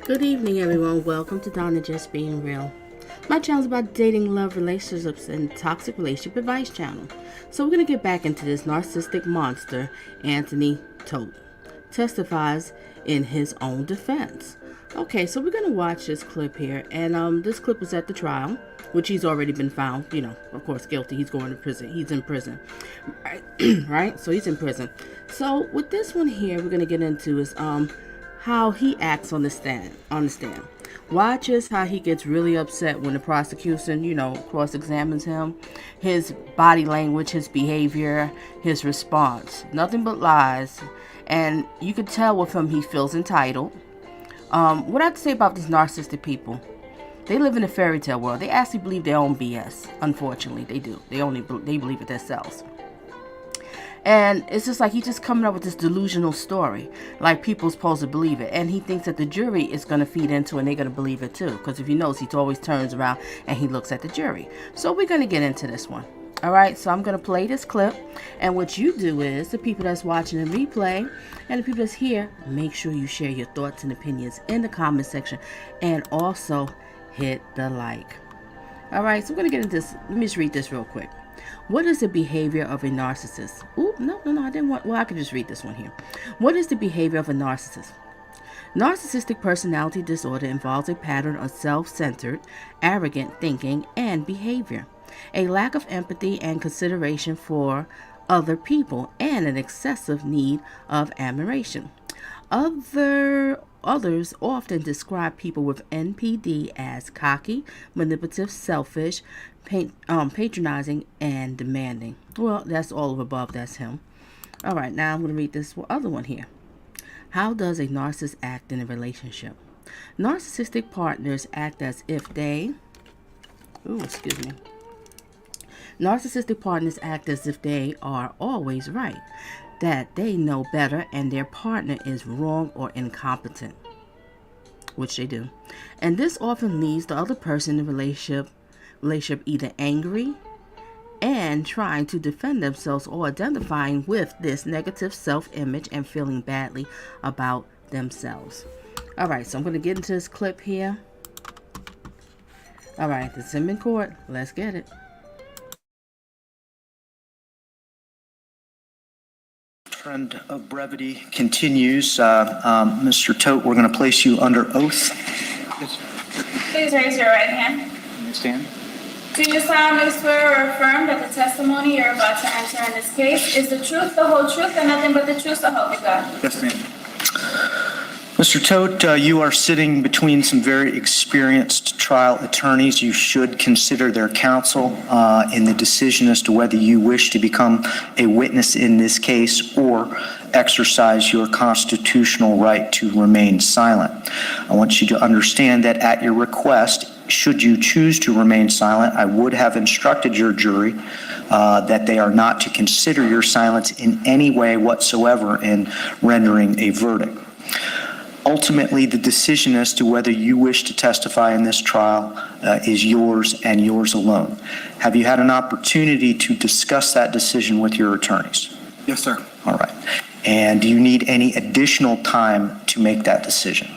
Good evening, everyone. Welcome to Donna Just Being Real. My channel is about dating, love, relationships, and toxic relationship advice channel. So we're going to get back into this narcissistic monster, Anthony Todt, testifies in his own defense. Okay, so we're going to watch this clip here, and this clip is at the trial, which he's already been found, of course, guilty. He's going to prison. He's in prison, right? Right? So he's in prison. So with this one here, we're going to get into is how he acts on the stand. Watch us how he gets really upset when the prosecution, cross-examines him. His body language, his behavior, his response. Nothing but lies. And you could tell with him he feels entitled. What I have to say about these narcissistic people, they live in a fairy tale world. They actually believe their own BS. Unfortunately, they do. They believe it themselves. And it's just like he's just coming up with this delusional story, like people supposed to believe it. And he thinks that the jury is going to feed into it and they're going to believe it too. Because if he knows, he always turns around and he looks at the jury. So we're going to get into this one. All right, so I'm going to play this clip. And what you do is, the people that's watching the replay and the people that's here, make sure you share your thoughts and opinions in the comment section. And also hit the like. All right, so we're going to get into this. Let me just read this real quick. What is the behavior of a narcissist? Ooh, no, I didn't want, well, I could just read this one here. What is the behavior of a narcissist? Narcissistic personality disorder involves a pattern of self-centered, arrogant thinking and behavior, a lack of empathy and consideration for other people, and an excessive need of admiration. Others often describe people with NPD as cocky, manipulative, selfish, patronizing, and demanding. Well, that's all of above. That's him. All right, now I'm going to read this other one here. How does a narcissist act in a relationship? Narcissistic partners act as if they... Narcissistic partners act as if they are always right, that they know better and their partner is wrong or incompetent, which they do. And this often leaves the other person in the relationship either angry and trying to defend themselves or identifying with this negative self-image and feeling badly about themselves. All right, so I'm going to get into this clip here. All right, this is him in court. Let's get it. Trend of brevity continues. Mr. Todt, we're going to place you under oath. Yes. Please raise your right hand. Understand? Do you solemnly swear or affirm that the testimony you're about to enter in this case is the truth, the whole truth, and nothing but the truth, so help me God? Yes, ma'am. Mr. Todt, you are sitting between some very experienced trial attorneys. You should consider their counsel in the decision as to whether you wish to become a witness in this case or exercise your constitutional right to remain silent. I want you to understand that at your request, should you choose to remain silent, I would have instructed your jury that they are not to consider your silence in any way whatsoever in rendering a verdict. Ultimately, the decision as to whether you wish to testify in this trial is yours and yours alone. Have you had an opportunity to discuss that decision with your attorneys? Yes, sir. All right. And do you need any additional time to make that decision?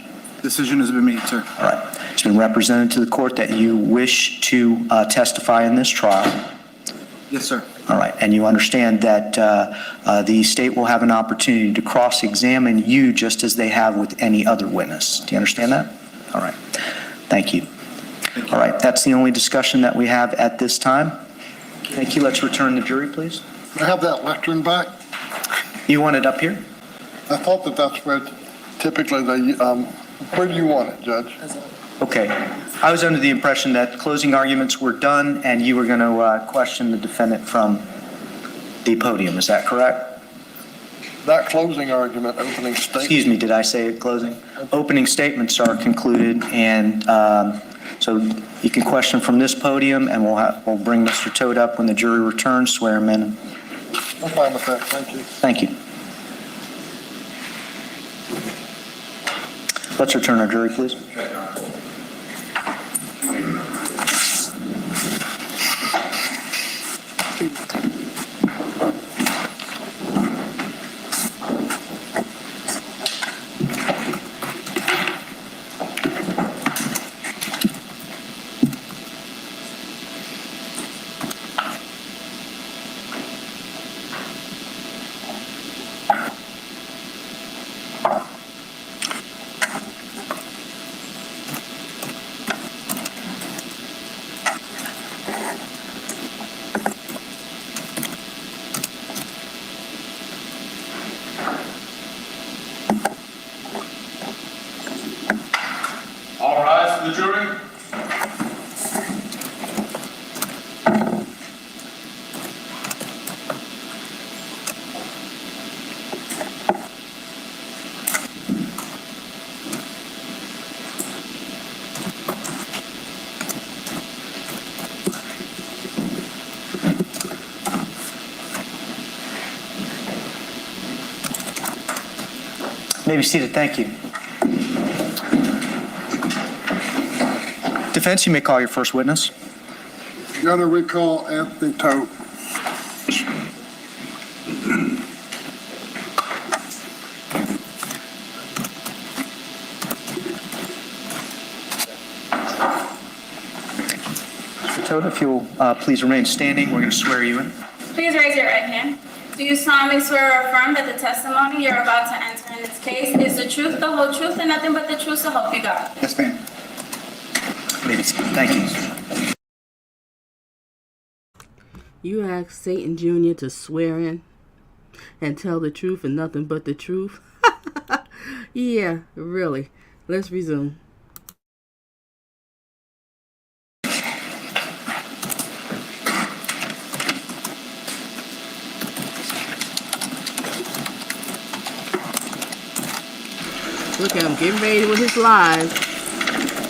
Decision has been made, sir. All right. It's been represented to the court that you wish to testify in this trial. Yes, sir. All right. And you understand that the state will have an opportunity to cross-examine you just as they have with any other witness. Do you understand that? All right. Thank you. All right. That's the only discussion that we have at this time. Thank you. Let's return the jury, please. I have that lectern back. You want it up here? I thought that's where typically where do you want it, Judge? Okay. I was under the impression that closing arguments were done and you were going to question the defendant from the podium. Is that correct? That closing argument, opening statement. Excuse me, did I say closing? Opening statements are concluded, and so you can question from this podium, and we'll bring Mr. Todt up when the jury returns, swear him in. I'm fine with that. Thank you. Thank you. Let's return our jury, please. to the jury. May be seated. Thank you. Defense, you may call your first witness. Your Honor, we call Anthony Todt. Mr. Todt, if you'll please remain standing, we're going to swear you in. Please raise your right hand. Do you solemnly swear or affirm that the testimony you're about to enter in this case is the truth, the whole truth, and nothing but the truth, so help you God? Yes, ma'am. May be seated. Thank you. You asked Satan Jr. to swear in and tell the truth and nothing but the truth? Yeah, really. Let's resume. Look at him getting ready with his lies.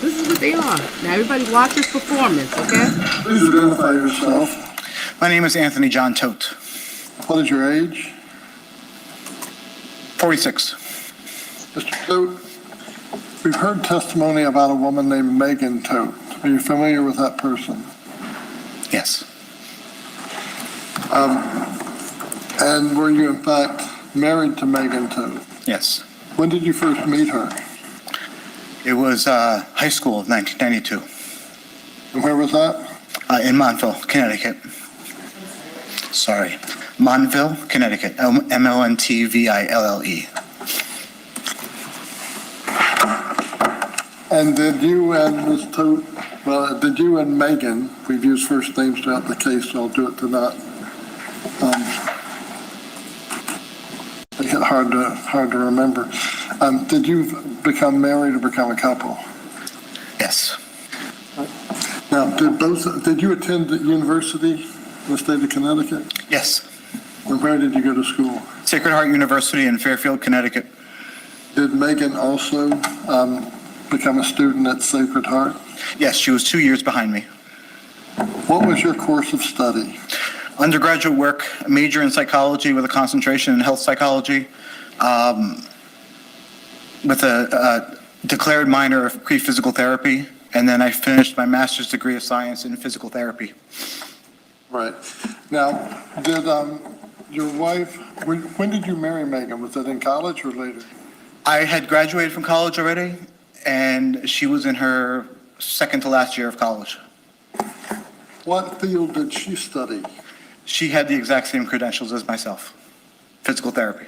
This is what they are. Now everybody watch his performance, okay? Please identify yourself. My name is Anthony John Todt. What is your age? 46. Mr. Todt, we've heard testimony about a woman named Megan Todt. Are you familiar with that person? Yes. And were you in fact married to Megan Todt? Yes. When did you first meet her? It was high school of 1992 And where was that? in Montville, Connecticut. Sorry. Montville, Connecticut. Montville. And did you and Ms. Todt, did you and Megan, we've used first names throughout the case, so I'll do it to not make it hard to remember. Did you become married or become a couple? Yes. Now, did you attend the university in the state of Connecticut? Yes. And where did you go to school? Sacred Heart University in Fairfield, Connecticut. Did Megan also become a student at Sacred Heart? Yes, she was 2 years behind me. What was your course of study? Undergraduate work, a major in psychology with a concentration in health psychology, with a declared minor of pre-physical therapy, and then I finished my master's degree of science in physical therapy. Right. Now, did your wife, when did you marry Megan? Was that in college or later? I had graduated from college already, and she was in her second to last year of college. What field did she study? She had the exact same credentials as myself, physical therapy.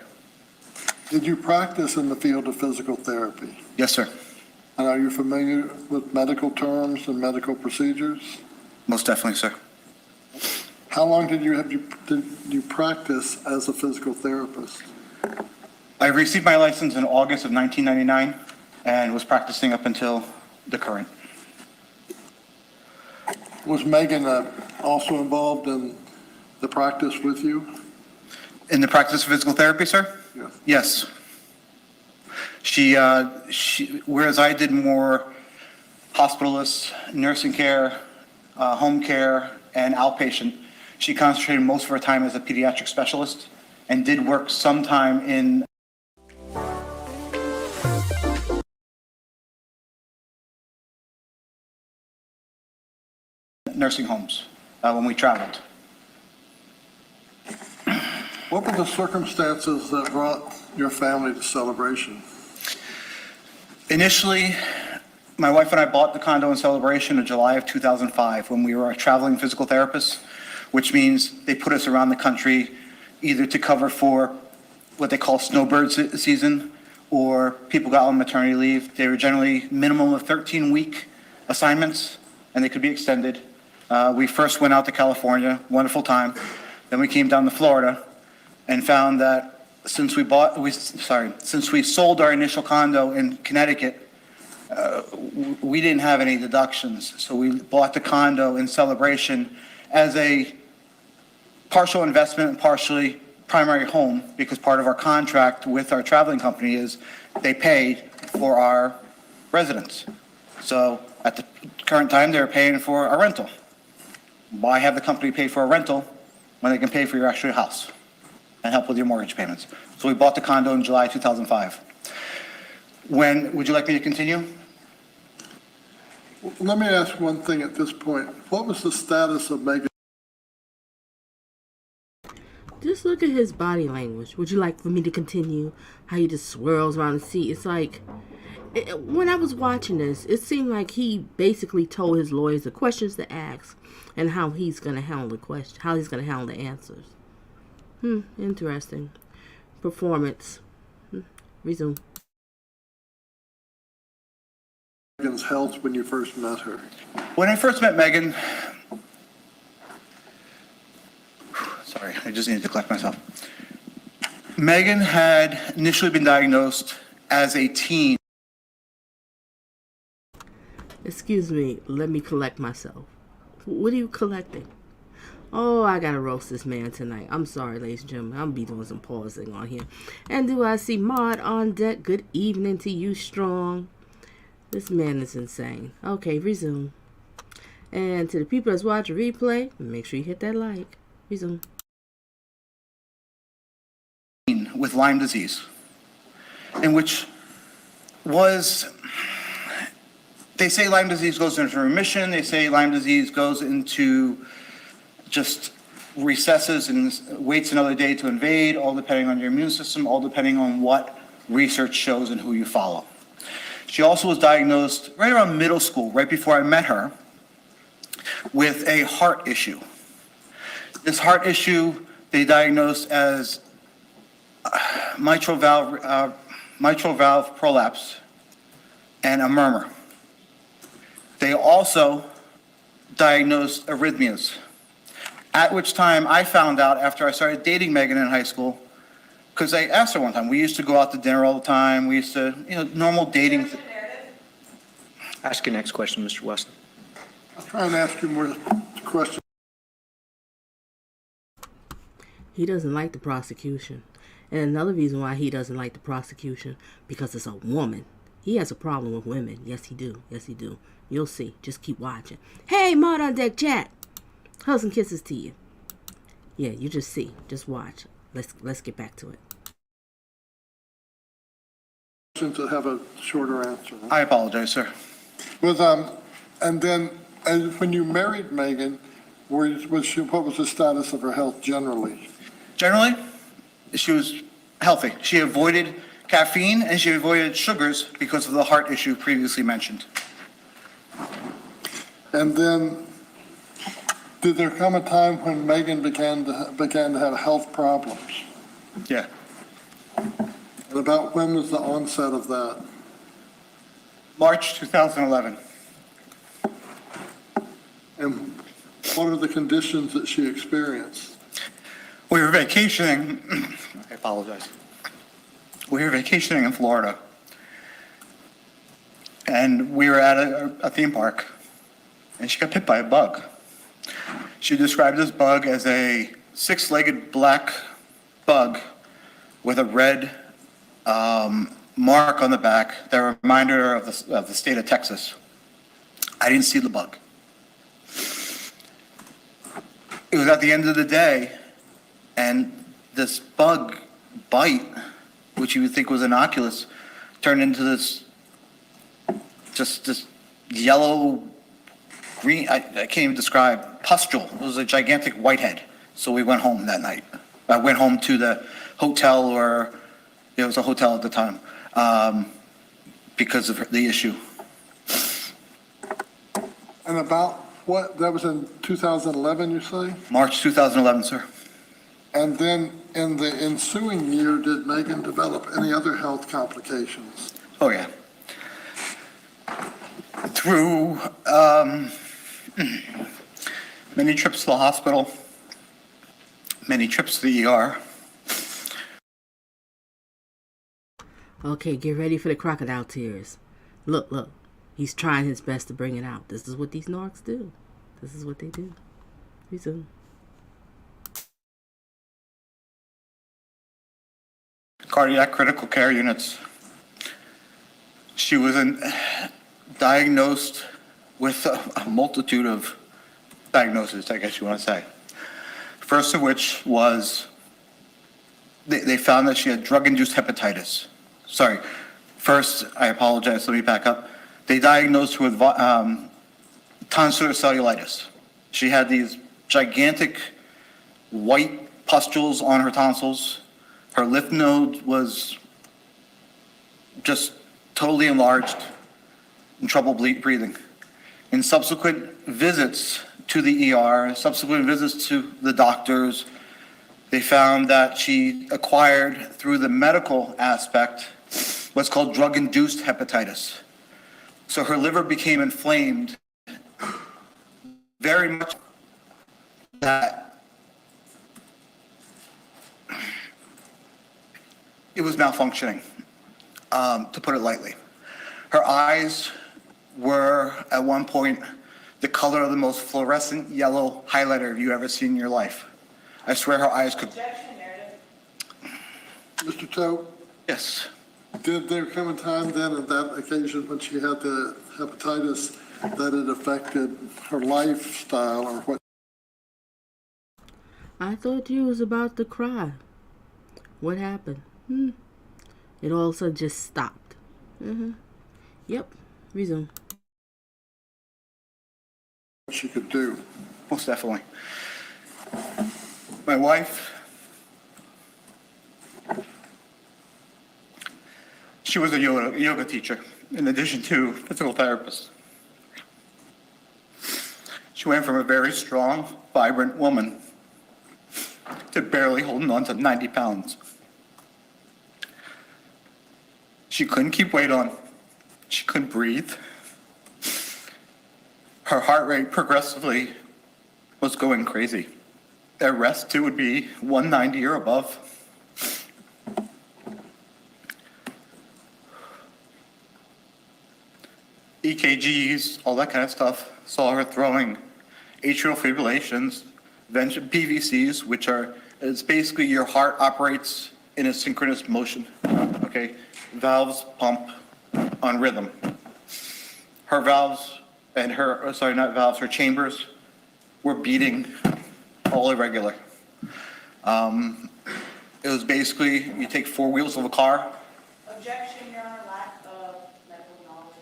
Did you practice in the field of physical therapy? Yes, sir. And are you familiar with medical terms and medical procedures? Most definitely, sir. How long did you practice as a physical therapist? I received my license in August of 1999 and was practicing up until the current. Was Megan also involved in the practice with you? In the practice of physical therapy, sir? Yes. Yes. Whereas I did more hospitalist, nursing care, home care, and outpatient, she concentrated most of her time as a pediatric specialist and did work sometime in nursing homes when we traveled. What were the circumstances that brought your family to Celebration? Initially, my wife and I bought the condo in Celebration in July of 2005 when we were traveling physical therapists, which means they put us around the country either to cover for what they call snowbird season or people got on maternity leave. They were generally minimum of 13-week assignments, and they could be extended. We first went out to California, wonderful time. Then we came down to Florida and found that since we sold our initial condo in Connecticut, we didn't have any deductions, so we bought the condo in Celebration as a partial investment and partially primary home, because part of our contract with our traveling company is they pay for our residence. So at the current time, they're paying for a rental. Why have the company pay for a rental when they can pay for your actual house and help with your mortgage payments? So we bought the condo in July 2005. Would you like me to continue? Let me ask one thing at this point. What was the status of Megan? Just look at his body language. Would you like for me to continue? How he just swirls around the seat. It's like, when I was watching this, it seemed like he basically told his lawyers the questions to ask and how he's going to handle the question, how he's going to handle the answers. Interesting. Performance. Resume. Megan's health when you first met her? When I first met Megan, sorry, I just needed to collect myself. Megan had initially been diagnosed as a teen. Excuse me, let me collect myself. What are you collecting? Oh, I gotta roast this man tonight. I'm sorry, ladies and gentlemen. I'll be doing some pausing on here. And do I see Maud on deck? Good evening to you, Strong. This man is insane. Okay, resume. And to the people that's watching replay, make sure you hit that like. Resume. With Lyme disease, in which was, they say Lyme disease goes into remission, they say Lyme disease goes into just recesses and waits another day to invade, all depending on your immune system, all depending on what research shows and who you follow. She also was diagnosed right around middle school, right before I met her, with a heart issue. This heart issue they diagnosed as mitral valve prolapse and a murmur. They also diagnosed arrhythmias, at which time I found out after I started dating Megan in high school, because I asked her one time. We used to go out to dinner all the time. We used to, normal dating. Ask your next question, Mr. Weston. I'm trying to ask you more questions. He doesn't like the prosecution. And another reason why he doesn't like the prosecution, because it's a woman. He has a problem with women. Yes, he do. Yes, he do. You'll see. Just keep watching. Hey, Maud on deck chat. Hugs and kisses to you. Yeah, you just see. Just watch. Let's get back to it. To have a shorter answer. I apologize, sir. And then when you married Megan, what was the status of her health generally? Generally, she was healthy. She avoided caffeine and she avoided sugars because of the heart issue previously mentioned. And then, did there come a time when Megan began to have health problems? Yeah. And about when was the onset of that? March 2011. And what are the conditions that she experienced? We were vacationing. I apologize. We were vacationing in Florida. And we were at a theme park. And she got bit by a bug. She described this bug as a six-legged black bug with a red mark on the back that reminded her of the state of Texas. I didn't see the bug. It was at the end of the day, and this bug bite, which you would think was innocuous, turned into this yellow, green, I can't even describe, pustule. It was a gigantic whitehead. So we went home that night. I went home to the hotel, or it was a hotel at the time, because of the issue. And about what, that was in 2011, you say? March 2011, sir. And then in the ensuing year, did Megan develop any other health complications? Oh, yeah. Through many trips to the hospital, many trips to the ER. Okay, get ready for the crocodile tears. Look. He's trying his best to bring it out. This is what these narcs do. This is what they do. Resume. Cardiac critical care units. She was diagnosed with a multitude of diagnoses, I guess you want to say. First of which was they found that she had drug-induced hepatitis. Sorry. First, I apologize. Let me back up. They diagnosed her with tonsillar cellulitis. She had these gigantic white pustules on her tonsils. Her lymph node was just totally enlarged, in trouble breathing. In subsequent visits to the ER, subsequent visits to the doctors, they found that she acquired, through the medical aspect, what's called drug-induced hepatitis. So her liver became inflamed very much that it was malfunctioning, to put it lightly. Her eyes were, at one point, the color of the most fluorescent yellow highlighter you ever seen in your life. I swear her eyes could... Mr. Todt, Yes. did there come a time then at that occasion when she had the hepatitis that it affected her lifestyle or what? I thought you was about to cry. What happened? It all of a sudden just stopped. Yep. Resume. She could do. Most definitely. My wife, she was a yoga teacher, in addition to physical therapist. She went from a very strong, vibrant woman to barely holding on to 90 pounds. She couldn't keep weight on. She couldn't breathe. Her heart rate progressively was going crazy. At rest, it would be 190 or above. EKGs, all that kind of stuff, saw her throwing atrial fibrillations, PVCs, which are, it's basically your heart operates in a synchronous motion, okay? Valves pump on rhythm. Her valves and her, sorry, not valves, her chambers were beating all irregular. It was basically, you take four wheels of a car. Objection, Your Honor, lack of medical knowledge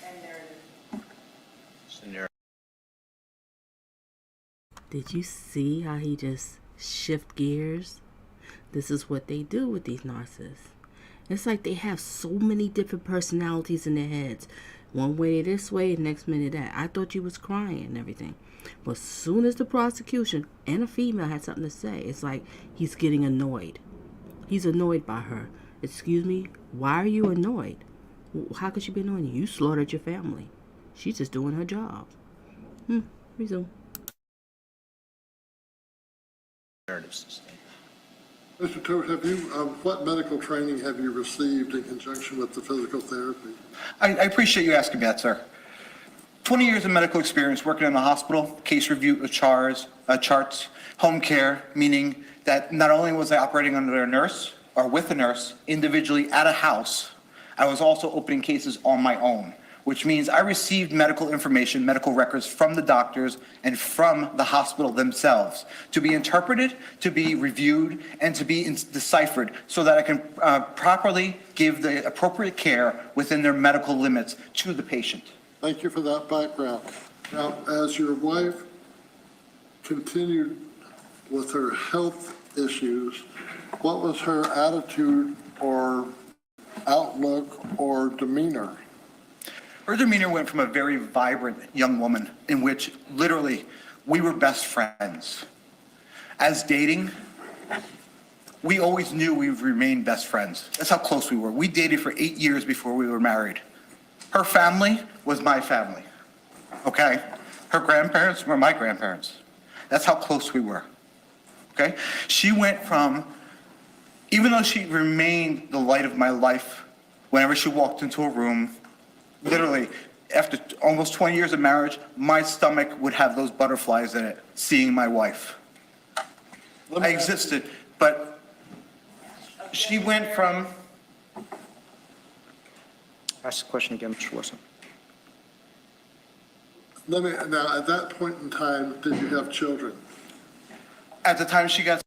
and narrative. Did you see how he just shift gears? This is what they do with these narcissists. It's like they have so many different personalities in their heads. One way this way, next minute that. I thought you was crying and everything. But as soon as the prosecution and a female had something to say, it's like he's getting annoyed. He's annoyed by her. Excuse me, why are you annoyed? How could she be annoyed? You slaughtered your family. She's just doing her job. Resume. Mr. Todt, have you, what medical training have you received in conjunction with the physical therapy? I appreciate you asking me that, sir. 20 years of medical experience working in the hospital, case review charts, home care, meaning that not only was I operating under a nurse or with a nurse individually at a house, I was also opening cases on my own, which means I received medical information, medical records from the doctors and from the hospital themselves to be interpreted, to be reviewed, and to be deciphered so that I can properly give the appropriate care within their medical limits to the patient. Thank you for that background. Now, as your wife continued with her health issues, what was her attitude or outlook or demeanor? Her demeanor went from a very vibrant young woman in which literally we were best friends. As dating, we always knew we would remain best friends. That's how close we were. We dated for 8 years before we were married. Her family was my family, okay? Her grandparents were my grandparents. That's how close we were, okay? She went from, even though she remained the light of my life, whenever she walked into a room, Literally, after almost 20 years of marriage, my stomach would have those butterflies in it, seeing my wife. I existed, but she went from, Ask the question again, Mr. Wilson. Now, at that point in time, did you have children? at the time she got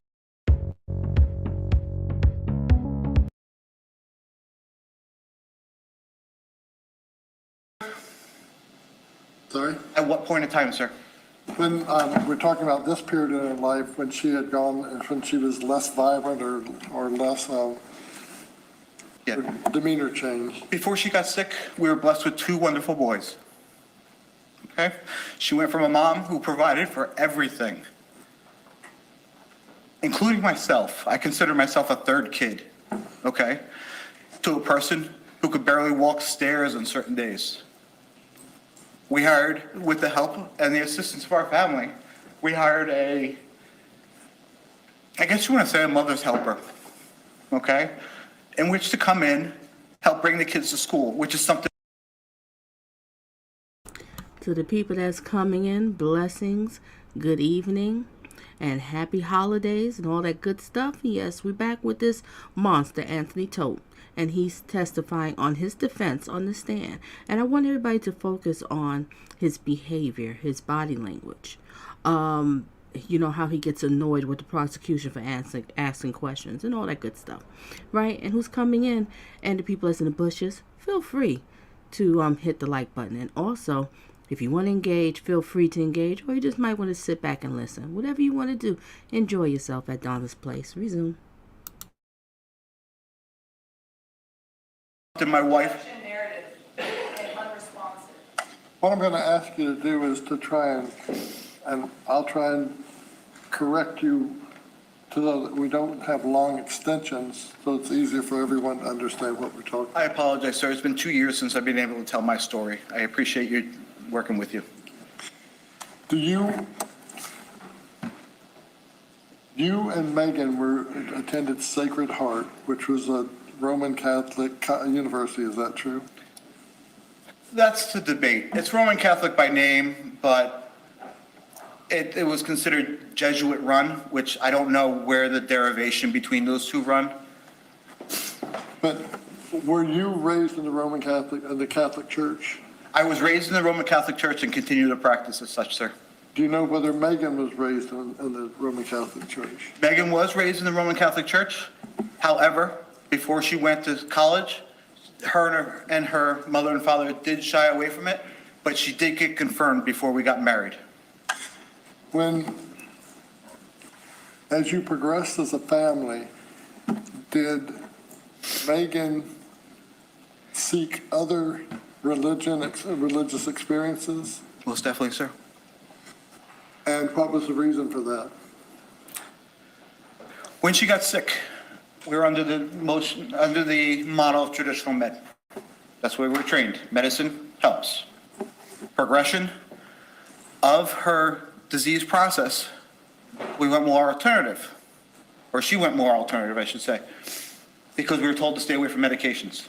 Sorry? At what point in time, sir? When we're talking about this period in her life, when she had gone, when she was less vibrant or less Yeah. demeanor change. Before she got sick, we were blessed with two wonderful boys. Okay? She went from a mom who provided for everything, including myself. I consider myself a third kid, okay? To a person who could barely walk stairs on certain days. We hired, with the help and the assistance of our family, we hired I guess you want to say a mother's helper, okay? In which to come in, help bring the kids to school, which is something. To the people that's coming in, blessings, good evening, and happy holidays and all that good stuff. Yes, we're back with this monster, Anthony Todt, and he's testifying on his defense on the stand. And I want everybody to focus on his behavior, his body language. You know, how he gets annoyed with the prosecution for asking questions and all that good stuff, right? And who's coming in, and the people that's in the bushes, feel free to hit the like button. And also, if you want to engage, feel free to engage, or you just might want to sit back and listen. Whatever you want to do, enjoy yourself at Donna's Place. Resume. My wife, Narrative and unresponsive. What I'm going to ask you to do is to try and I'll try and correct you so that we don't have long extensions, so it's easier for everyone to understand what we're talking about. I apologize, sir. It's been 2 years since I've been able to tell my story. I appreciate you working with you. You and Megan attended Sacred Heart, which was a Roman Catholic university, is that true? That's the debate. It's Roman Catholic by name, but it was considered Jesuit run, which I don't know where the derivation between those two run. But were you raised in the Catholic Church? I was raised in the Roman Catholic Church and continue to practice as such, sir. Do you know whether Megan was raised in the Roman Catholic Church? Megan was raised in the Roman Catholic Church. However, before she went to college, her and her mother and father did shy away from it, but she did get confirmed before we got married. As you progressed as a family, did Megan seek other religious experiences? Most definitely, sir. And what was the reason for that? When she got sick, we were under the model of traditional med. That's where we were trained. Medicine helps. Progression of her disease process, we went more alternative, or she went more alternative, I should say, because we were told to stay away from medications.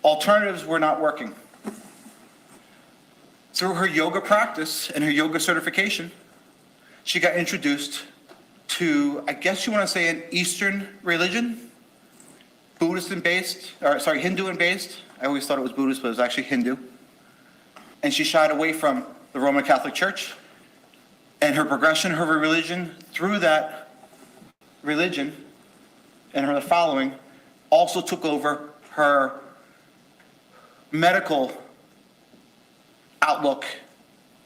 Alternatives were not working. Through her yoga practice and her yoga certification, she got introduced to, I guess you want to say, an Eastern religion, Hindu and based. I always thought it was Buddhist, but it was actually Hindu. And she shied away from the Roman Catholic Church. And her progression, her religion, through that religion and her following, also took over her medical outlook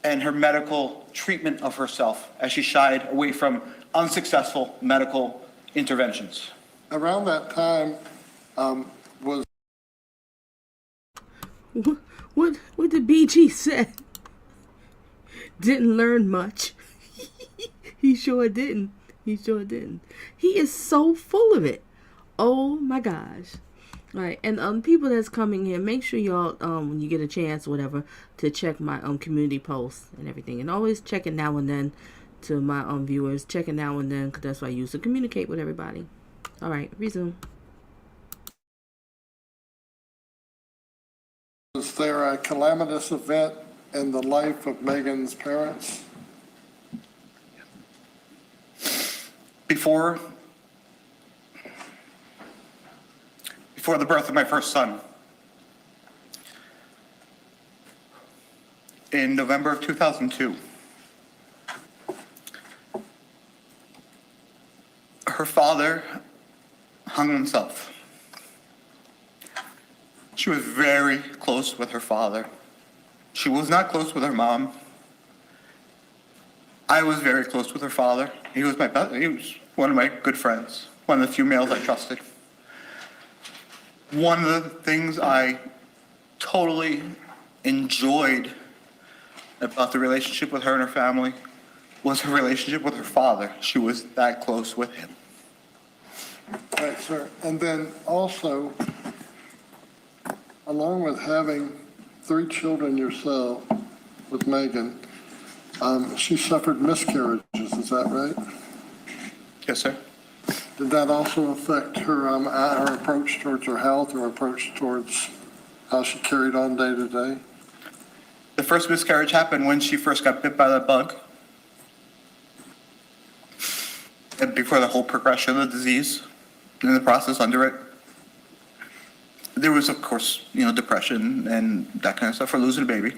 and her medical treatment of herself as she shied away from unsuccessful medical interventions. Around that time, was What did BG say? Didn't learn much. He sure didn't. He is so full of it. Oh my gosh. All right, and people that's coming here, make sure y'all, when you get a chance, whatever, to check my community posts and everything, and always check it now and then. To my viewers, check it now and then, because that's what I use to communicate with everybody. All right, resume. Was there a calamitous event in the life of Megan's parents? Before the birth of my first son, in November of 2002, her father hung himself. She was very close with her father. She was not close with her mom. I was very close with her father. He was one of my good friends, one of the few males I trusted. One of the things I totally enjoyed about the relationship with her and her family was her relationship with her father. She was that close with him. Right, sir. And then also, along with having 3 children yourself with Megan, she suffered miscarriages, is that right? Yes, sir. Did that also affect her approach towards her health or approach towards how she carried on day to day? The first miscarriage happened when she first got bit by that bug. And before the whole progression of the disease, and the process under it. There was, of course, depression and that kind of stuff for losing a baby.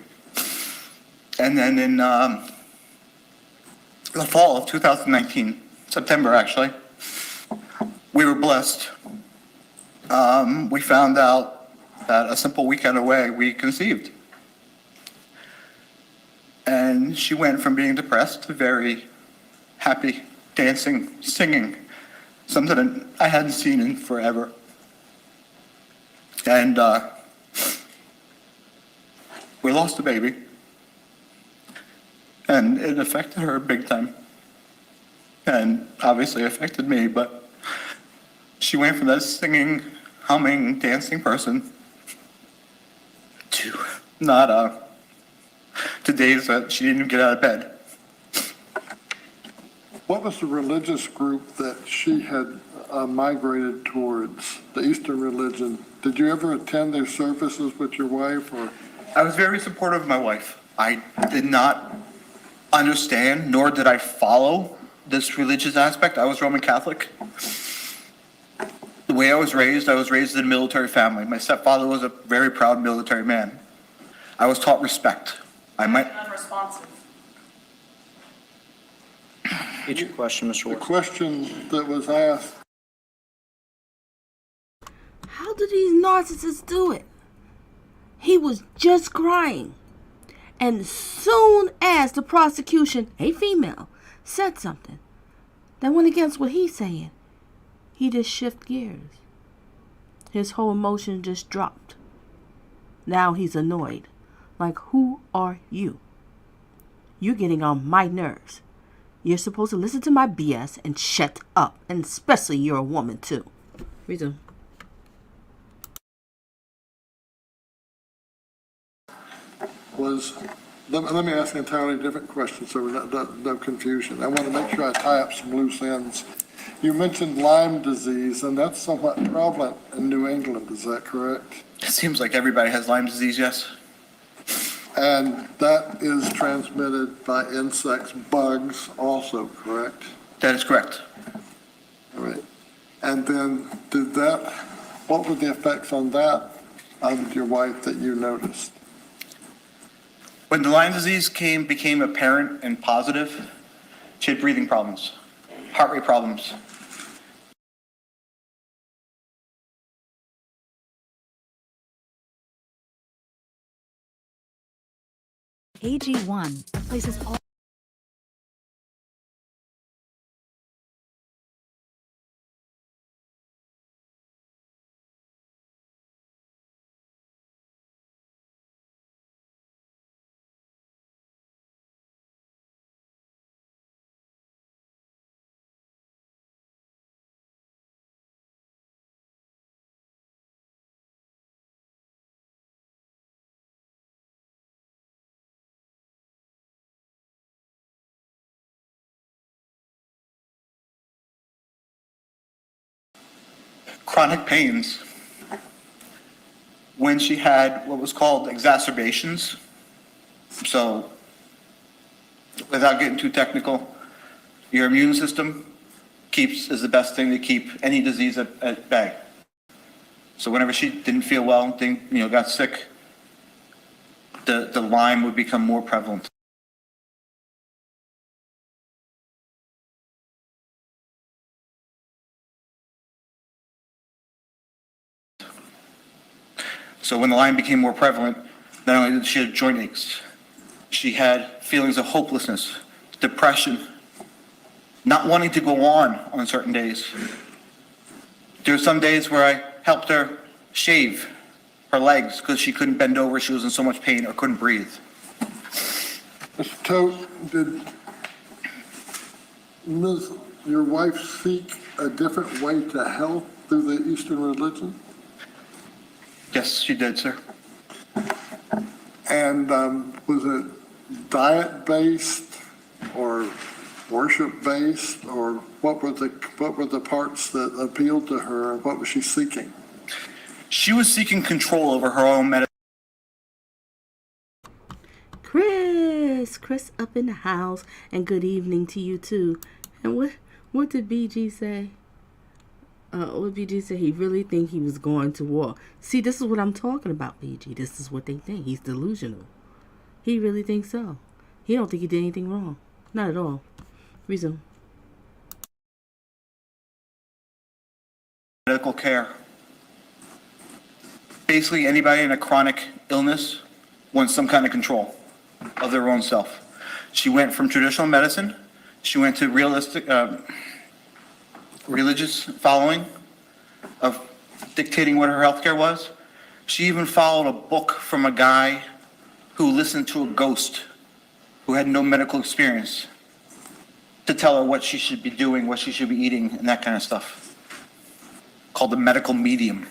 And then in the fall of 2019, September actually, we were blessed. We found out that a simple weekend away, we conceived. And she went from being depressed to very happy, dancing, singing, something that I hadn't seen in forever. And we lost the baby. And it affected her big time. And obviously affected me, but she went from that singing, humming, dancing person to not to days that she didn't even get out of bed. What was the religious group that she had migrated towards, the Eastern religion? Did you ever attend their services with your wife? Or? I was very supportive of my wife. I did not understand, nor did I follow this religious aspect. I was Roman Catholic. The way I was raised in a military family. My stepfather was a very proud military man. I was taught respect. Unresponsive. Get your question, Mr. The Ward. question that was asked. How do these narcissists do it? He was just crying. And soon as the prosecution, a female, said something that went against what he's saying, he just shifted gears. His whole emotion just dropped. Now he's annoyed. Like, who are you? You're getting on my nerves. You're supposed to listen to my BS and shut up. And especially you're a woman, too. Reason. Let me ask an entirely different question so no confusion. I want to make sure I tie up some loose ends. You mentioned Lyme disease, and that's somewhat prevalent in New England, is that correct? It seems like everybody has Lyme disease, yes. And that is transmitted by insects, bugs also, correct? That is correct. All right. And then what were the effects on that on your wife that you noticed? When the Lyme disease became apparent and positive, she had breathing problems, heart rate problems. AG1 places all Chronic pains. when she had what was called exacerbations. So, without getting too technical, your immune system is the best thing to keep any disease at bay. So whenever she didn't feel well, got sick, the Lyme would become more prevalent. So when the Lyme became more prevalent, not only did she have joint aches, she had feelings of hopelessness, depression, not wanting to go on certain days. There were some days where I helped her shave her legs because she couldn't bend over, she was in so much pain, or couldn't breathe. Mr. Todt, did your wife seek a different way to health through the Eastern religion? Yes, she did, sir. And was it diet-based or worship-based, or what were the parts that appealed to her, and what was she seeking? She was seeking control over her own medicine. Chris up in the house, and good evening to you too. And what did BG say? What BG said, he really think he was going to war. See, this is what I'm talking about, BG. This is what they think. He's delusional. He really thinks so. He don't think he did anything wrong. Not at all. Resume. Medical care. Basically, anybody in a chronic illness wants some kind of control of their own self. She went from traditional medicine, she went to religious following of dictating what her healthcare was. She even followed a book from a guy who listened to a ghost who had no medical experience to tell her what she should be doing, what she should be eating, and that kind of stuff, called the medical medium.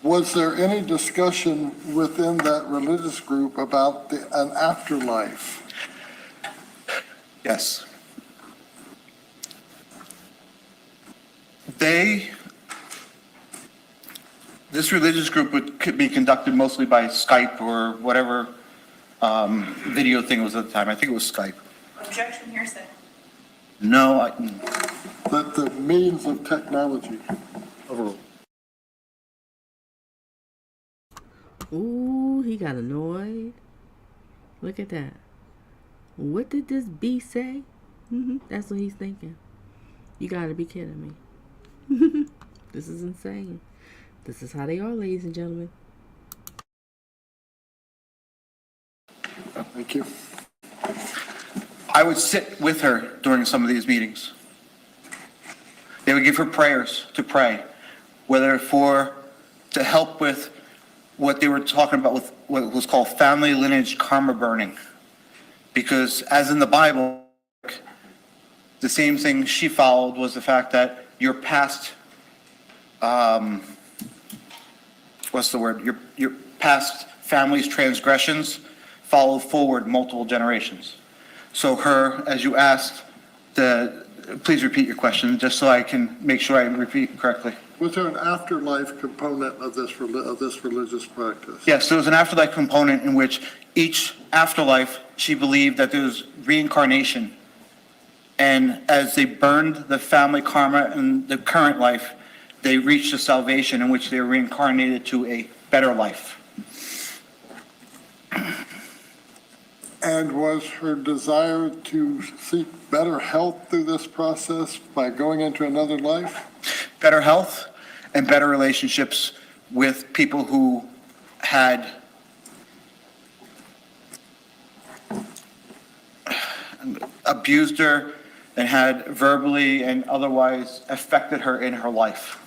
Was there any discussion within that religious group about an afterlife? Yes. This religious group could be conducted mostly by Skype or whatever video thing was at the time. I think it was Skype. Objection, hearsay. No, The means of technology. Ooh, he got annoyed. Look at that. What did this B say? That's what he's thinking. You gotta be kidding me. This is insane. This is how they are, ladies and gentlemen. Thank you. I would sit with her during some of these meetings. They would give her prayers to pray, whether to help with what they were talking about with what was called family lineage karma burning. Because as in the Bible, the same thing she followed was the fact that your past, your past family's transgressions follow forward multiple generations. So as you asked, please repeat your question, just so I can make sure I repeat correctly. Was there an afterlife component of this religious practice? Yes, there was an afterlife component in which each afterlife, she believed that there was reincarnation. And as they burned the family karma in the current life, they reached a salvation in which they were reincarnated to a better life. And was her desire to seek better health through this process by going into another life? Better health and better relationships with people who had abused her and had verbally and otherwise affected her in her life.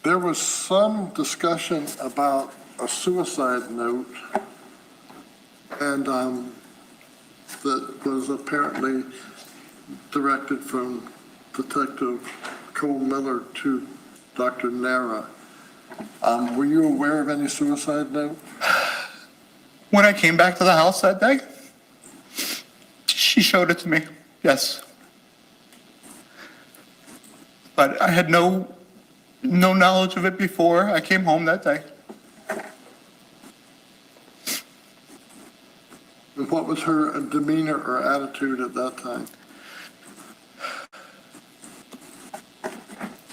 There was some discussion about a suicide note, and that was apparently directed from Detective Cole Miller to Dr. Nara. Were you aware of any suicide note? When I came back to the house that day, she showed it to me, yes. But I had no knowledge of it before I came home that day. And what was her demeanor or attitude at that time?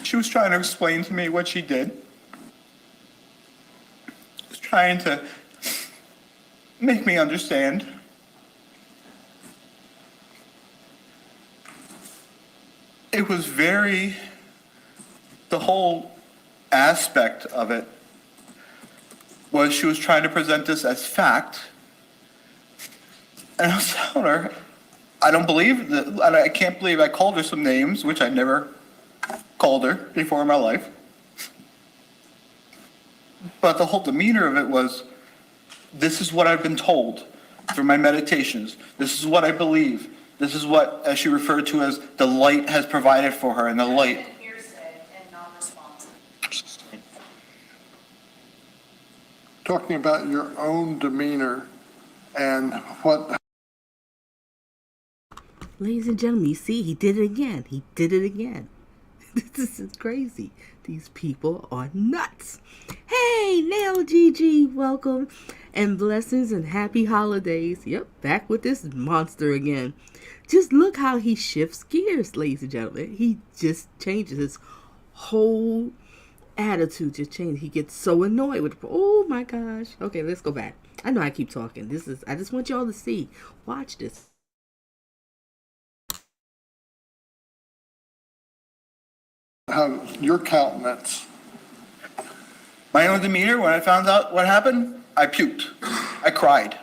She was trying to explain to me what she did. She was trying to make me understand. It was the whole aspect of it was she was trying to present this as fact. And I was telling her, I don't believe that, and I can't believe I called her some names, which I never called her before in my life. But the whole demeanor of it was, this is what I've been told through my meditations. This is what I believe. This is what, as she referred to as, the light has provided for her, and the light. Hearsay and non-responsive. Talking about your own demeanor and what. Ladies and gentlemen, you see, he did it again. He did it again. This is crazy. These people are nuts. Hey, Nail GG, welcome. And blessings and happy holidays. Yep, back with this monster again. Just look how he shifts gears, ladies and gentlemen. He just changes his whole attitude. Just changes. He gets so annoyed with, oh my gosh. Okay, let's go back. I know I keep talking. I just want y'all to see. Watch this. How your countenance. My own demeanor, when I found out what happened, I puked. I cried.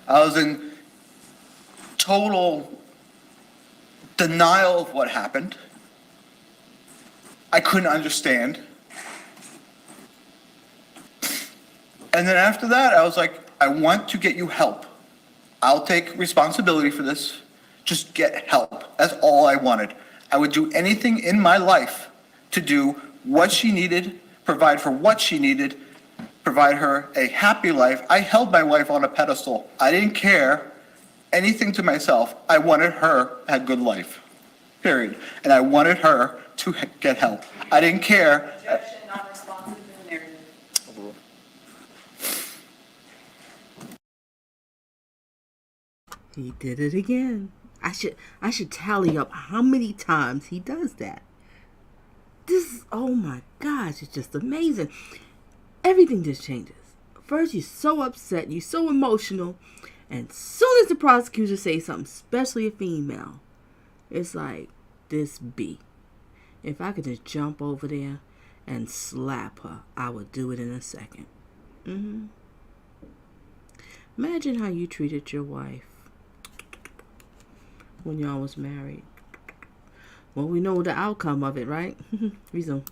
I was in total denial of what happened. I couldn't understand. And then after that, I was like, I want to get you help. I'll take responsibility for this. Just get help. That's all I wanted. I would do anything in my life to do what she needed, provide for what she needed, provide her a happy life. I held my wife on a pedestal. I didn't care anything to myself. I wanted her to have a good life, period. And I wanted her to get help. I didn't care. Objection, non-responsive, and narrative. He did it again. I should tally up how many times he does that. Oh my gosh, it's just amazing. Everything just changes. First, you're so upset, you're so emotional, and soon as the prosecutor says something, especially a female, it's like, this B. If I could just jump over there and slap her, I would do it in a second. Imagine how you treated your wife when y'all was married. Well, we know the outcome of it, right? Resume.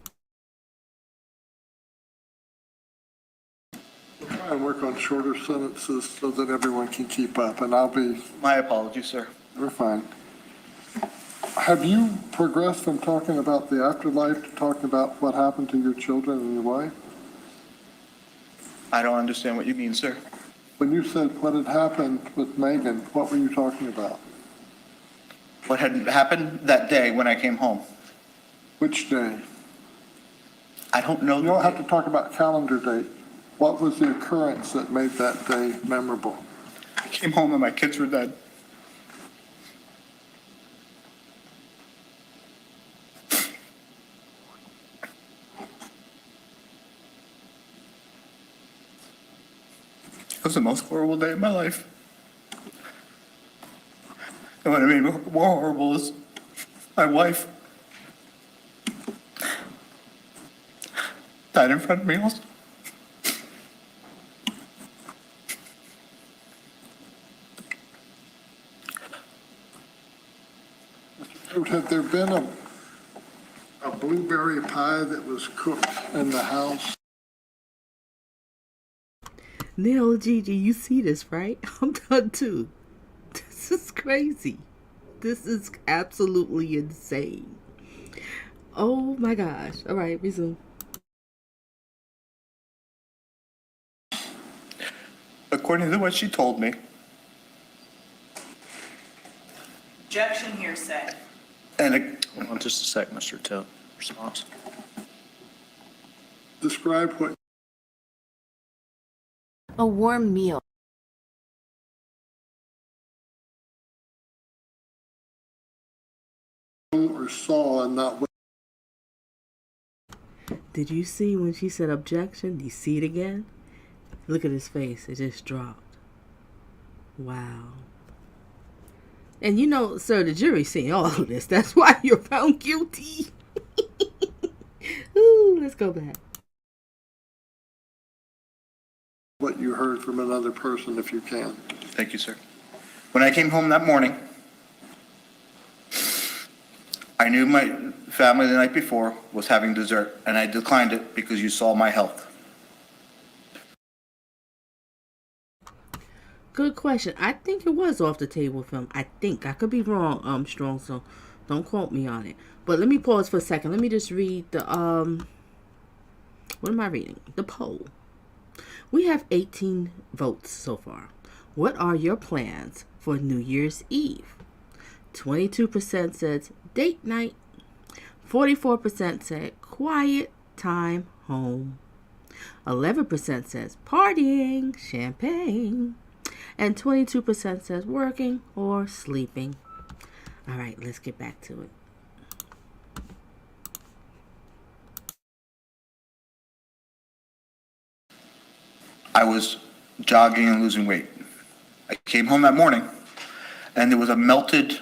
We'll try and work on shorter sentences so that everyone can keep up, and I'll be. My apologies, sir. We're fine. Have you progressed from talking about the afterlife to talking about what happened to your children and your wife? I don't understand what you mean, sir. When you said what had happened with Megan, what were you talking about? What had happened that day when I came home? Which day? I don't know. You don't have to talk about calendar date. What was the occurrence that made that day memorable? I came home and my kids were dead. It was the most horrible day of my life. And what made me more horrible is my wife died in front of me also. Had there been a blueberry pie that was cooked in the house? Nail Gigi, you see this, right? I'm done too. This is crazy. This is absolutely insane. Oh my gosh. All right, resume. According to what she told me, Objection, hearsay. and Hold on just a sec, Mr. Todt. response. Describe what A warm meal. you or saw and not what. Did you see when she said objection? Do you see it again? Look at his face. It just dropped. Wow. And you know, sir, the jury's seeing all of this. That's why you're found guilty. Ooh, let's go back. What you heard from another person if you can. Thank you, sir. When I came home that morning, I knew my family the night before was having dessert, and I declined it because you saw my health. Good question. I think it was off the table film. I think. I could be wrong, Strong, so don't quote me on it. But let me pause for a second. Let me just read the, what am I reading? The poll. We have 18 votes so far. What are your plans for New Year's Eve? 22% said date night. 44% said quiet time home. 11% says partying, champagne. And 22% says working or sleeping. All right, let's get back to it. I was jogging and losing weight. I came home that morning, and there was a melted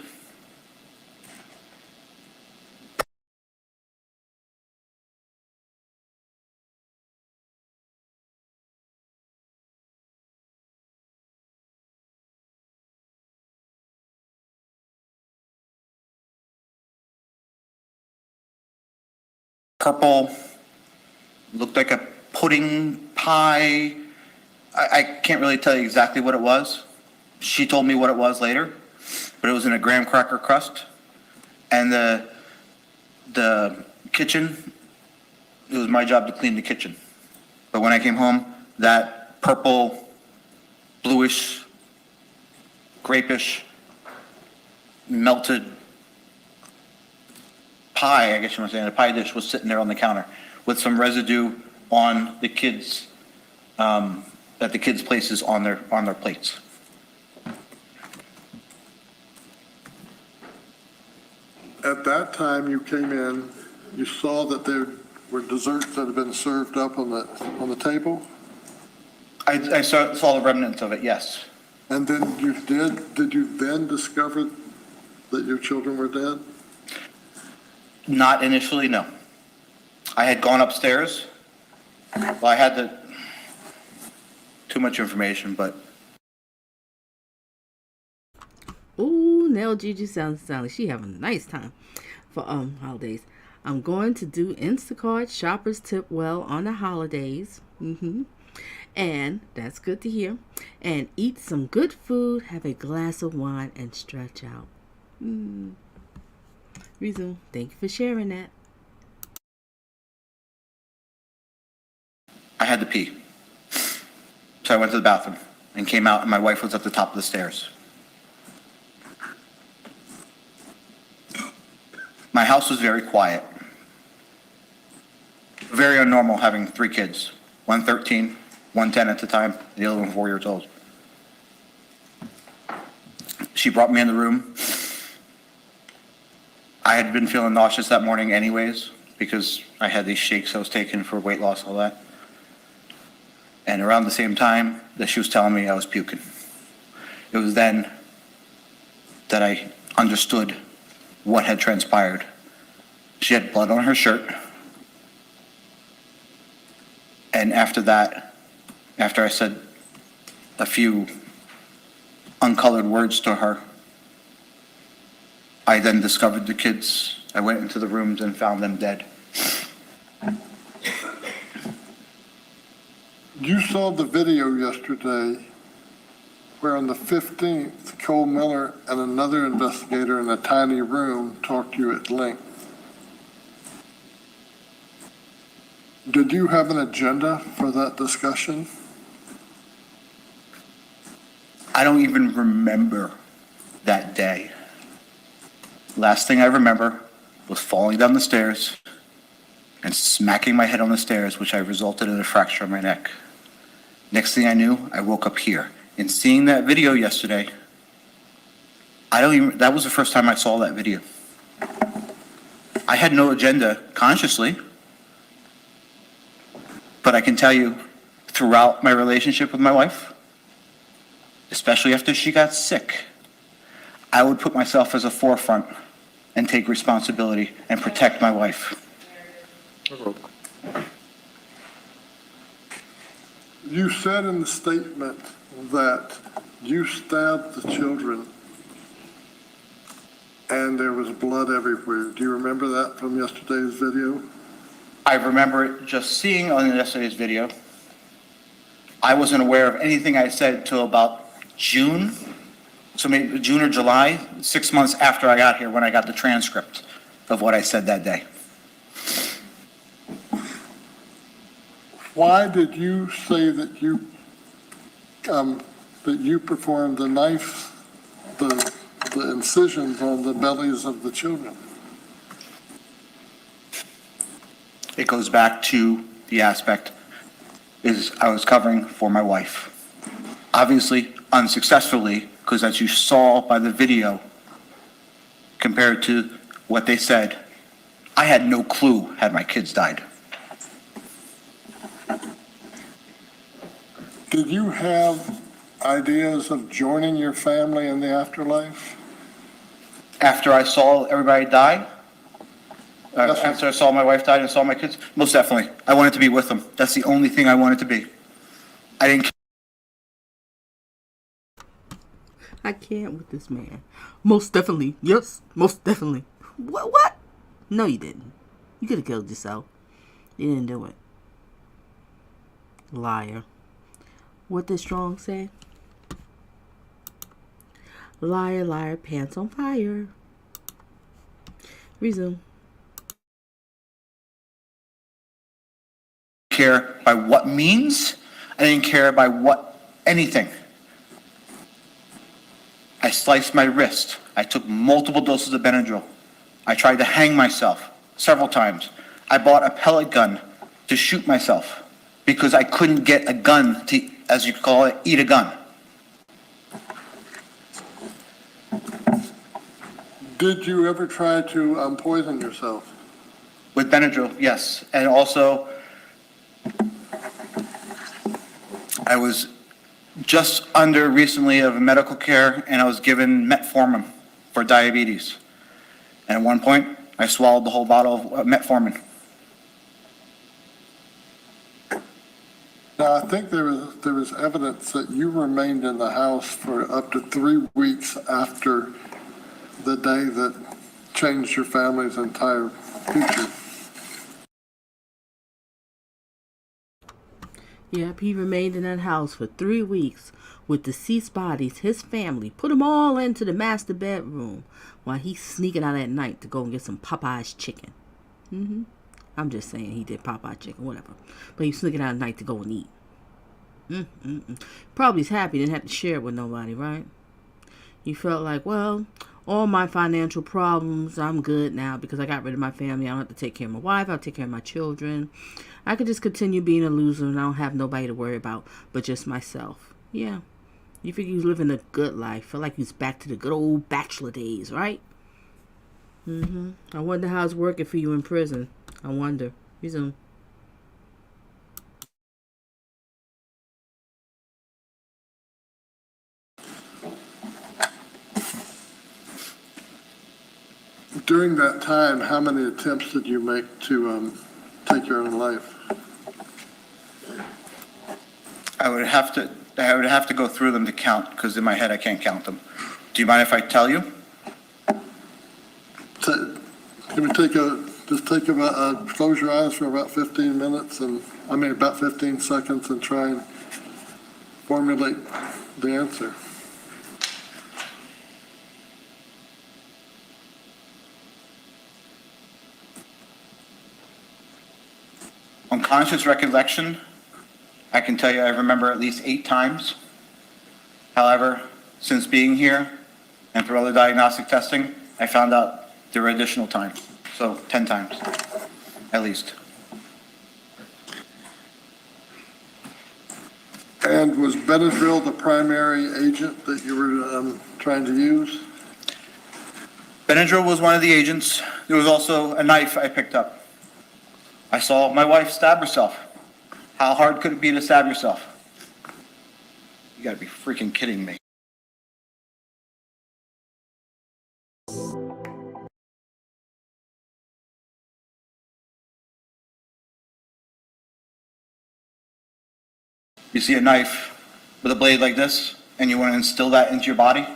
purple, looked like a pudding pie. I can't really tell you exactly what it was. She told me what it was later, but it was in a graham cracker crust. And the kitchen, it was my job to clean the kitchen. But when I came home, that purple, bluish, grapish, melted pie, I guess you want to say, the pie dish was sitting there on the counter with some residue on the kids, that the kids places on their plates. At that time you came in, you saw that there were desserts that had been served up on the table? I saw the remnants of it, yes. And then did you then discover that your children were dead? Not initially, no. I had gone upstairs. Well, I had too much information, but. Ooh, Nell Gigi sounds like she having a nice time for holidays. I'm going to do Instacart shoppers tip well on the holidays. And that's good to hear. And eat some good food, have a glass of wine, and stretch out. Reason, thank you for sharing that. I had to pee. So I went to the bathroom and came out, and my wife was at the top of the stairs. My house was very quiet. Very unnormal having 3 kids. One 13, one 10 at the time, the other one 4 years old. She brought me in the room. I had been feeling nauseous that morning anyways, because I had these shakes I was taking for weight loss, all that. And around the same time that she was telling me I was puking. It was then that I understood what had transpired. She had blood on her shirt. And after that, after I said a few uncolored words to her, I then discovered the kids. I went into the rooms and found them dead. You saw the video yesterday where on the 15th, Cole Miller and another investigator in a tiny room talked to you at length. Did you have an agenda for that discussion? I don't even remember that day. Last thing I remember was falling down the stairs and smacking my head on the stairs, which resulted in a fracture of my neck. Next thing I knew, I woke up here. And seeing that video yesterday, that was the first time I saw that video. I had no agenda consciously, but I can tell you, throughout my relationship with my wife, especially after she got sick, I would put myself as a forefront and take responsibility and protect my wife. You said in the statement that you stabbed the children and there was blood everywhere. Do you remember that from yesterday's video? I remember it just seeing on yesterday's video. I wasn't aware of anything I said until about June, so maybe June or July, 6 months after I got here, when I got the transcript of what I said that day. Why did you say that you performed the knife, the incisions on the bellies of the children? It goes back to the aspect is I was covering for my wife. Obviously, unsuccessfully, because as you saw by the video, compared to what they said, I had no clue had my kids died. Did you have ideas of joining your family in the afterlife? After I saw everybody die, Yes, sir. after I saw my wife die and saw my kids, most definitely. I wanted to be with them. That's the only thing I wanted to be. I didn't care. I can't with this man. Most definitely. Yes, most definitely. What? No, you didn't. You could have killed yourself. You didn't do it. Liar. What did Strong say? Liar, liar, pants on fire. Resume. Care by what means. I didn't care by what anything. I sliced my wrist. I took multiple doses of Benadryl. I tried to hang myself several times. I bought a pellet gun to shoot myself because I couldn't get a gun to, as you call it, eat a gun. Did you ever try to poison yourself? With Benadryl, yes. And also, I was just under recently of medical care, and I was given metformin for diabetes. And at one point, I swallowed the whole bottle of metformin. Now, I think there was evidence that you remained in the house for up to 3 weeks after the day that changed your family's entire future. Yep, he remained in that house for 3 weeks with deceased bodies. His family put them all into the master bedroom while he's sneaking out at night to go and get some Popeye's chicken. I'm just saying he did Popeye chicken, whatever. But he's sneaking out at night to go and eat. Probably he's happy he didn't have to share it with nobody, right? He felt like, well, all my financial problems, I'm good now because I got rid of my family. I don't have to take care of my wife. I'll take care of my children. I could just continue being a loser and I don't have nobody to worry about but just myself. Yeah. You think he's living a good life. Feel like he's back to the good old bachelor days, right? I wonder how it's working for you in prison. I wonder. Resume. During that time, how many attempts did you make to take your own life? I would have to go through them to count, because in my head I can't count them. Do you mind if I tell you? Can we close your eyes for about 15 minutes about 15 seconds and try and formulate the answer? On conscious recollection, I can tell you I remember at least 8 times. However, since being here and through other diagnostic testing, I found out there were additional times. So 10 times, at least. And was Benadryl the primary agent that you were trying to use? Benadryl was one of the agents. There was also a knife I picked up. I saw my wife stab herself. How hard could it be to stab yourself? You gotta be freaking kidding me. You see a knife with a blade like this, and you want to instill that into your body?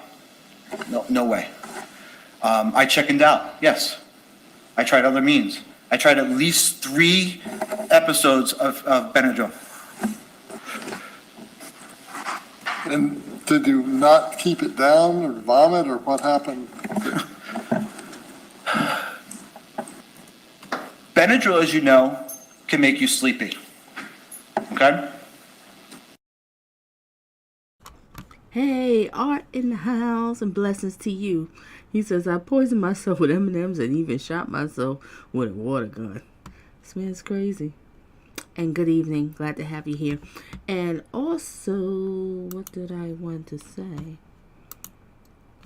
No, no way. I chickened out, yes. I tried other means. I tried at least 3 episodes of Benadryl. And did you not keep it down or vomit or what happened? Benadryl, as you know, can make you sleepy. Okay? Hey, Art in the house, and blessings to you. He says, I poisoned myself with M&Ms and even shot myself with a water gun. This man's crazy. And good evening. Glad to have you here. And also, what did I want to say?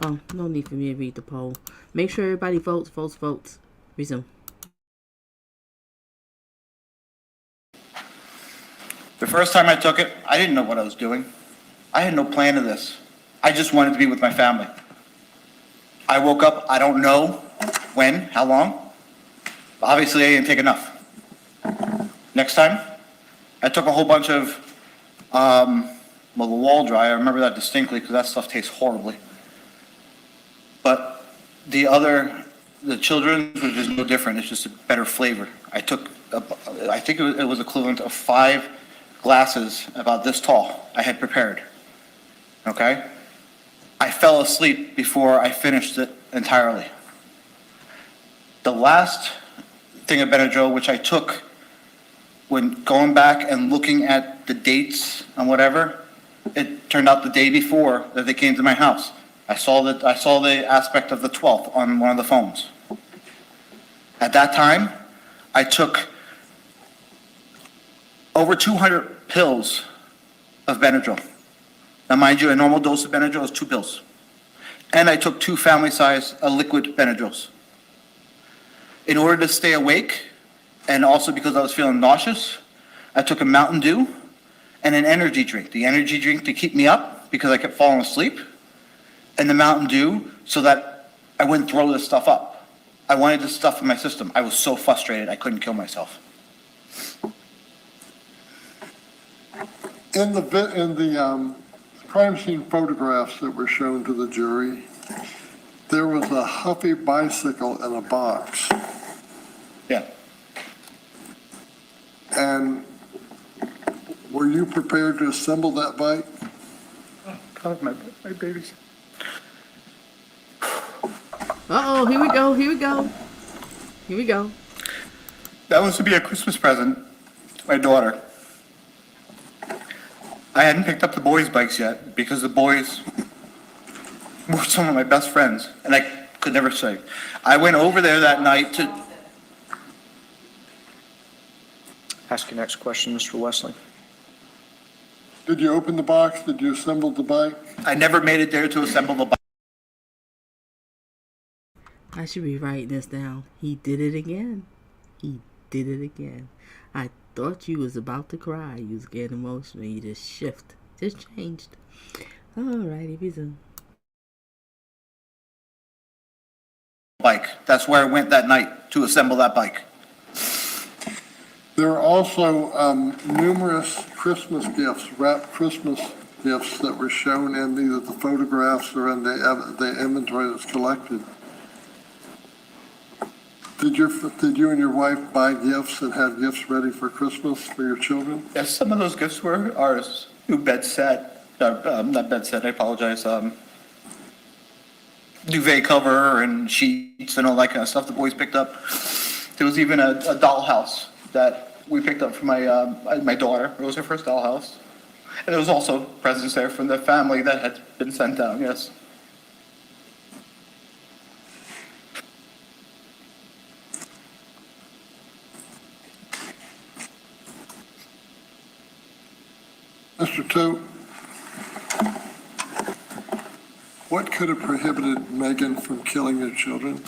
Oh, no need for me to read the poll. Make sure everybody votes, votes, votes. Resume. The first time I took it, I didn't know what I was doing. I had no plan of this. I just wanted to be with my family. I woke up, I don't know when, how long. Obviously, I didn't take enough. Next time, I took a whole bunch of, the wall dry. I remember that distinctly because that stuff tastes horribly. But the children's was just no different. It's just a better flavor. I took, I think it was equivalent of 5 glasses about this tall I had prepared. Okay? I fell asleep before I finished it entirely. The last thing of Benadryl, which I took when going back and looking at the dates and whatever, it turned out the day before that they came to my house. I saw the aspect of the 12th on one of the phones. At that time, I took over 200 pills of Benadryl. Now, mind you, a normal dose of Benadryl is 2 pills. And I took 2 family-size liquid Benadryls. In order to stay awake, and also because I was feeling nauseous, I took a Mountain Dew and an energy drink. The energy drink to keep me up because I kept falling asleep, and the Mountain Dew so that I wouldn't throw this stuff up. I wanted this stuff in my system. I was so frustrated I couldn't kill myself. In the crime scene photographs that were shown to the jury, there was a Huffy bicycle in a box. Yeah. And were you prepared to assemble that bike? Oh, God, my babies. Uh-oh, here we go, here we go. Here we go. That was to be a Christmas present to my daughter. I hadn't picked up the boys' bikes yet because the boys were some of my best friends, and I could never say. I went over there that night to... Ask your next question, Mr. Wesley. Did you open the box? Did you assemble the bike? I never made it there to assemble the bike. I should be writing this down. He did it again. He did it again. I thought you was about to cry. You was getting emotional. You just changed. Alrighty, resume. Bike. That's where I went that night to assemble that bike. There are also numerous Christmas gifts, wrapped Christmas gifts that were shown in either the photographs or in the inventory that's collected. Did you and your wife buy gifts and have gifts ready for Christmas for your children? Yes, some of those gifts were ours. New bed set. Not bed set, I apologize. Duvet cover and sheets and all that kind of stuff the boys picked up. There was even a dollhouse that we picked up for my daughter. It was her first dollhouse. And there was also presents there from the family that had been sent down, yes. Mr. Todt, What could have prohibited Megan from killing your children?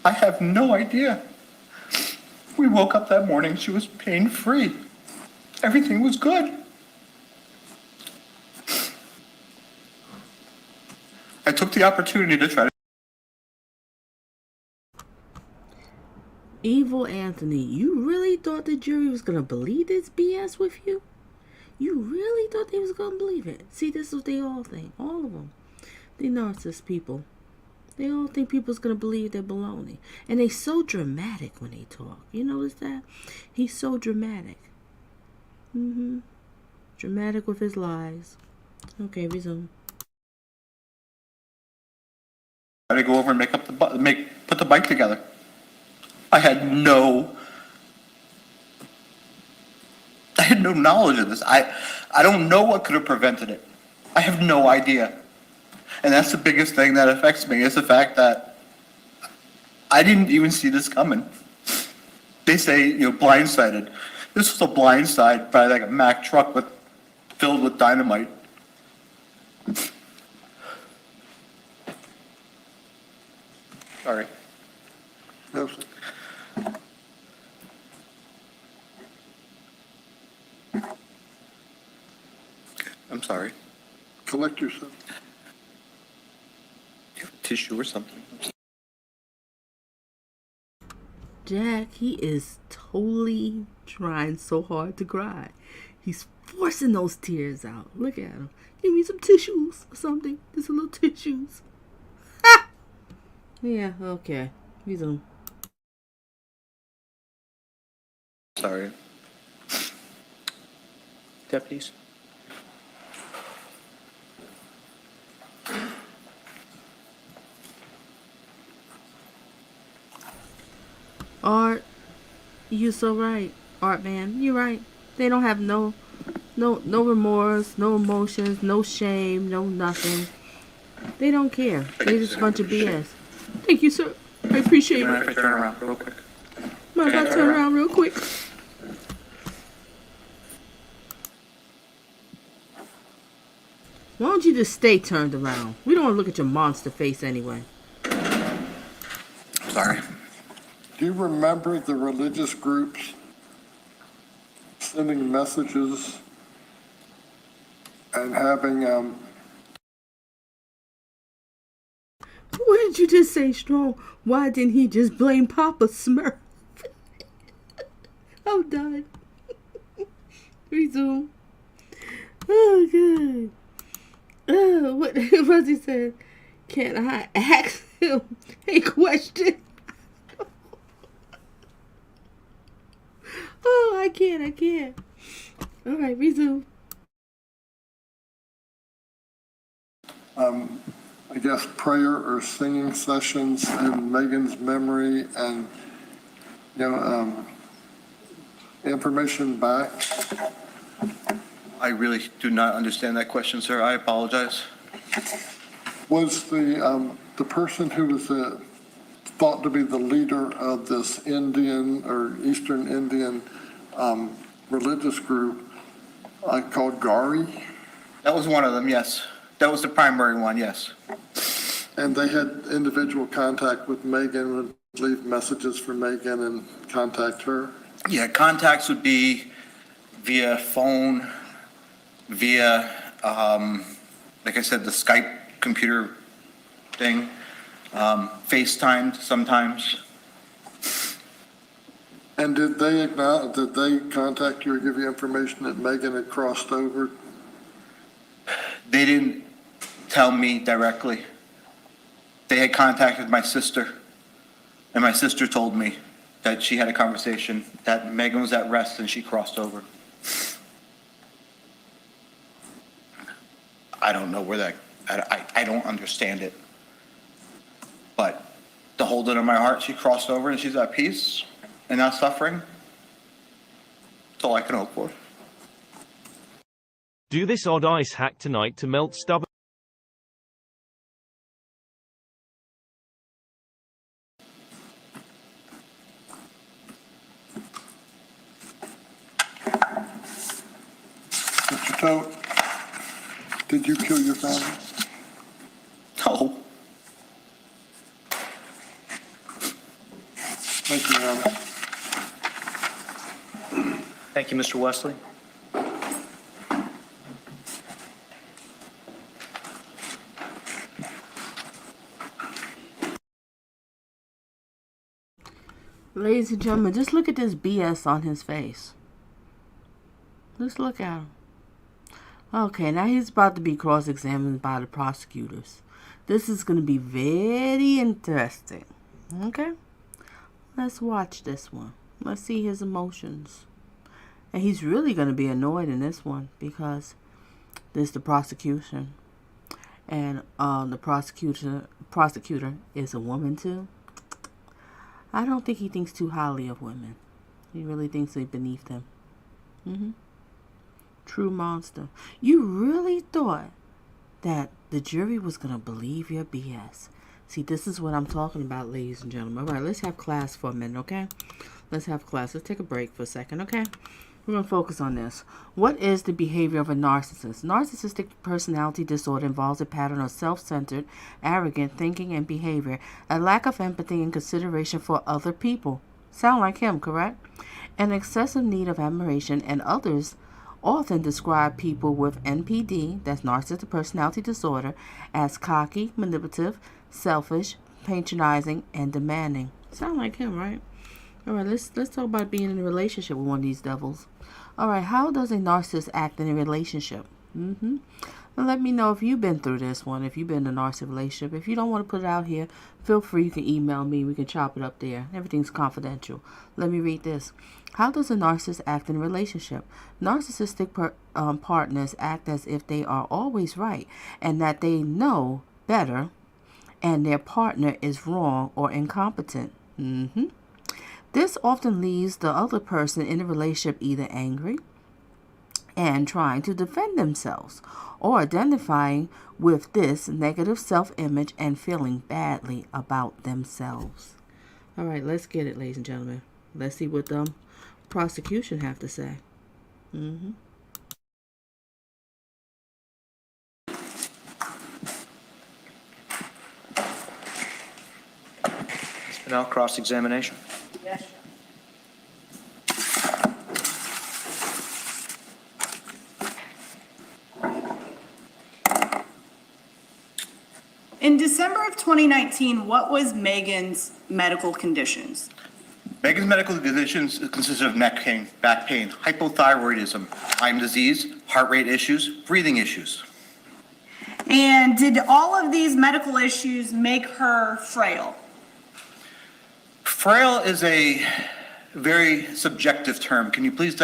I have no idea. We woke up that morning, she was pain-free. Everything was good. I took the opportunity to try to. Evil Anthony, you really thought the jury was going to believe this BS with you? You really thought they was going to believe it? See, this is what they all think. All of them. They narcissist people. They all think people's going to believe their baloney. And they so dramatic when they talk. You notice that? He's so dramatic. Dramatic with his lies. Okay, resume. Try to go over and put the bike together. I had no knowledge of this. I don't know what could have prevented it. I have no idea. And that's the biggest thing that affects me, is the fact that I didn't even see this coming. They say, blindsided. This was a blindside by like a Mack truck filled with dynamite. Sorry. No, sir. I'm sorry. Collect yourself. You have tissue or something? Jack, he is totally trying so hard to cry. He's forcing those tears out. Look at him. Give me some tissues or something. Just a little tissues. Ha! Yeah, okay. Resume. Sorry. Deputies? Art, you're so right. Art man, you're right. They don't have no remorse, no emotions, no shame, no nothing. They don't care. They just a bunch of BS. Thank you, sir. I appreciate it. If I turn around real quick. Might I turn around real quick? Why don't you just stay turned around? We don't want to look at your monster face anyway. Sorry. Do you remember the religious groups sending messages and having, What did you just say, Strong? Why didn't he just blame Papa Smurf? I'm done. Resume. Oh, good. What Rosie said, can I ask him a question? Oh, I can't. All right, resume. I guess prayer or singing sessions in Megan's memory and, information back? I really do not understand that question, sir. I apologize. Was the person who was thought to be the leader of this Indian or Eastern Indian religious group called Gari? That was one of them, yes. That was the primary one, yes. And they had individual contact with Megan, would leave messages for Megan and contact her? Yeah, contacts would be via phone, via, like I said, the Skype computer thing, FaceTimed sometimes. And did they contact you or give you information that Megan had crossed over? They didn't tell me directly. They had contacted my sister, and my sister told me that she had a conversation, that Megan was at rest and she crossed over. I don't know where that, I don't understand it. But to hold it in my heart, she crossed over and she's at peace and not suffering. That's all I can hope for. Do this odd ice hack tonight to melt stubborn. Mr. Todt, did you kill your family? Honor. Thank you, Mr. Wesley. Ladies and gentlemen, just look at this BS on his face. Just look at him. Okay, now he's about to be cross-examined by the prosecutors. This is going to be very interesting. Okay? Let's watch this one. Let's see his emotions. And he's really going to be annoyed in this one because this is the prosecution. And the prosecutor is a woman too. I don't think he thinks too highly of women. He really thinks they're beneath him. True monster. You really thought that the jury was going to believe your BS. See, this is what I'm talking about, ladies and gentlemen. All right, let's have class for a minute, okay? Let's have class. Let's take a break for a second, okay? We're going to focus on this. What is the behavior of a narcissist? Narcissistic personality disorder involves a pattern of self-centered, arrogant thinking and behavior, a lack of empathy and consideration for other people. Sound like him, correct? An excessive need of admiration, and others often describe people with NPD, that's narcissistic personality disorder, as cocky, manipulative, selfish, patronizing, and demanding. Sound like him, right? All right, let's talk about being in a relationship with one of these devils. All right, how does a narcissist act in a relationship? Now let me know if you've been through this one, if you've been in a narcissistic relationship. If you don't want to put it out here, feel free. You can email me. We can chop it up there. Everything's confidential. Let me read this. How does a narcissist act in a relationship? Narcissistic partners act as if they are always right and that they know better and their partner is wrong or incompetent. This often leaves the other person in the relationship either angry and trying to defend themselves or identifying with this negative self-image and feeling badly about themselves. All right, let's get it, ladies and gentlemen. Let's see what the prosecution have to say. Ms. Now cross-examination. Yes. In December of 2019, what was Megan's medical conditions? Megan's medical conditions consisted of neck pain, back pain, hypothyroidism, Lyme disease, heart rate issues, breathing issues. And did all of these medical issues make her frail? Frail is a very subjective term. Can you please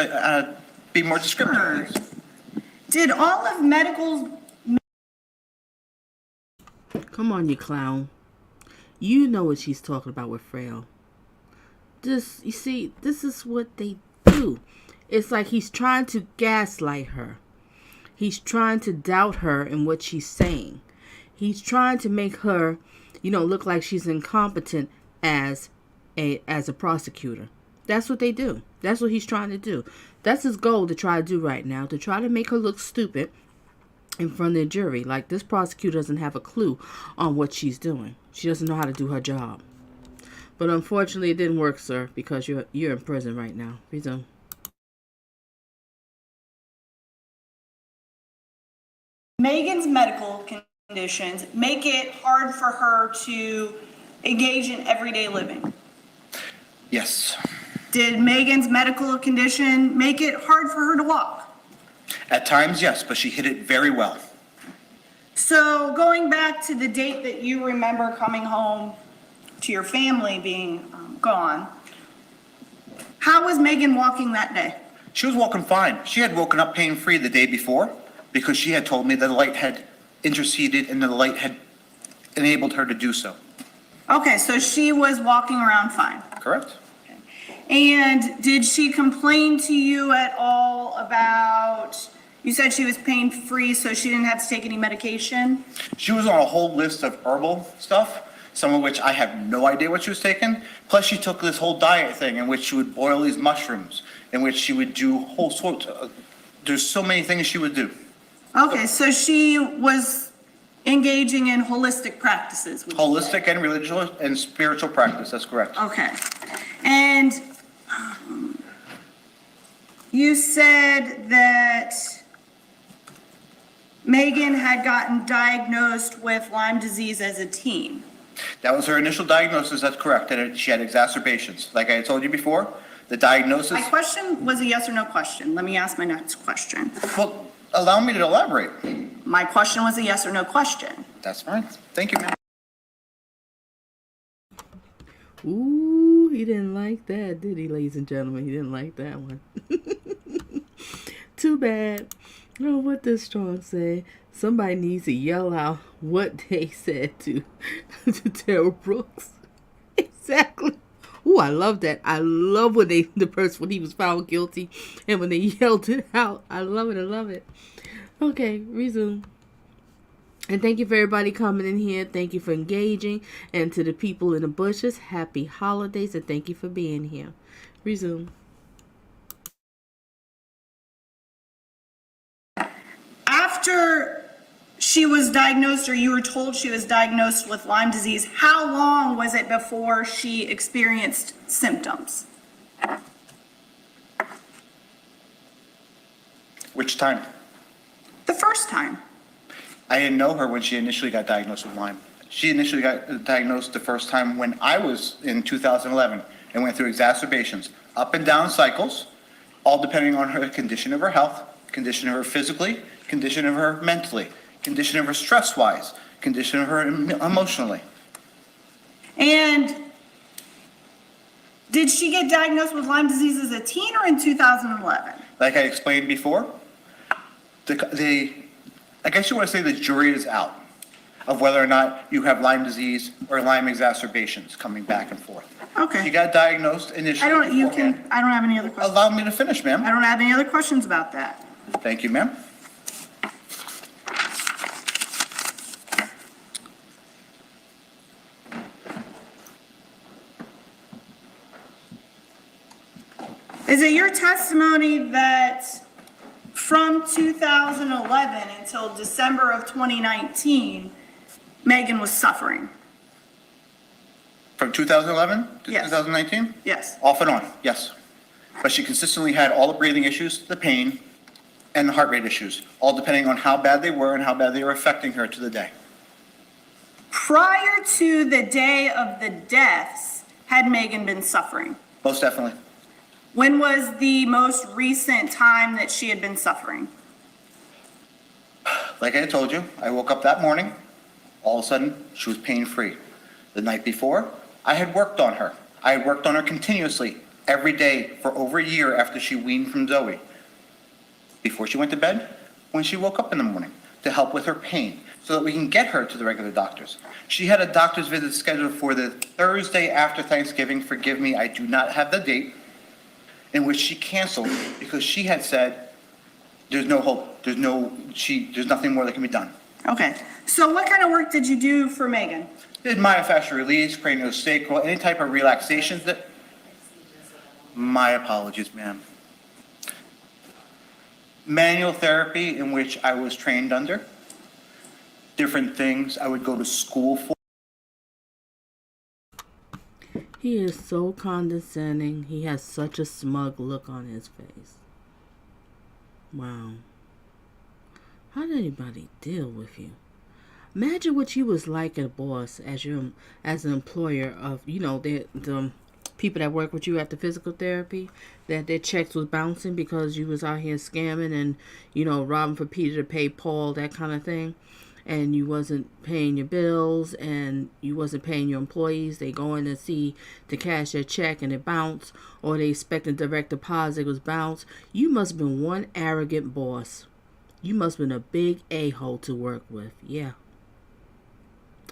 be more descriptive? Please? Did all of medical... Come on, you clown. You know what she's talking about with frail. You see, this is what they do. It's like he's trying to gaslight her. He's trying to doubt her in what she's saying. He's trying to make her, look like she's incompetent as a prosecutor. That's what they do. That's what he's trying to do. That's his goal to try to do right now, to try to make her look stupid in front of the jury. Like, this prosecutor doesn't have a clue on what she's doing. She doesn't know how to do her job. But unfortunately, it didn't work, sir, because you're in prison right now. Resume. Megan's medical conditions make it hard for her to engage in everyday living. Yes. Did Megan's medical condition make it hard for her to walk? At times, yes, but she hid it very well. So going back to the date that you remember coming home to your family being gone, how was Megan walking that day? She was walking fine. She had woken up pain-free the day before because she had told me that the light had interceded and the light had enabled her to do so. Okay, so she was walking around fine. Correct. And did she complain to you at all about, you said she was pain-free, so she didn't have to take any medication? She was on a whole list of herbal stuff, some of which I have no idea what she was taking. Plus, she took this whole diet thing in which she would boil these mushrooms, in which she would do whole sorts of, there's so many things she would do. Okay, so she was engaging in holistic practices. would you say? Holistic and religious and spiritual practice, that's correct. Okay. And you said that Megan had gotten diagnosed with Lyme disease as a teen. That was her initial diagnosis, that's correct, and she had exacerbations. Like I had told you before, the diagnosis, My question was a yes or no question. Let me ask my next question. well, allow me to elaborate. My question was a yes or no question. That's fine. Thank you, ma'am. Ooh, he didn't like that, did he, ladies and gentlemen? He didn't like that one. Too bad. Oh, what does Strong say? Somebody needs to yell out what they said to Terrell Brooks. Exactly. Ooh, I love that. I love when when he was found guilty and when they yelled it out. I love it. I love it. Okay, resume. And thank you for everybody coming in here. Thank you for engaging. And to the people in the bushes, happy holidays and thank you for being here. Resume. After she was diagnosed, or you were told she was diagnosed with Lyme disease, how long was it before she experienced symptoms? Which time? The first time. I didn't know her when she initially got diagnosed with Lyme. She initially got diagnosed the first time when I was in 2011 and went through exacerbations, up and down cycles, all depending on her condition of her health, condition of her physically, condition of her mentally, condition of her stress-wise, condition of her emotionally. And did she get diagnosed with Lyme disease as a teen or in 2011? Like I explained before, I guess you want to say the jury is out of whether or not you have Lyme disease or Lyme exacerbations coming back and forth. Okay. She got diagnosed initially. I don't beforehand. have any other questions. Allow me to finish, I ma'am. don't have any other questions about that. Thank you, ma'am. Is it your testimony that from 2011 until December of 2019, Megan was suffering? From 2011 to Yes. 2019? Yes. Off and on, yes. But she consistently had all the breathing issues, the pain, and the heart rate issues, all depending on how bad they were and how bad they were affecting her to the day. Prior to the day of the deaths, had Megan been suffering? Most definitely. When was the most recent time that she had been suffering? Like I told you, I woke up that morning, all of a sudden, she was pain-free. The night before, I had worked on her. I had worked on her continuously, every day, for over a year after she weaned from Zoe. Before she went to bed, when she woke up in the morning, to help with her pain, so that we can get her to the regular doctors. She had a doctor's visit scheduled for the Thursday after Thanksgiving, forgive me, I do not have the date, in which she canceled because she had said, there's no hope, there's nothing more that can be done. Okay, so what kind of work did you do for Megan? Did myofascial release, craniosacral, any type of relaxations that, my apologies, ma'am. Manual therapy in which I was trained under, different things I would go to school for. He is so condescending. He has such a smug look on his face. Wow. How did anybody deal with you? Imagine what you was like as a boss, as an employer of, the people that work with you after physical therapy, that their checks was bouncing because you was out here scamming and, robbing for Peter to pay Paul, that kind of thing. And you wasn't paying your bills and you wasn't paying your employees. They go in to cash their check and it bounced, or they expect a direct deposit, it was bounced. You must have been one arrogant boss. You must have been a big a-hole to work with. Yeah.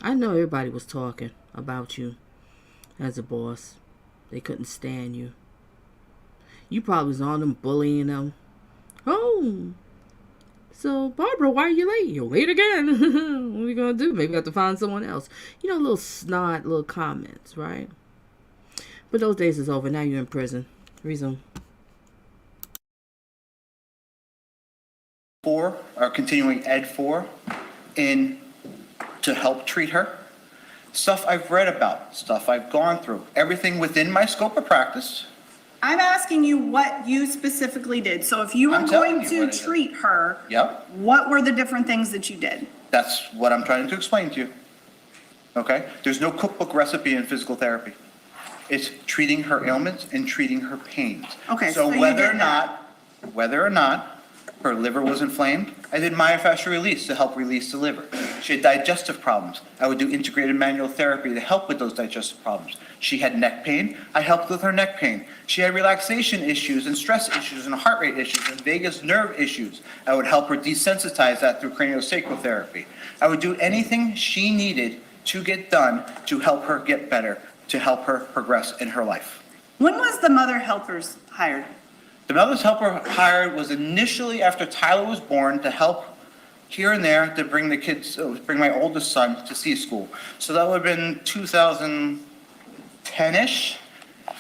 I know everybody was talking about you as a boss. They couldn't stand you. You probably was on them bullying them. Oh, so Barbara, why are you late? You're late again. What are we gonna do? Maybe we have to find someone else. Little snot, little comments, right? But those days is over. Now you're in prison. Resume. 4, or continuing Ed 4 in to help treat her, stuff I've read about, stuff I've gone through, everything within my scope of practice. I'm asking you what you specifically did. So if you were I'm telling going you to what I did. treat her, Yep, what were the different things that you did? that's what I'm trying to explain to you. Okay? There's no cookbook recipe in physical therapy. It's treating her ailments and treating her pains. Okay, so So you whether or did that. not her liver was inflamed, I did myofascial release to help release the liver. She had digestive problems. I would do integrated manual therapy to help with those digestive problems. She had neck pain. I helped with her neck pain. She had relaxation issues and stress issues and heart rate issues and vagus nerve issues. I would help her desensitize that through craniosacral therapy. I would do anything she needed to get done to help her get better, to help her progress in her life. When was the mother helpers hired? The mother's helper hired was initially after Tyler was born to help here and there to bring the kids, bring my oldest son to C school. So that would have been 2010-ish,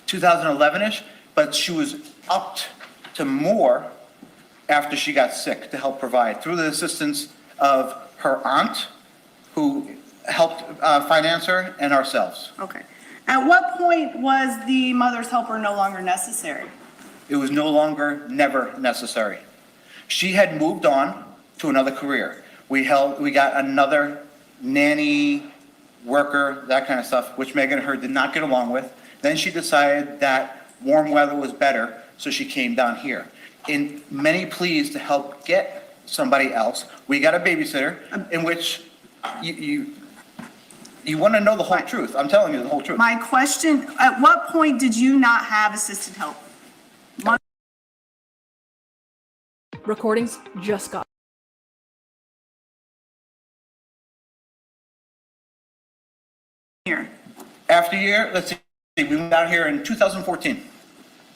2011-ish, but she was upped to more after she got sick to help provide through the assistance of her aunt who helped finance her and ourselves. Okay. At what point was the mother's helper no longer necessary? It was no longer never necessary. She had moved on to another career. We got another nanny, worker, that kind of stuff, which Megan and her did not get along with. Then she decided that warm weather was better, so she came down here. In many pleas to help get somebody else, we got a babysitter in which you want to know the whole truth. I'm telling you the whole truth. My question, at what point did you not have assisted help? Recordings just got. Here. After a year, let's see, we moved out here in 2014.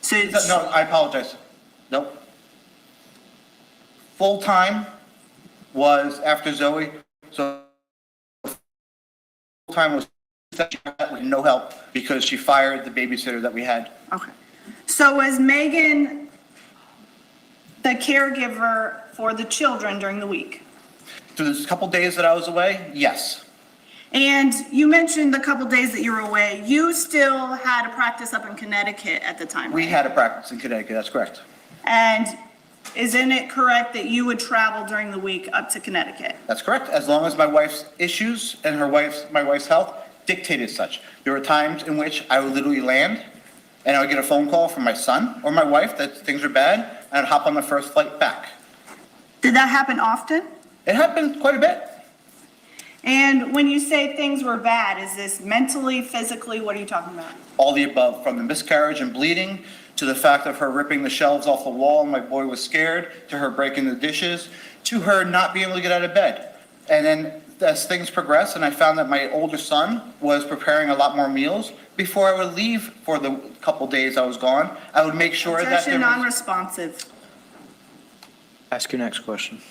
So No, I apologize. Nope. Full-time was after Zoe, so full-time was with no help because she fired the babysitter that we had. Okay. So was Megan the caregiver for the children during the week? Through this couple days that I was away, yes. And you mentioned the couple days that you were away, you still had a practice up in Connecticut at the time, We right? had a practice in Connecticut, that's correct. And isn't it correct that you would travel during the week up to Connecticut? That's correct, as long as my wife's issues and my wife's health dictated such. There were times in which I would literally land and I would get a phone call from my son or my wife that things are bad, and I'd hop on the first flight back. Did that happen often? It happened quite a bit. And when you say things were bad, is this mentally, physically, what are you talking about? All the above, from the miscarriage and bleeding, to the fact of her ripping the shelves off the wall and my boy was scared, to her breaking the dishes, to her not being able to get out of bed. And then as things progressed and I found that my older son was preparing a lot more meals, before I would leave for the couple days I was gone, I would make sure that Objection, there was... non-responsive. Ask your next question.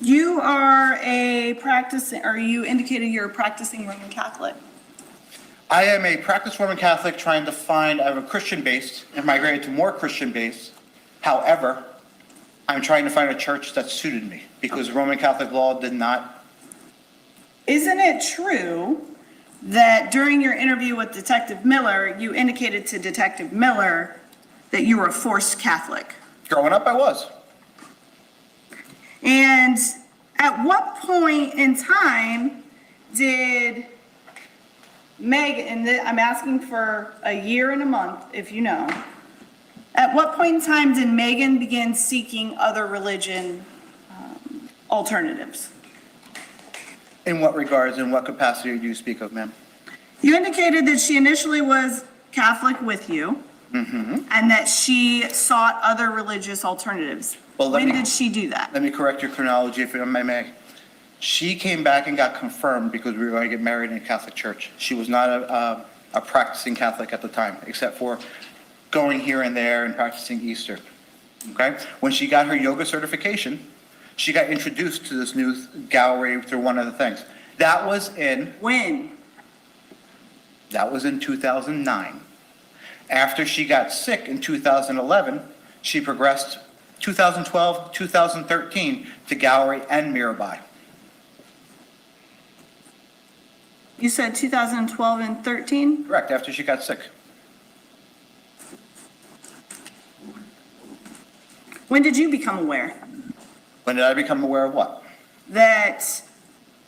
You are a practicing, or you indicated you're a practicing Roman Catholic. I am a practiced Roman Catholic trying to find, I have a Christian base and migrated to more Christian base. However, I'm trying to find a church that suited me because Roman Catholic law did not. Isn't it true that during your interview with Detective Miller, you indicated to Detective Miller that you were a forced Catholic? Growing up, I was. And at what point in time did Megan, and I'm asking for a year and a month, if you know, at what point in time did Megan begin seeking other religion alternatives? In what regards, in what capacity do you speak of, ma'am? You indicated that she initially was Catholic with you, and that she sought other religious alternatives. Well, let When me- did she do that? Let me correct your chronology if I may. She came back and got confirmed because we were going to get married in a Catholic church. She was not a practicing Catholic at the time, except for going here and there and practicing Easter. Okay? When she got her yoga certification, she got introduced to this new gallery through one of the things. That was in When? 2009. After she got sick in 2011, she progressed 2012, 2013 to Gallery and Mirabai. You said 2012 and 13? Correct, after she got sick. When did you become aware When did I become aware of what? that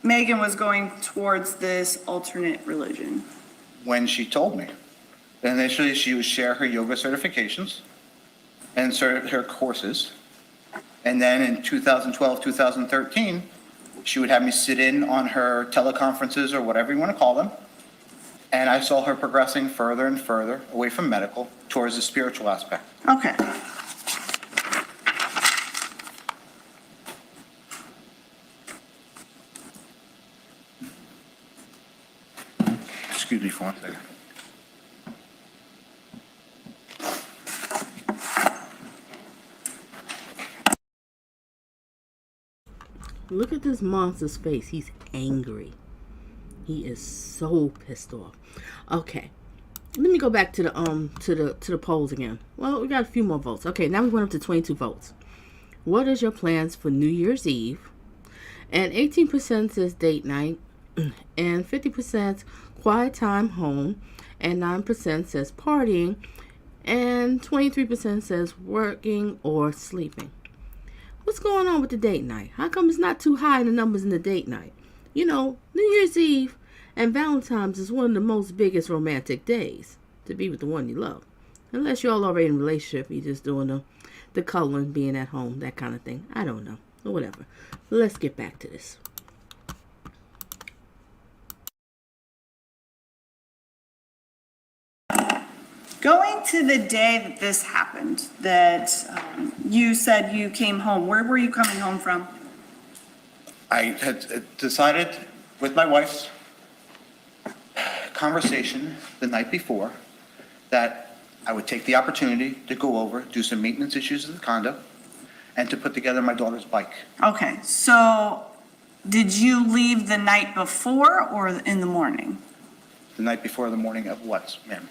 Megan was going towards this alternate religion? When she told me. Initially, she would share her yoga certifications and her courses. And then in 2012, 2013, she would have me sit in on her teleconferences or whatever you want to call them. And I saw her progressing further and further away from medical towards the spiritual aspect. Okay. Excuse me for 1 second. Look at this monster's face. He's angry. He is so pissed off. Okay. Let me go back to the polls again. Well, we got a few more votes. Okay, now we went up to 22 votes. What is your plans for New Year's Eve? And 18% says date night, and 50% quiet time home, and 9% says partying, and 23% says working or sleeping. What's going on with the date night? How come it's not too high in the numbers in the date night? You know, New Year's Eve and Valentine's is one of the most biggest romantic days to be with the one you love. Unless you're all already in a relationship, you're just doing the cuddling, being at home, that kind of thing. I don't know. Or whatever. Let's get back to this. Going to the day that this happened, that you said you came home, where were you coming home from? I had decided with my wife's conversation the night before that I would take the opportunity to go over, do some maintenance issues at the condo, and to put together my daughter's bike. Okay, so did you leave the night before or in the morning? The night before the morning of what, ma'am?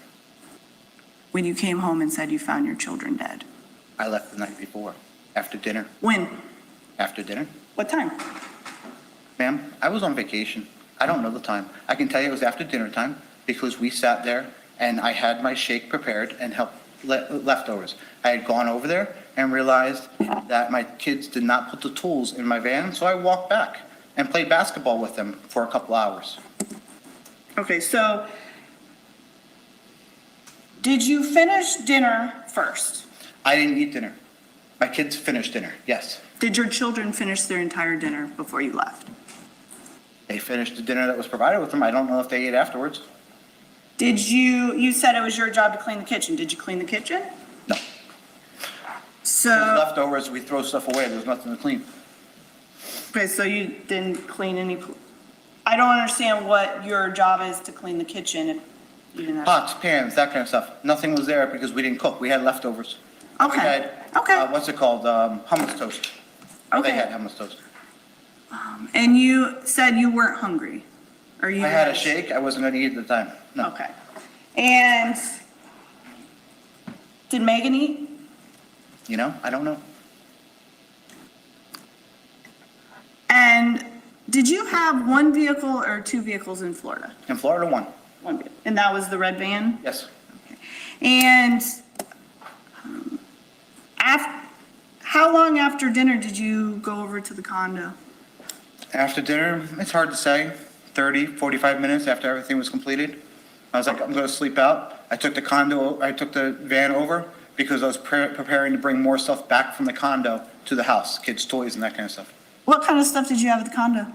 When you came home and said you found your children dead? I left the night before, after dinner. When? After dinner. What time? Ma'am, I was on vacation. I don't know the time. I can tell you it was after dinner time because we sat there and I had my shake prepared and helped leftovers. I had gone over there and realized that my kids did not put the tools in my van, so I walked back and played basketball with them for a couple hours. Okay, so did you finish dinner first? I didn't eat dinner. My kids finished dinner, yes. Did your children finish their entire dinner before you left? They finished the dinner that was provided with them. I don't know if they ate afterwards. Did you said it was your job to clean the kitchen. Did you clean the kitchen? No. So, There's leftovers, we throw stuff away. There's nothing to clean. okay, so you didn't clean any, I don't understand what your job is to clean the kitchen if you didn't have. Pots, pans, that kind of stuff. Nothing was there because we didn't cook. We had leftovers. We Okay, had, okay. what's it called? Hummus toast. They Okay. had hummus toast. And you said you weren't hungry? Or you? I had a shake. I wasn't going to eat at the time. No. Okay. And did Megan eat? You know, I don't know. And did you have one vehicle or two vehicles in Florida? In Florida, one. One vehicle. And that was the red van? Yes. And how long after dinner did you go over to the condo? After dinner, it's hard to say. 30, 45 minutes after everything was completed. I was like, I'm going to sleep out. I took the van over because I was preparing to bring more stuff back from the condo to the house, kids' toys and that kind of stuff. What kind of stuff did you have at the condo?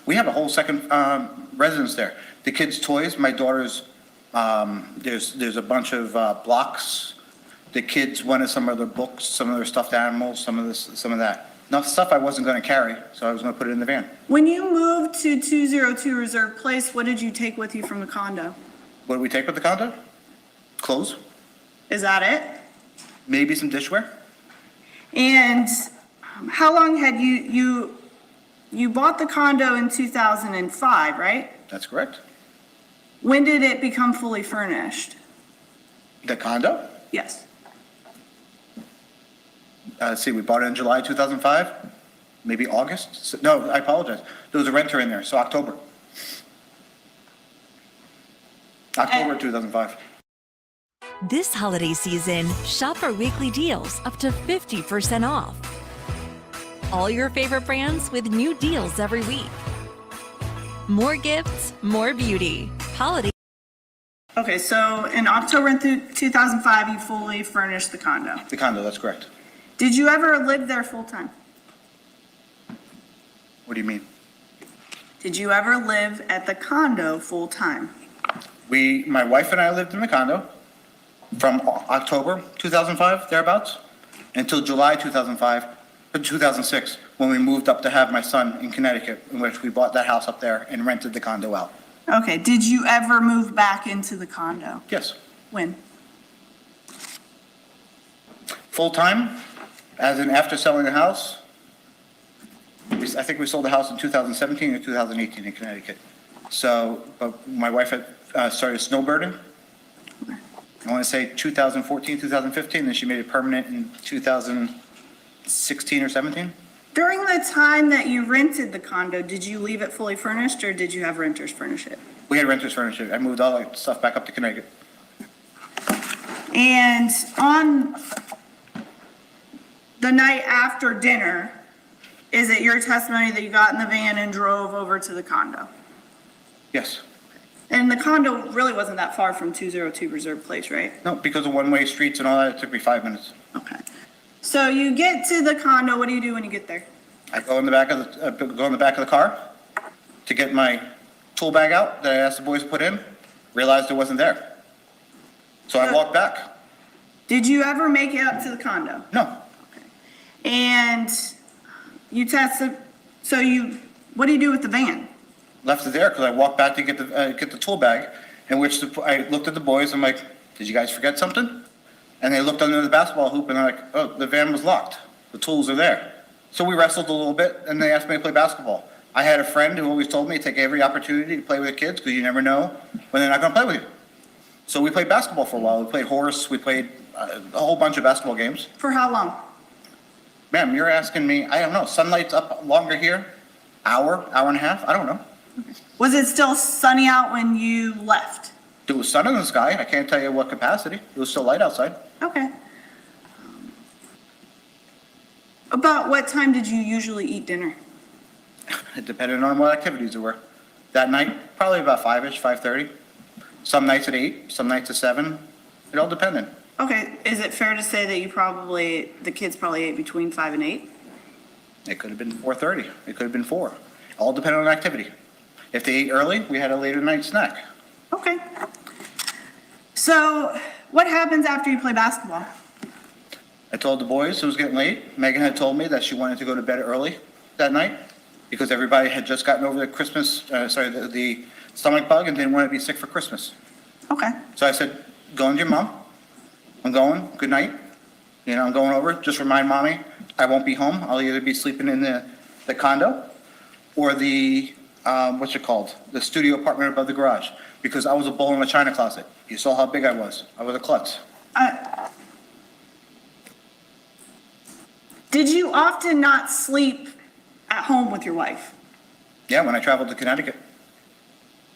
We have a whole second residence there. The kids' toys, my daughter's, there's a bunch of blocks. The kids wanted some of their books, some of their stuffed animals, some of that. Enough stuff I wasn't going to carry, so I was going to put it in the van. When you moved to 202 Reserve Place, what did you take with you from the condo? What did we take with the condo? Clothes, Is that it? maybe some dishware. And how long had you bought the condo in 2005, right? That's correct. When did it become fully furnished? The condo? Yes. Let's see, we bought it in July 2005, maybe August? No, I apologize. There was a renter in there, so October. October 2005. This holiday season, shop our weekly deals up to 50% off. All your favorite brands with new deals every week. More gifts, more beauty. Holiday. Okay, so in October 2005, you fully furnished the condo. The condo, that's correct. Did you ever live there full-time? What do you mean? Did you ever live at the condo full-time? My wife and I lived in the condo from October 2005, thereabouts, until July 2006, when we moved up to have my son in Connecticut, in which we bought that house up there and rented the condo out. Okay, did you ever move back into the condo? Yes. When? Full-time, as in after selling the house. I think we sold the house in 2017 or 2018 in Connecticut. So, but my wife had started snowbirding. I want to say 2014, 2015, and she made it permanent in 2016 or 17. During the time that you rented the condo, did you leave it fully furnished or did you have renters furnish it? We had renters furnish it. I moved all that stuff back up to Connecticut. And on the night after dinner, is it your testimony that you got in the van and drove over to the condo? Yes. And the condo really wasn't that far from 202 Reserve Place, right? No, because of one-way streets and all that, it took me 5 minutes. Okay. So you get to the condo, what do you do when you get there? I go in the back of the car to get my tool bag out that I asked the boys to put in, realized it wasn't there. So I walked back. Did you ever make it up to the condo? No. And you tested, what do you do with the van? Left it there because I walked back to get the tool bag, in which I looked at the boys. I'm like, did you guys forget something? And they looked under the basketball hoop and they're like, oh, the van was locked. The tools are there. So we wrestled a little bit and they asked me to play basketball. I had a friend who always told me to take every opportunity to play with the kids because you never know when they're not going to play with you. So we played basketball for a while. We played horse. We played a whole bunch of basketball games. For how long? Ma'am, you're asking me, I don't know, sunlight's up longer here, hour and a half, I don't know. Was it still sunny out when you left? There was sun in the sky. I can't tell you what capacity. It was still light outside. Okay. About what time did you usually eat dinner? It depended on what activities there were. That night, probably about 5-ish, 5:30. Some nights at 8, some nights at 7. It all depended. Okay, is it fair to say that the kids probably ate between 5 and 8? It could have been 4:30. It could have been 4. All depended on activity. If they ate early, we had a later night snack. Okay. So what happens after you play basketball? I told the boys it was getting late. Megan had told me that she wanted to go to bed early that night because everybody had just gotten over the stomach bug and didn't want to be sick for Christmas. Okay. So I said, go into your mom. I'm going. Good night. I'm going over. Just remind mommy I won't be home. I'll either be sleeping in the condo or the, the studio apartment above the garage, because I was a bull in a china closet. You saw how big I was. I was a klutz. Did you often not sleep at home with your wife? Yeah, when I traveled to Connecticut.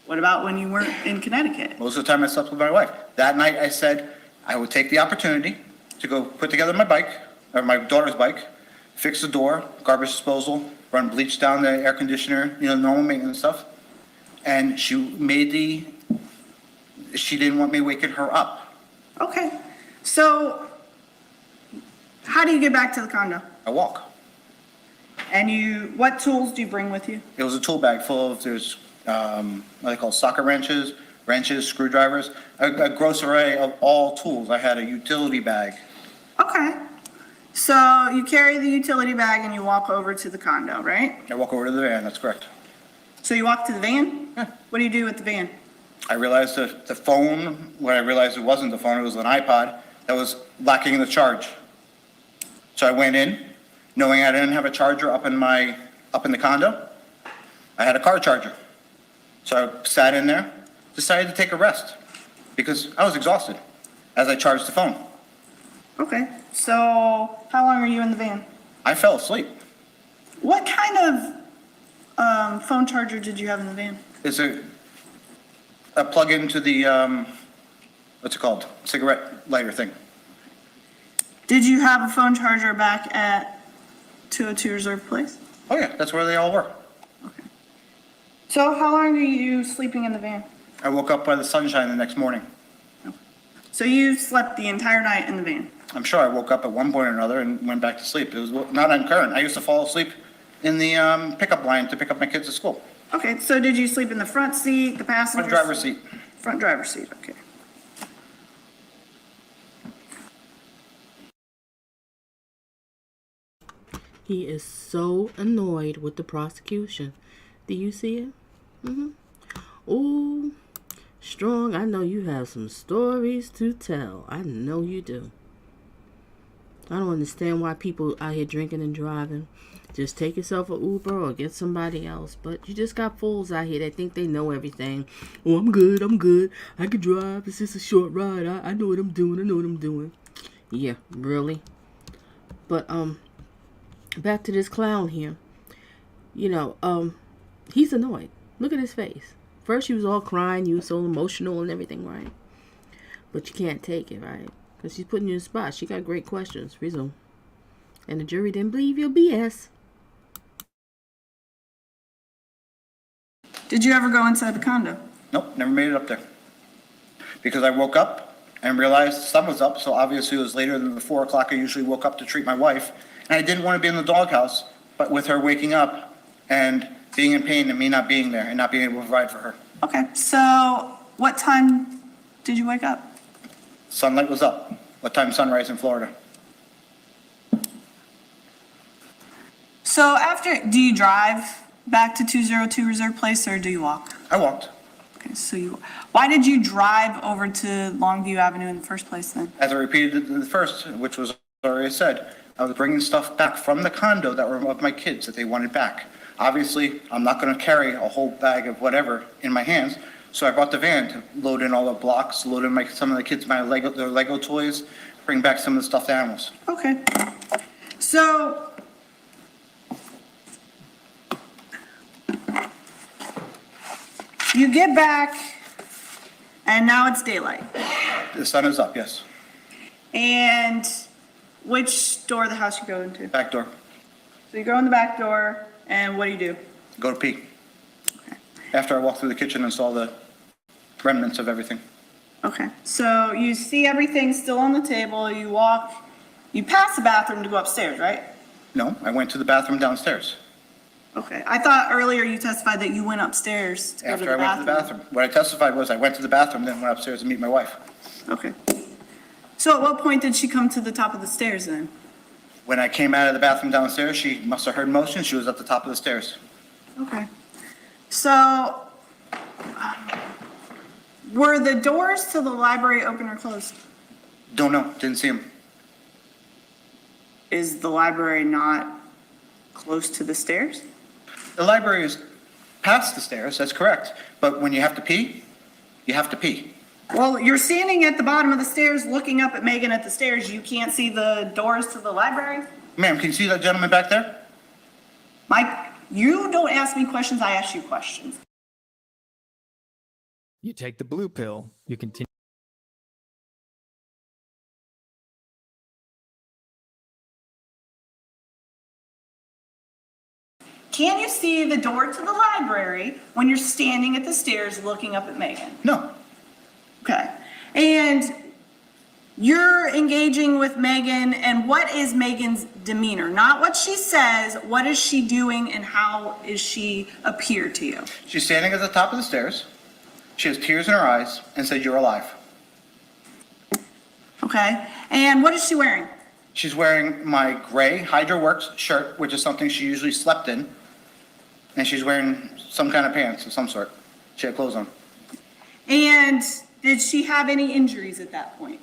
What about when you weren't in Connecticut? Most of the time I slept with my wife. That night I said I would take the opportunity to go put together my bike, or my daughter's bike, fix the door, garbage disposal, run bleach down the air conditioner, normal maintenance stuff. And she didn't want me waking her up. Okay. So how do you get back to the condo? I walk. And what tools do you bring with you? It was a tool bag full of, there's what they call socket wrenches, screwdrivers, a gross array of all tools. I had a utility bag. Okay. So you carry the utility bag and you walk over to the condo, right? I walk over to the van, that's correct. So you walk to the van? Yeah. What do you do with the van? I realized the phone, when I realized it wasn't the phone, it was an iPod that was lacking the charge. So I went in, knowing I didn't have a charger up in the condo. I had a car charger. So I sat in there, decided to take a rest because I was exhausted. as I charged the phone. Okay, so how long are you in the van? I fell asleep. What kind of phone charger did you have in the van? Is it a plug into the, what's it called? Cigarette lighter thing. Did you have a phone charger back at 202 Reserve Place? Oh yeah, that's where they all were. So how long were you sleeping in the van? I woke up by the sunshine the next morning. So you slept the entire night in the van? I'm sure I woke up at one point or another and went back to sleep. It was not on current. I used to fall asleep in the pickup line to pick up my kids at school. Okay, so did you sleep in the front seat, the passenger? Front driver's seat. Front driver's seat, okay. He is so annoyed with the prosecution. Do you see it? Oh, Strong, I know you have some stories to tell. I know you do. I don't understand why people out here drinking and driving. Just take yourself an Uber or get somebody else. But you just got fools out here that think they know everything. Oh, I'm good. I can drive. It's just a short ride. I know what I'm doing. Yeah, really? But, back to this clown here. You know, he's annoyed. Look at his face. First, he was all crying. You were so emotional and everything, right? But you can't take it, right? Because she's putting you in the spot. She got great questions. Resume. And the jury didn't believe your BS. Did you ever go inside the condo? Nope, never made it up there. Because I woke up and realized the sun was up, so obviously it was later than the 4 o'clock I usually woke up to treat my wife. And I didn't want to be in the doghouse, but with her waking up and being in pain and me not being there and not being able to provide for her. Okay, so what time did you wake up? Sunlight was up. What time sunrise in Florida? So do you drive back to 202 Reserve Place or do you walk? I walked. Okay, why did you drive over to Longview Avenue in the first place then? As I repeated in the first, which was already said, I was bringing stuff back from the condo that were of my kids that they wanted back. Obviously, I'm not going to carry a whole bag of whatever in my hands, so I brought the van to load in all the blocks, load in some of the kids' their Lego toys, bring back some of the stuffed animals. Okay. So you get back and now it's daylight. The sun is up, yes. And which door of the house you go into? Back door. So you go in the back door and what do you do? Go to pee. After I walked through the kitchen and saw the remnants of everything. Okay, so you see everything still on the table, you pass the bathroom to go upstairs, right? No, I went to the bathroom downstairs. Okay, I thought earlier you testified that you went upstairs to go to After the I went to the bathroom. What I testified was I went to the bathroom, then went upstairs to meet my wife. Okay. So at what point did she come to the top of the stairs then? When I came out of the bathroom downstairs, she must have heard motion. She was at the top of the stairs. Okay. So, were the doors to the library open or closed? Don't know. Didn't see him. Is the library not close to the stairs? The library is past the stairs. That's correct. But when you have to pee, you have to pee. Well, you're standing at the bottom of the stairs looking up at Megan at the stairs. You can't see the doors to the library? Ma'am, can you see that gentleman back there? Mike, you don't ask me questions, I ask you questions. You take the blue pill, you continue. Can you see the door to the library when you're standing at the stairs looking up at Megan? No. Okay. And you're engaging with Megan, and what is Megan's demeanor? Not what she says, what is she doing and how is she appear to you? She's standing at the top of the stairs. She has tears in her eyes and said, "You're alive." Okay. And what is she wearing? She's wearing my gray Hydra Works shirt, which is something she usually slept in. And she's wearing some kind of pants of some sort. She had clothes on. And did she have any injuries at that point?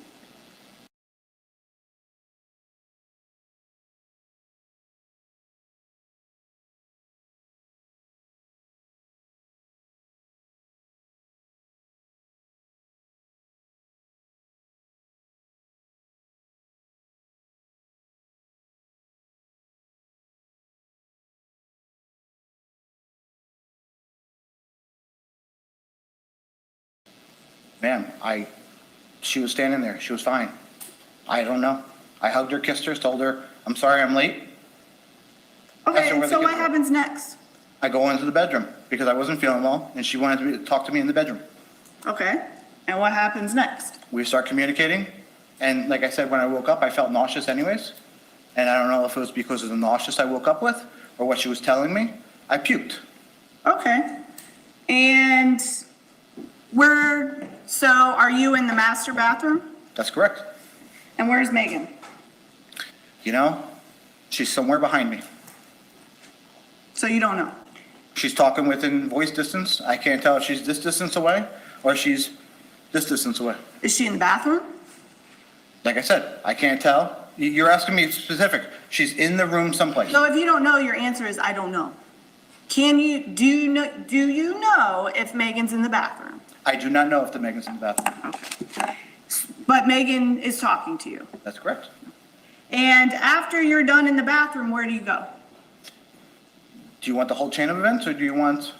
Ma'am, she was standing there. She was fine. I don't know. I hugged her, kissed her, told her, I'm sorry I'm late. Asked her Okay, where the so what kids were. happens next? I go into the bedroom because I wasn't feeling well, and she wanted to talk to me in the bedroom. Okay, and what happens next? We start communicating, and like I said, when I woke up, I felt nauseous anyways. And I don't know if it was because of the nauseous I woke up with or what she was telling me. I puked. Okay, and so are you in the master bathroom? That's correct. And where's Megan? You know, she's somewhere behind me. So you don't know? She's talking within voice distance. I can't tell if she's this distance away or she's this distance away. Is she in the bathroom? Like I said, I can't tell. You're asking me specific. She's in the room someplace. So if you don't know, your answer is I don't know. Do you know if Megan's in the bathroom? I do not know if the Megan's in the bathroom. Okay. But Megan is talking to you. That's correct. And after you're done in the bathroom, where do you go? Do you want the whole chain of events or do you want?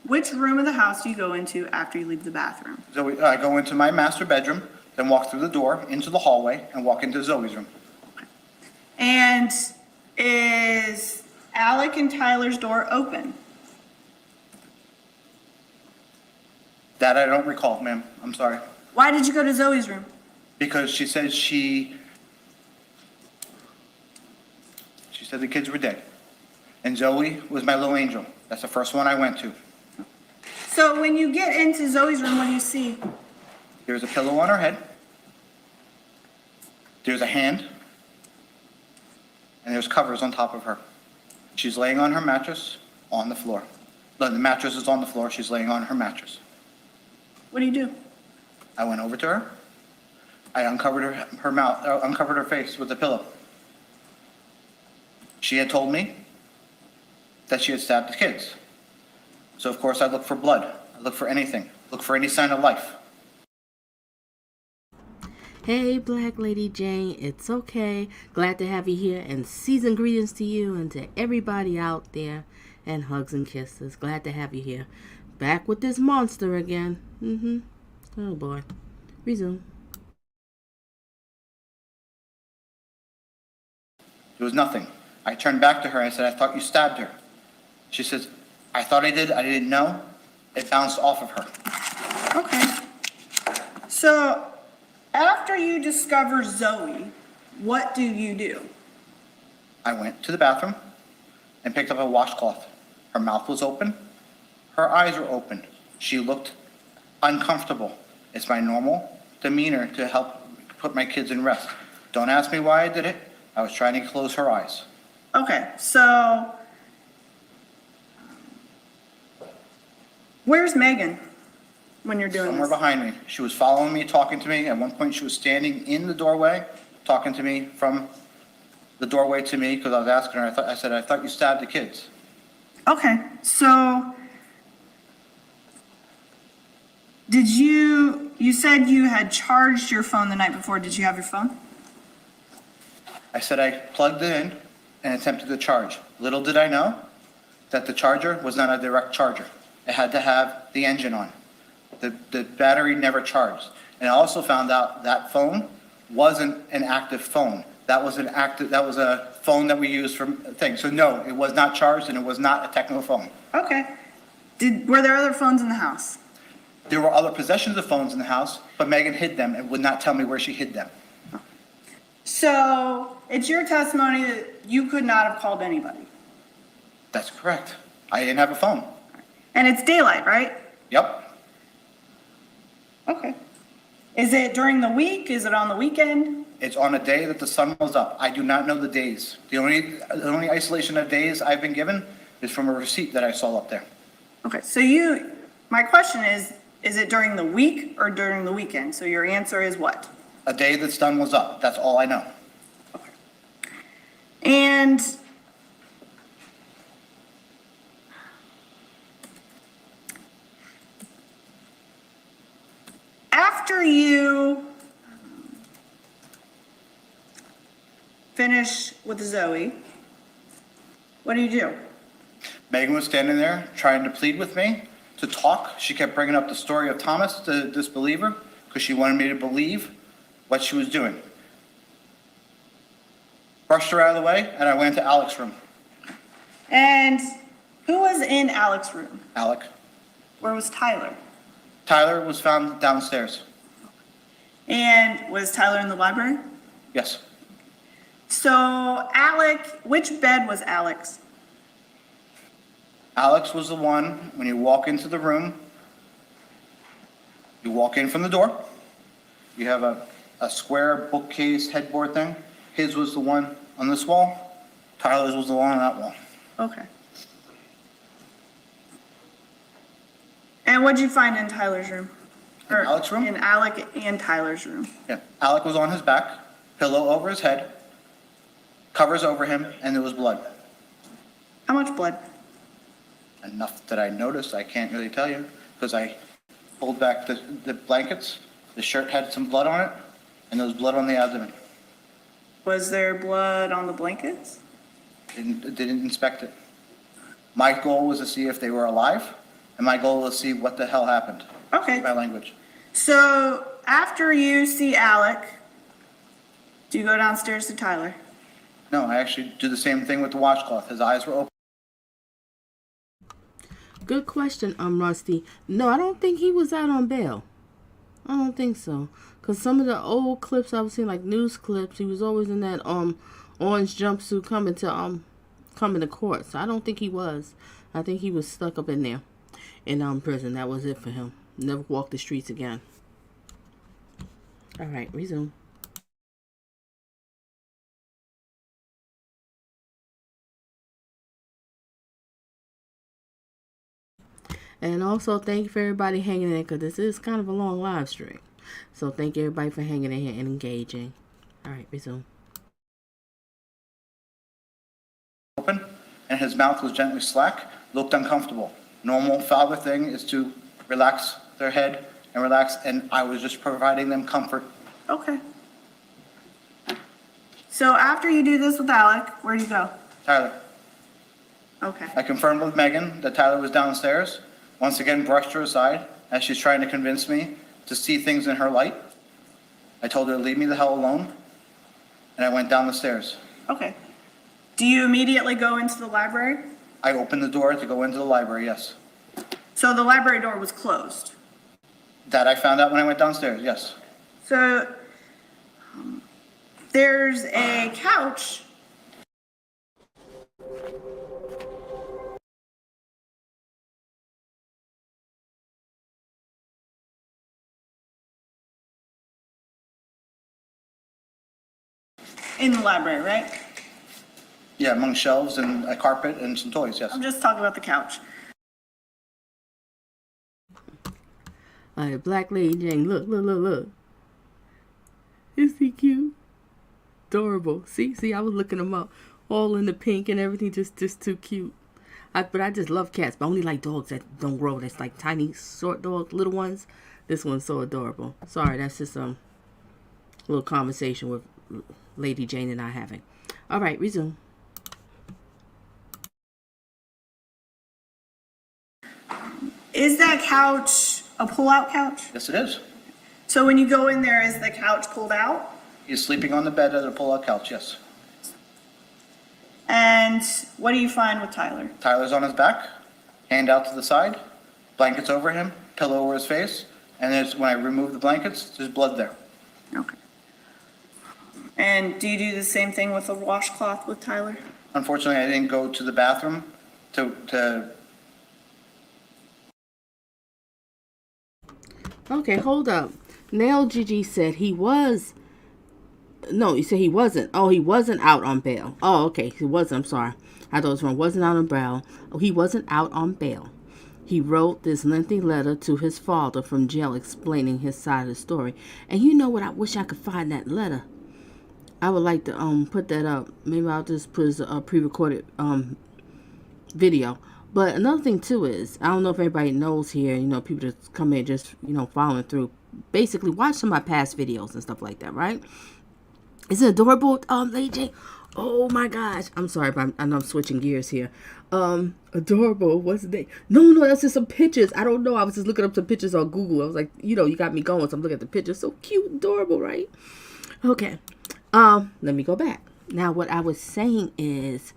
Which room of the house do you go into after you leave the bathroom? Zoe, I go into my master bedroom, then walk through the door into the hallway and walk into Zoe's room. And is Alek and Tyler's door open? That I don't recall, ma'am. I'm sorry. Why did you go to Zoe's room? Because she said she said the kids were dead. And Zoe was my little angel. That's the first one I went to. So when you get into Zoe's room, what do you see? There's a pillow on her head. There's a hand. And there's covers on top of her. She's laying on her mattress on the floor. The mattress is on the floor. She's laying on her mattress. What do you do? I went over to her. I uncovered her mouth, uncovered her face with the pillow. She had told me that she had stabbed the kids. So of course I look for blood. I look for anything. Look for any sign of life. Hey, Black Lady Jane, it's okay. Glad to have you here, and season greetings to you and to everybody out there, and hugs and kisses. Glad to have you here. Back with this monster again. Oh boy. Resume. There was nothing. I turned back to her and I said, I thought you stabbed her. She says, I thought I did. I didn't know. It bounced off of her. Okay. So after you discover Zoe, what do you do? I went to the bathroom and picked up a washcloth. Her mouth was open. Her eyes were open. She looked uncomfortable. It's my normal demeanor to help put my kids in rest. Don't ask me why I did it. I was trying to close her eyes. Okay, so where's Megan when you're doing Somewhere this? behind me. She was following me, talking to me. At one point, she was standing in the doorway, talking to me from the doorway to me because I was asking her. I said, I thought you stabbed the kids. Okay, so you said you had charged your phone the night before. Did you have your phone? I said I plugged it in and attempted to charge. Little did I know that the charger was not a direct charger. It had to have the engine on. The battery never charged. And I also found out that phone wasn't an active phone. That was a phone that we used for things. So no, it was not charged and it was not a technical phone. Okay. Were there other phones in the house? There were other possessions of phones in the house, but Megan hid them and would not tell me where she hid them. So it's your testimony that you could not have called anybody. That's correct. I didn't have a phone. And it's daylight, right? Yep. Okay. Is it during the week? Is it on the weekend? It's on a day that the sun was up. I do not know the days. The only isolation of days I've been given is from a receipt that I saw up there. Okay, so my question is it during the week or during the weekend? So your answer is what? A day that the sun was up. That's all I know. Okay. And after you finish with Zoe, what do you do? Megan was standing there trying to plead with me to talk. She kept bringing up the story of Thomas, the disbeliever, because she wanted me to believe what she was doing. Brushed her out of the way, and I went into Alek's room. And who was in Alek's room? Alek. Where was Tyler? Tyler was found downstairs. And was Tyler in the library? Yes. So Alek, which bed was Alek's? Alex was the one, when you walk into the room, you walk in from the door, you have a square bookcase headboard thing. His was the one on this wall. Tyler's was the one on that wall. Okay. And what'd you find in Tyler's room? In Alek's room? In Alek and Tyler's room. Yeah. Alek was on his back, pillow over his head, covers over him, and there was blood. How much blood? Enough that I noticed, I can't really tell you, because I pulled back the blankets. The shirt had some blood on it, and there was blood on the abdomen. Was there blood on the blankets? Didn't inspect it. My goal was to see if they were alive, and my goal was to see what the hell happened. Okay. My language. So after you see Alek, do you go downstairs to Tyler? No, I actually do the same thing with the washcloth. His eyes were open. Good question, Rusty. No, I don't think he was out on bail. I don't think so. Because some of the old clips I was seeing, like news clips, he was always in that orange jumpsuit coming to court. So I don't think he was. I think he was stuck up in there in prison. That was it for him. Never walked the streets again. All right, resume. And also, thank you for everybody hanging in, because this is kind of a long live stream. So thank you everybody for hanging in here and engaging. All right, resume. Open, and his mouth was gently slack, looked uncomfortable. Normal father thing is to relax their head and relax, and I was just providing them comfort. Okay. So after you do this with Alek, where do you go? Tyler. Okay. I confirmed with Megan that Tyler was downstairs. Once again, brushed her aside as she's trying to convince me to see things in her light. I told her to leave me the hell alone, and I went down the stairs. Okay. Do you immediately go into the library? I opened the door to go into the library, yes. So the library door was closed? That I found out when I went downstairs, yes. So there's a couch. In the library, right? Yeah, among shelves and a carpet and some toys, yes. I'm just talking about the couch. All right, Black Lady Jane, look. Is he cute? Adorable. See, I was looking him up. All in the pink and everything, just too cute. But I just love cats, but I only like dogs that don't grow. That's like tiny, short dogs, little ones. This one's so adorable. Sorry, that's just a little conversation with Lady Jane and I having. All right, resume. Is that couch a pull-out couch? Yes, it is. So when you go in there, is the couch pulled out? He's sleeping on the bed at a pull-out couch, yes. And what do you find with Tyler? Tyler's on his back, hand out to the side, blankets over him, pillow over his face, and when I remove the blankets, there's blood there. Okay. And do you do the same thing with the washcloth with Tyler? Unfortunately, I didn't go to the bathroom to Okay, hold up. Nail Gigi said he was. No, you said he wasn't. Oh, he wasn't out on bail. Oh, okay. He wasn't. I'm sorry. I thought it was wrong. Wasn't out on bail. Oh, he wasn't out on bail. He wrote this lengthy letter to his father from jail explaining his side of the story. And you know what? I wish I could find that letter. I would like to put that up. Maybe I'll just put as a pre-recorded video. But another thing too is, I don't know if everybody knows here, people that come in just, following through, basically watch some of my past videos and stuff like that, right? Is it adorable, Lady J? Oh my gosh. I'm sorry, but I know I'm switching gears here. Adorable. What's the name? No, that's just some pictures. I don't know. I was just looking up some pictures on Google. I was like, you got me going. So I'm looking at the pictures. So cute, adorable, right? Okay. Let me go back. Now, what I was saying is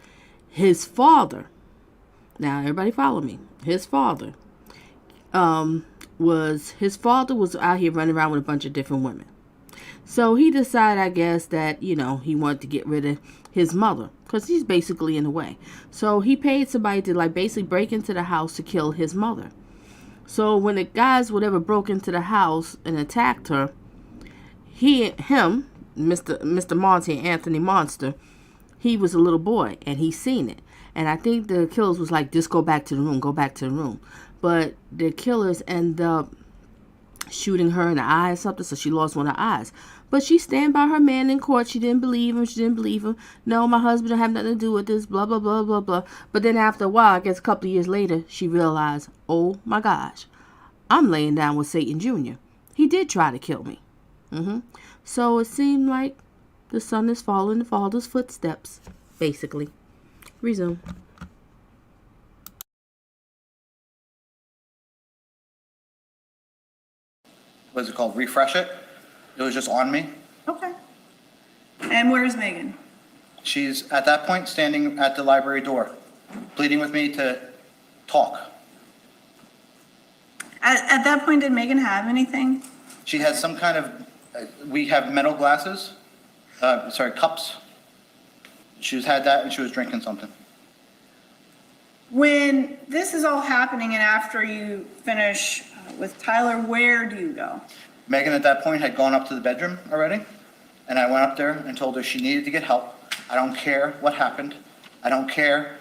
his father. Now, everybody follow me. His father was out here running around with a bunch of different women. So he decided, I guess, that, he wanted to get rid of his mother because he's basically in the way. So he paid somebody to basically break into the house to kill his mother. So when the guys, broke into the house and attacked her, Mr. Monty, Anthony Monster, he was a little boy and he seen it. And I think the killers was like, just go back to the room. But the killers end up shooting her in the eye or something, so she lost one of her eyes. But she stand by her man in court. She didn't believe him. No, my husband don't have nothing to do with this, blah, blah, blah, blah, blah. But then after a while, I guess a couple of years later, she realized, oh my gosh, I'm laying down with Satan Jr. He did try to kill me. So it seemed like the son is following the father's footsteps, basically. Resume. What's it called? Refresh it. It was just on me. Okay. And where's Megan? She's at that point standing at the library door, pleading with me to talk. At that point, did Megan have anything? She has some kind of, we have metal glasses, cups. She's had that and she was drinking something. When this is all happening and after you finish with Tyler, where do you go? Megan at that point had gone up to the bedroom already, and I went up there and told her she needed to get help. I don't care what happened. I don't care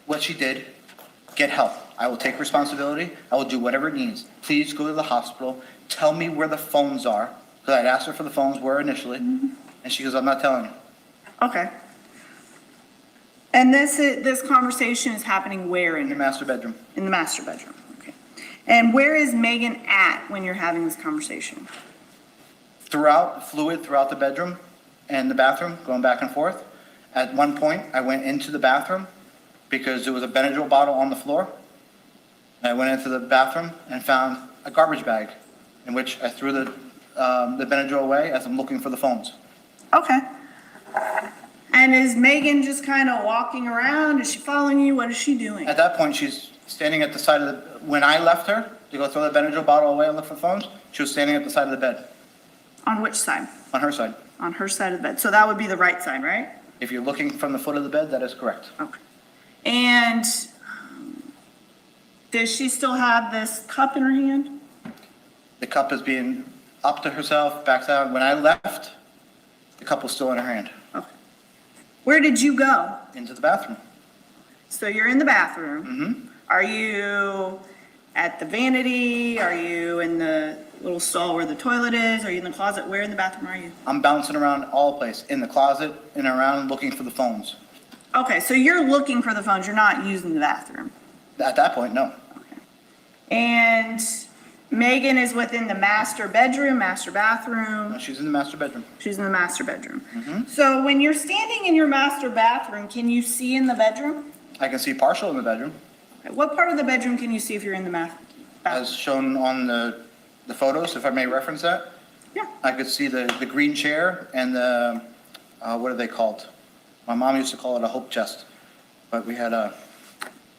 what she did. Get help. I will take responsibility. I will do whatever it needs. Please go to the hospital. Tell me where the phones are, because I'd asked her for the phones where initially, and she goes, I'm not telling you. Okay. And this conversation is happening where In the master bedroom. In the master bedroom. Okay. And where is Megan at when you're having this conversation? Throughout the bedroom and the bathroom, going back and forth. At one point, I went into the bathroom because there was a Benadryl bottle on the floor. I went into the bathroom and found a garbage bag in which I threw the Benadryl away as I'm looking for the phones. Okay. And is Megan just kind of walking around? Is she following you? What is she doing? At that point, she's standing at the side of the, when I left her to go throw the Benadryl bottle away and look for phones, she was standing at the side of the bed. On which side? On her side. On her side of the bed. So that would be the right side, right? If you're looking from the foot of the bed, that is correct. Okay. And does she still have this cup in her hand? The cup is being up to herself, back down. When I left, the cup was still in her hand. Okay. Where did you go? Into the bathroom. So you're in the bathroom. Are you at the vanity? Are you in the little stall where the toilet is? Are you in the closet? Where in the bathroom are you? I'm bouncing around all the place, in the closet and around looking for the phones. Okay, so you're looking for the phones. You're not using the bathroom. At that point, no. Okay. And Megan is within the master bedroom, master bathroom. No, she's in the master bedroom. She's in the master bedroom. So when you're standing in your master bathroom, can you see in the bedroom? I can see partial in the bedroom. Okay. What part of the bedroom can you see if you're in the bathroom? As shown on the photos, if I may reference that. Yeah. I could see the green chair and the, what are they called? My mom used to call it a hope chest, but we had a.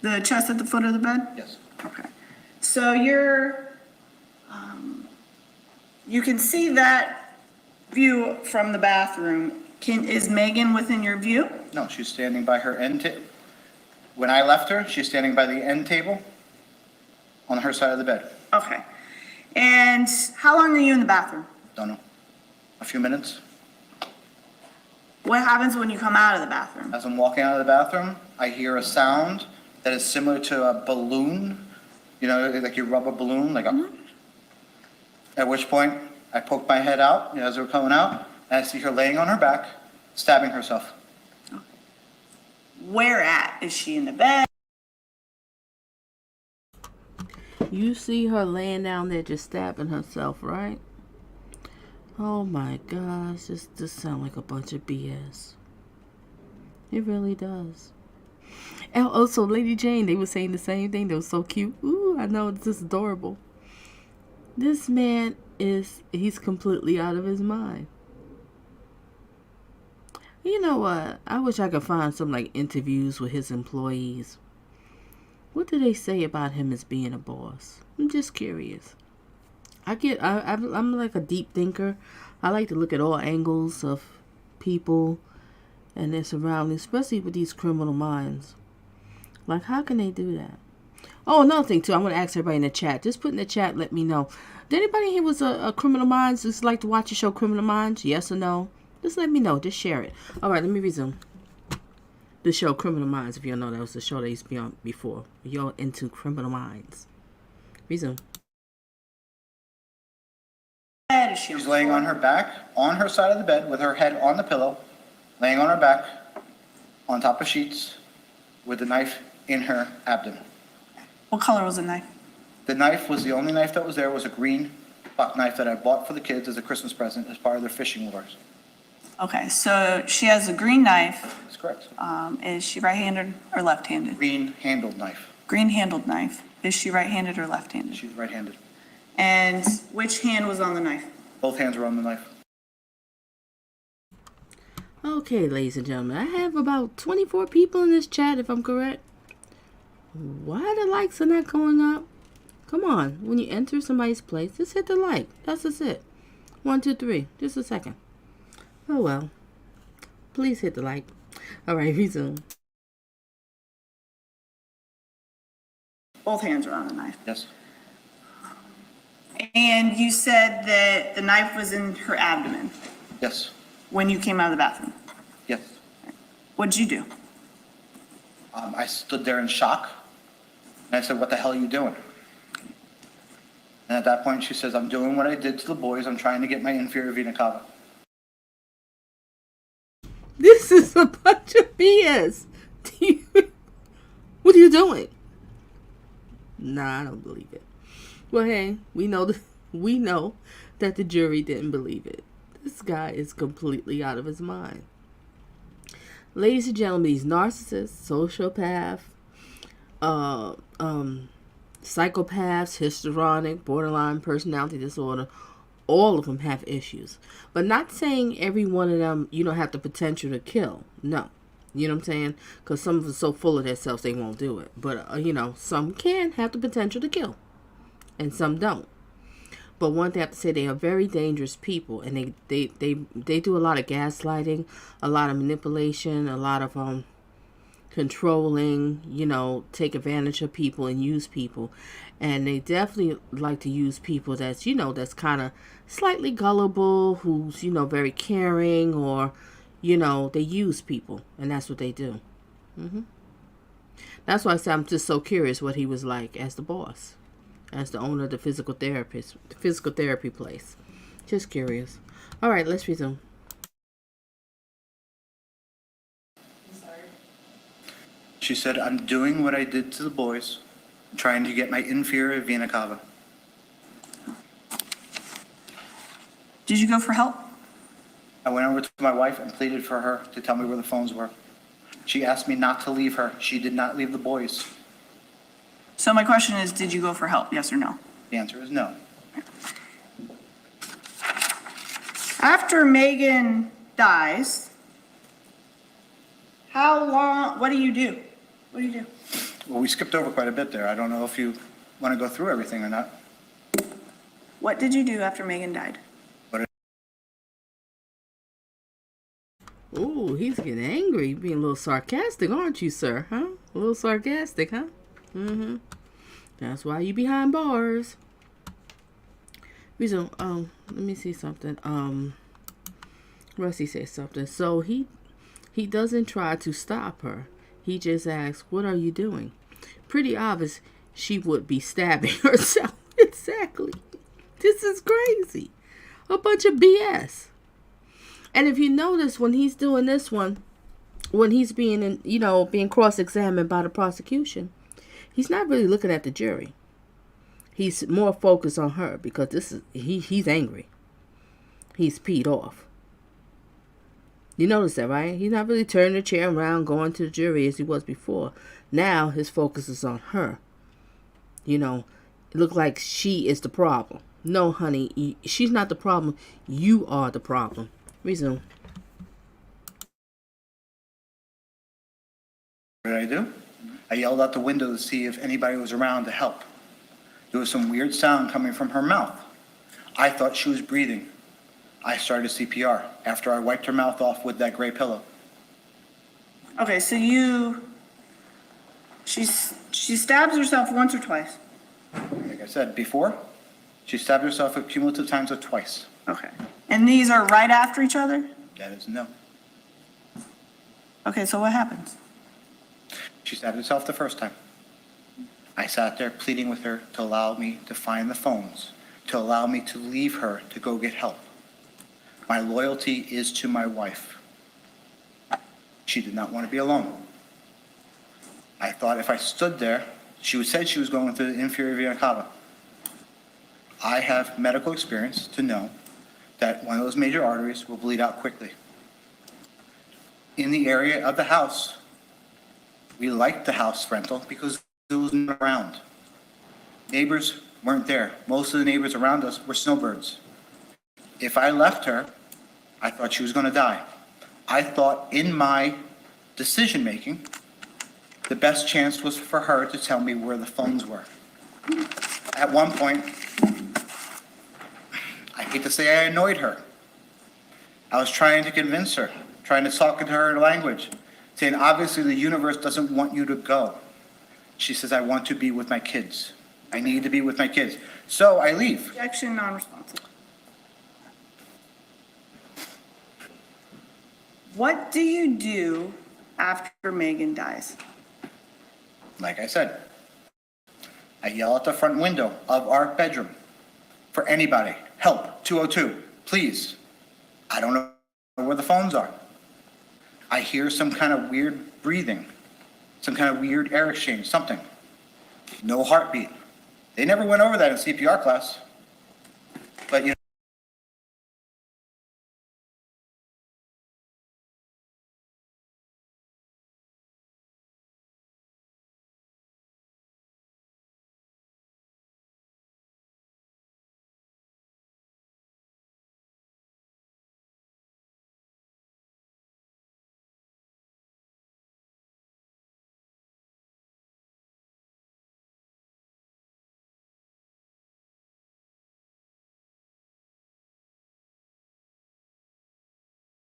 The chest at the foot of the bed? Yes. Okay. So you can see that view from the bathroom. Is Megan within your view? No, she's standing by her end table. When I left her, she's standing by the end table on her side of the bed. Okay. And how long are you in the bathroom? Don't know. A few minutes. What happens when you come out of the bathroom? As I'm walking out of the bathroom, I hear a sound that is similar to a balloon. You know, like you rub a balloon, like a. At which point, I poke my head out as we're coming out, and I see her laying on her back, stabbing herself. Where at? Is she in the bed? You see her laying down there just stabbing herself, right? Oh my gosh, this sounds like a bunch of BS. It really does. And also, Lady Jane, they were saying the same thing. They were so cute. Ooh, I know, it's just adorable. This man he's completely out of his mind. You know what? I wish I could find some like interviews with his employees. What do they say about him as being a boss? I'm just curious. I'm like a deep thinker. I like to look at all angles of people and their surroundings, especially with these criminal minds. Like, how can they do that? Oh, another thing too, I'm going to ask everybody in the chat. Just put in the chat, let me know. Did anybody here was a Criminal Minds? Just like to watch the show Criminal Minds? Yes or no? Just let me know. Just share it. All right, let me resume. The show Criminal Minds, if you don't know, that was the show that used to be on before. You're into Criminal Minds. Resume. She's laying on her back, on her side of the bed, with her head on the pillow, laying on her back, on top of sheets, with the knife in her abdomen. What color was the knife? The knife was the only knife that was there, was a green buck knife that I bought for the kids as a Christmas present as part of their fishing lures. Okay, so she has a green knife. That's correct. Is she right-handed or left-handed? Green-handled knife. Green-handled knife. Is she right-handed or left-handed? She's right-handed. And which hand was on the knife? Both hands were on the knife. Okay, ladies and gentlemen, I have about 24 people in this chat, if I'm correct. Why the likes are not going up? Come on, when you enter somebody's place, just hit the like. That's just it. 1, 2, 3. Just a second. Oh well. Please hit the like. Alright, resume. Both hands are on the knife. Yes. And you said that the knife was in her abdomen Yes. when you came out of the bathroom. Yes. What'd you do? I stood there in shock, and I said, "What the hell are you doing?" And at that point, she says, "I'm doing what I did to the boys. I'm trying to get my inferior vena cava." This is a bunch of BS. What are you doing? Nah, I don't believe it. Well, hey, we know that the jury didn't believe it. This guy is completely out of his mind. Ladies and gentlemen, these narcissists, sociopath, psychopaths, histrionic, borderline personality disorder, all of them have issues. But not saying every one of them, have the potential to kill. No. You know what I'm saying? Because some of them are so full of themselves they won't do it. But, some can have the potential to kill. And some don't. But one thing I have to say, they are very dangerous people. And they do a lot of gaslighting, a lot of manipulation, a lot of controlling, take advantage of people and use people. And they definitely like to use people that's, that's kind of slightly gullible, who's, very caring, or, they use people. And that's what they do. That's why I say I'm just so curious what he was like as the boss, as the owner of the physical therapy place. Just curious. All right, let's resume. She said, "I'm doing what I did to the boys, trying to get my inferior vena cava." Did you go for help? I went over to my wife and pleaded for her to tell me where the phones were. She asked me not to leave her. She did not leave the boys. So my question is, did you go for help? Yes or no? The answer is no. After Megan dies, what do you do? What do you do? Well, we skipped over quite a bit there. I don't know if you want to go through everything or not. What did you do after Megan died? Ooh, he's getting angry, being a little sarcastic, aren't you, sir? Huh? A little sarcastic, huh? That's why you behind bars. Reason, let me see something. Rusty said something. So he doesn't try to stop her. He just asks, "What are you doing?" Pretty obvious she would be stabbing herself. Exactly. This is crazy. A bunch of BS. And if you notice, when he's doing this one, when he's being, being cross-examined by the prosecution, he's not really looking at the jury. He's more focused on her because he's angry. He's peed off. You notice that, right? He's not really turning the chair around, going to the jury as he was before. Now his focus is on her. You know, it looked like she is the problem. No, honey, she's not the problem. You are the problem. Resume. What did I do? I yelled out the window to see if anybody was around to help. There was some weird sound coming from her mouth. I thought she was breathing. I started CPR after I wiped her mouth off with that gray pillow. Okay, so she stabs herself once or twice? Like I said before, she stabbed herself a cumulative times of twice. Okay. And these are right after each other? That is no. Okay, so what happens? She stabbed herself the first time. I sat there pleading with her to allow me to find the phones, to allow me to leave her to go get help. My loyalty is to my wife. She did not want to be alone. I thought if I stood there, she said she was going through the inferior vena cava. I have medical experience to know that one of those major arteries will bleed out quickly. In the area of the house, we liked the house rental because there was no one around. Neighbors weren't there. Most of the neighbors around us were snowbirds. If I left her, I thought she was going to die. I thought in my decision-making, the best chance was for her to tell me where the phones were. At one point, I hate to say I annoyed her. I was trying to convince her, trying to talk in her language, saying, obviously the universe doesn't want you to go. She says, I want to be with my kids. I need to be with my kids. So I leave. Objection, non-responsive. What do you do after Megan dies? Like I said, I yell at the front window of our bedroom for anybody. Help, 202, please. I don't know where the phones are. I hear some kind of weird breathing, some kind of weird air exchange, something. No heartbeat. They never went over that in CPR class. But you know,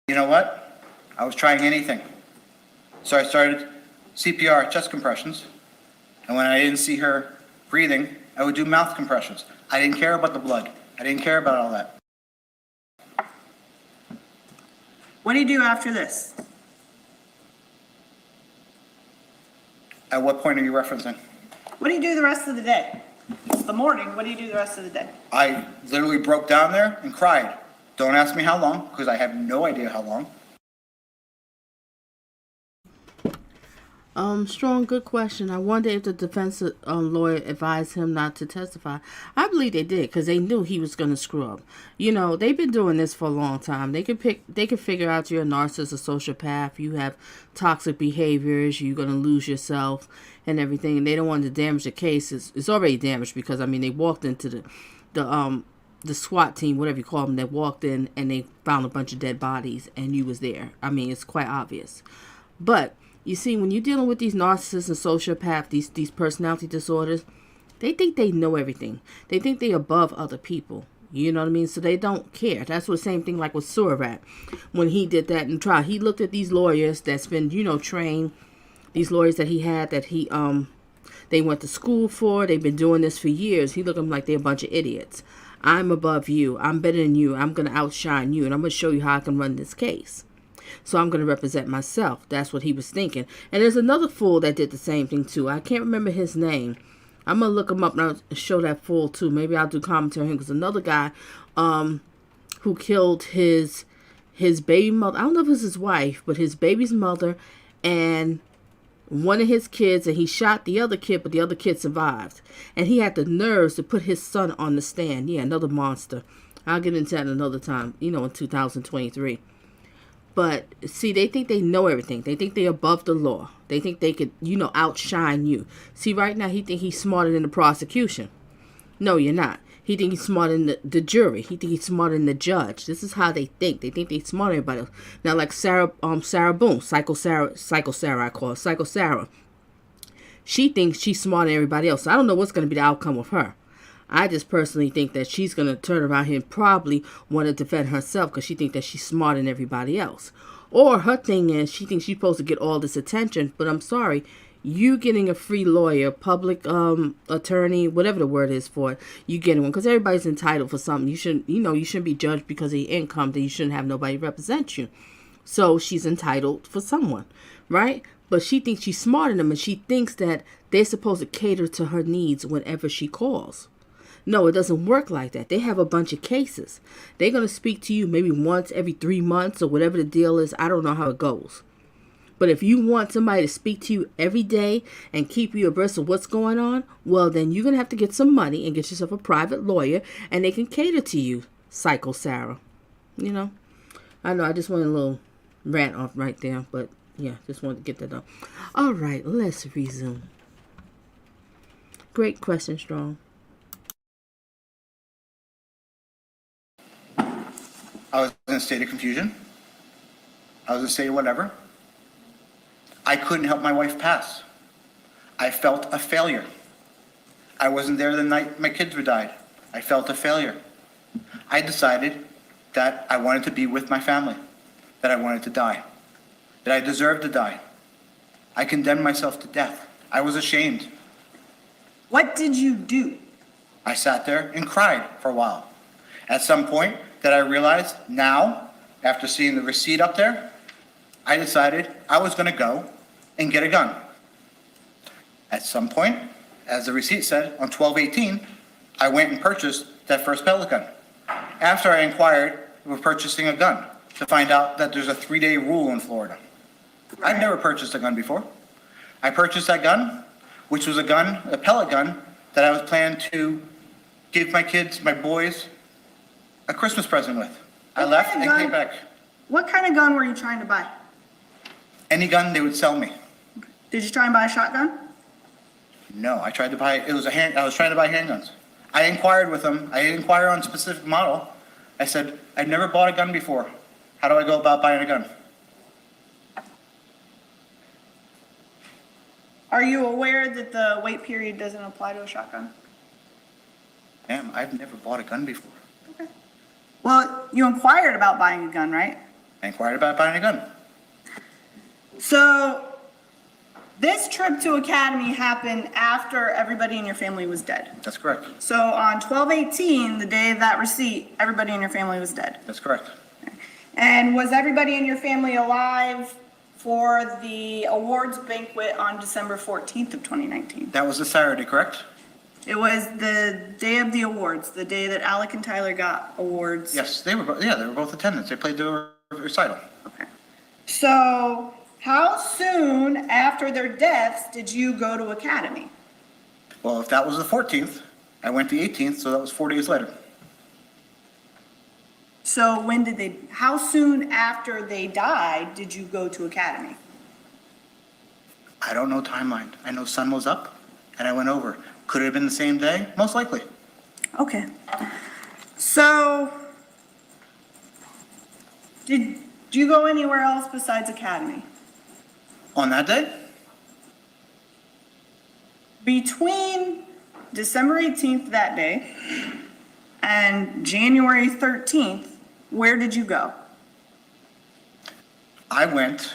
you know what? I was trying anything. So I started CPR, chest compressions. And when I didn't see her breathing, I would do mouth compressions. I didn't care about the blood. I didn't care about all that. What do you do after this? At what point are you referencing? What do you do the rest of the day? It's the morning. What do you do the rest of the day? I literally broke down there and cried. Don't ask me how long, because I have no idea how long. Strong, good question. I wonder if the defense lawyer advised him not to testify. I believe they did, because they knew he was going to screw up. You know, they've been doing this for a long time. They could figure out you're a narcissist, a sociopath, you have toxic behaviors, you're going to lose yourself and everything, and they don't want to damage the case. It's already damaged because, I mean, they walked into the SWAT team, whatever you call them, that walked in and they found a bunch of dead bodies and you was there. I mean, it's quite obvious. But you see, when you're dealing with these narcissists and sociopaths, these personality disorders, they think they know everything. They think they're above other people. You know what I mean? So they don't care. That's the same thing like with Surat. When he did that in trial, he looked at these lawyers that's been, trained, these lawyers that he had that they went to school for. They've been doing this for years. He looked at them like they're a bunch of idiots. I'm above you. I'm better than you. I'm going to outshine you. And I'm going to show you how I can run this case. So I'm going to represent myself. That's what he was thinking. And there's another fool that did the same thing too. I can't remember his name. I'm going to look him up and I'll show that fool too. Maybe I'll do commentary on him. Because another guy who killed his baby mother. I don't know if it was his wife. But his baby's mother and one of his kids, and he shot the other kid, but the other kid survived. And he had the nerves to put his son on the stand. Yeah, another monster. I'll get into that another time, in 2023. But see, they think they know everything. They think they're above the law. They think they could, outshine you. See, right now he think he's smarter than the prosecution. No, you're not. He think he's smarter than the jury. He think he's smarter than the judge. This is how they think. They think they're smarter than everybody else. Now, like Sarah Boone, Psycho Sarah, I call her Psycho Sarah. She thinks she's smarter than everybody else. So I don't know what's going to be the outcome with her. I just personally think that she's going to turn around here and probably want to defend herself because she thinks that she's smarter than everybody else. Or her thing is she thinks she's supposed to get all this attention. But I'm sorry, you getting a free lawyer, public attorney, whatever the word is for it, you getting one because everybody's entitled for something. You shouldn't be judged because of your income. That you shouldn't have nobody represent you. So she's entitled for someone, right? But she thinks she's smarter than them, and she thinks that they're supposed to cater to her needs whenever she calls. No, it doesn't work like that. They have a bunch of cases. They're going to speak to you maybe once every 3 months or whatever the deal is. I don't know how it goes. But if you want somebody to speak to you every day and keep you abreast of what's going on, well, then you're going to have to get some money and get yourself a private lawyer, and they can cater to you, Psycho Sarah. I know I just went a little rant off right there, but yeah, just wanted to get that done. All right, let's resume. Great question, Strong. I was in a state of confusion. I was in a state of whatever. I couldn't help my wife pass. I felt a failure. I wasn't there the night my kids were died. I felt a failure. I decided that I wanted to be with my family, that I wanted to die, that I deserved to die. I condemned myself to death. I was ashamed. What did you do? I sat there and cried for a while. At some point that I realized now, after seeing the receipt up there, I decided I was going to go and get a gun. At some point, as the receipt said, on 12/18, I went and purchased that first pellet gun. After I inquired with purchasing a gun to find out that there's a 3-day rule in Florida. I've never purchased a gun before. I purchased that gun, which was a pellet gun that I was planning to give my kids, my boys, a Christmas present with. I left and came back. What kind of gun were you trying to buy? Any gun they would sell me. Did you try and buy a shotgun? No, I tried to buy, I was trying to buy handguns. I inquired with them. I didn't inquire on a specific model. I said, I've never bought a gun before. How do I go about buying a gun? Are you aware that the wait period doesn't apply to a shotgun? Ma'am, I've never bought a gun before. Okay. Well, you inquired about buying a gun, right? I inquired about buying a gun. So this trip to Academy happened after everybody in your family was dead. That's correct. So on 12/18, the day of that receipt, everybody in your family was dead. That's correct. And was everybody in your family alive for the awards banquet on December 14th of 2019? That was a Saturday, correct? It was the day of the awards, the day that Alek and Tyler got awards. Yes, they were both attendants. They played the recital. Okay. So how soon after their deaths did you go to Academy? Well, if that was the 14th, I went the 18th, so that was 4 days later. So how soon after they died did you go to Academy? I don't know timeline. I know sun was up and I went over. Could it have been the same day? Most likely. Okay. So did you go anywhere else besides Academy? On that day? Between December 18th that day and January 13th, where did you go? I went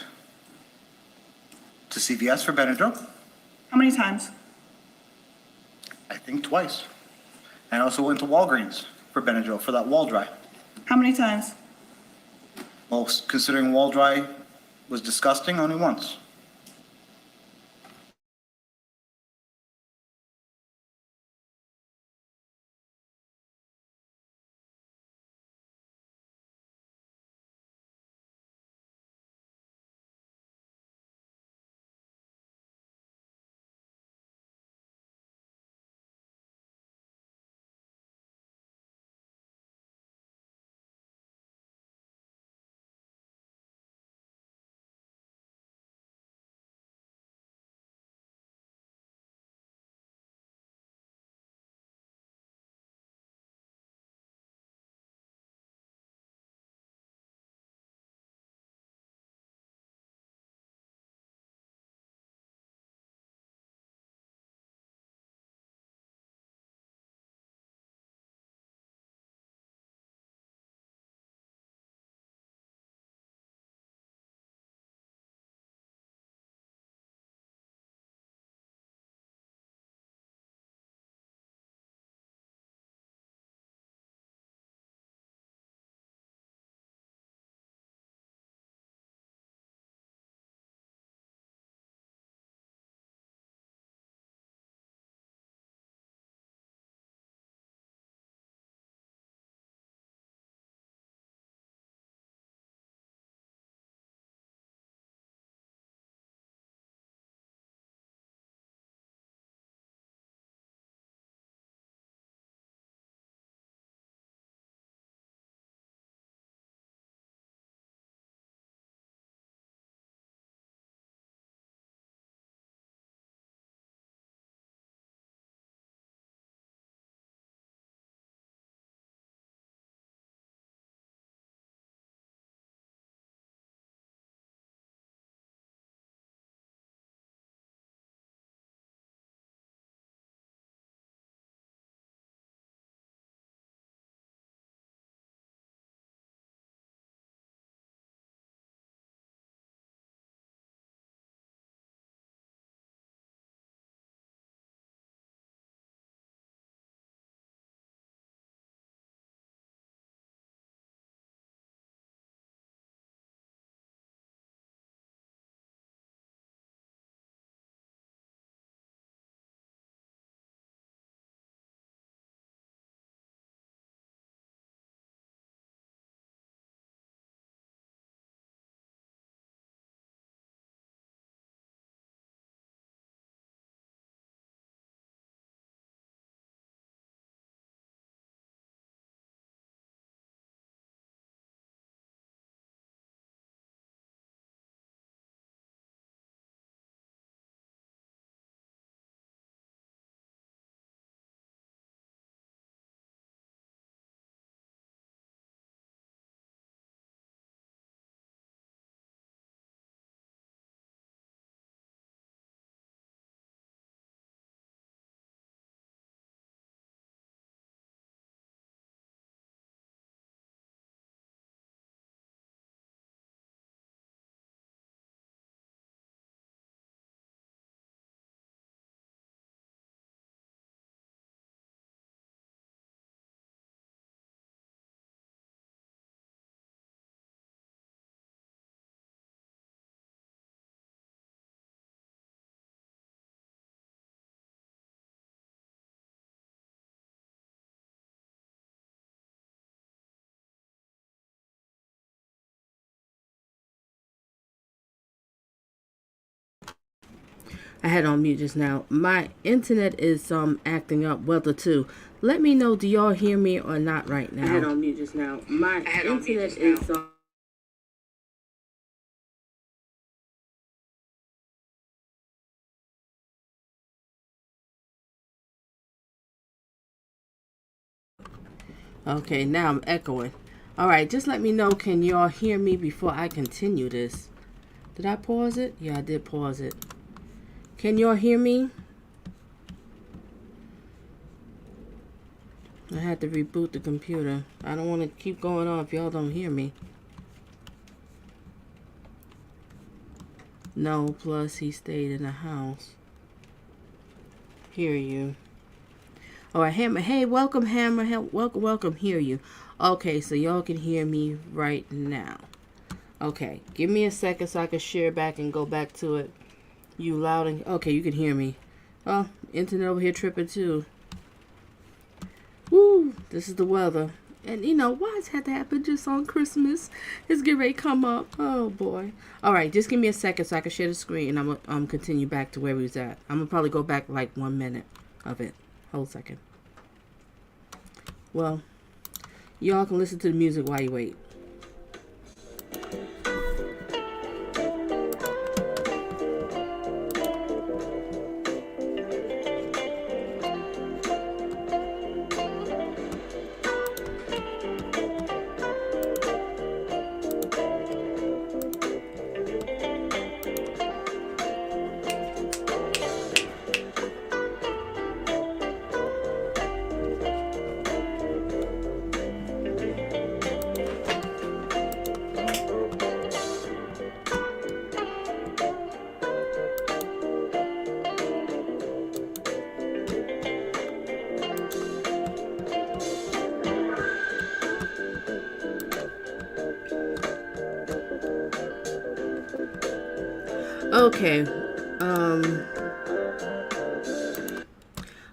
to CVS for Benadryl, How many times? I think twice. And I also went to Walgreens for Benadryl for that wall dry. How many times? Well, considering wall dry was disgusting, only once. I had on mute just now. My internet is acting up. Weather too. Let me know. Do y'all hear me or not right now? I had on mute just now. My internet is Okay, now I'm echoing. All right, just let me know. Can y'all hear me before I continue this? Did I pause it? Yeah, I did pause it. Can y'all hear me? I had to reboot the computer. I don't want to keep going on if y'all don't hear me. No, plus he stayed in the house. Hear you. All right, Hammer. Hey, welcome, Hammer. Welcome. Hear you. Okay, so y'all can hear me right now. Okay, give me a second so I can share back and go back to it. You loud and... Okay, you can hear me. Oh, internet over here tripping too. Woo, this is the weather. And you know, why it's had to happen just on Christmas? It's getting ready to come up. Oh boy. All right, just give me a second so I can share the screen and I'm gonna continue back to where we was at. I'm gonna probably go back like 1 minute of it. Hold a second. Well, y'all can listen to the music while you wait.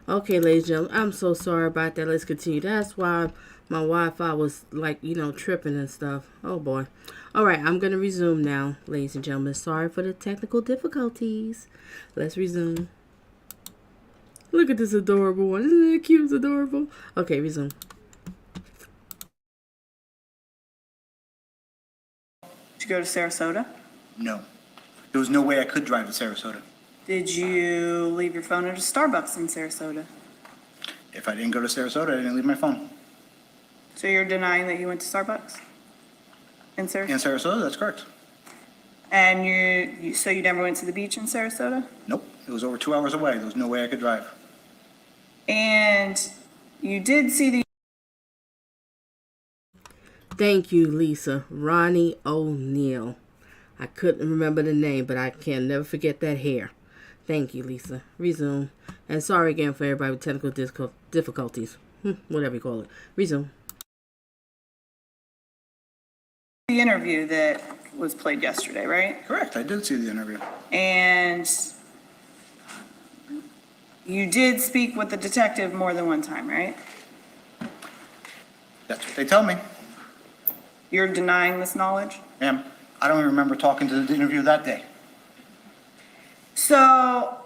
Okay, ladies and gentlemen, I'm so sorry about that. Let's continue. That's why my Wi-Fi was like, you know, tripping and stuff. Oh boy. All right, I'm going to resume now, ladies and gentlemen. Sorry for the technical difficulties. Let's resume. Look at this adorable one. Isn't it cute? It's adorable. Okay, resume. Did you go to Sarasota? No. There was no way I could drive to Sarasota. Did you leave your phone at a Starbucks in Sarasota? If I didn't go to Sarasota, I didn't leave my phone. So you're denying that you went to Starbucks in Sarasota? In Sarasota, that's correct. And so you never went to the beach in Sarasota? Nope. It was over 2 hours away. There was no way I could drive. And you did see the... Thank you, Lisa. Ronnie O'Neal. I couldn't remember the name, but I can never forget that hair. Thank you, Lisa. Resume. And sorry again for everybody with technical difficulties. Whatever you call it. Resume. The interview that was played yesterday, right? Correct. I did see the interview. And you did speak with the detective more than one time, right? That's what they tell me. You're denying this knowledge? Ma'am, I don't even remember talking to the interview that day. So,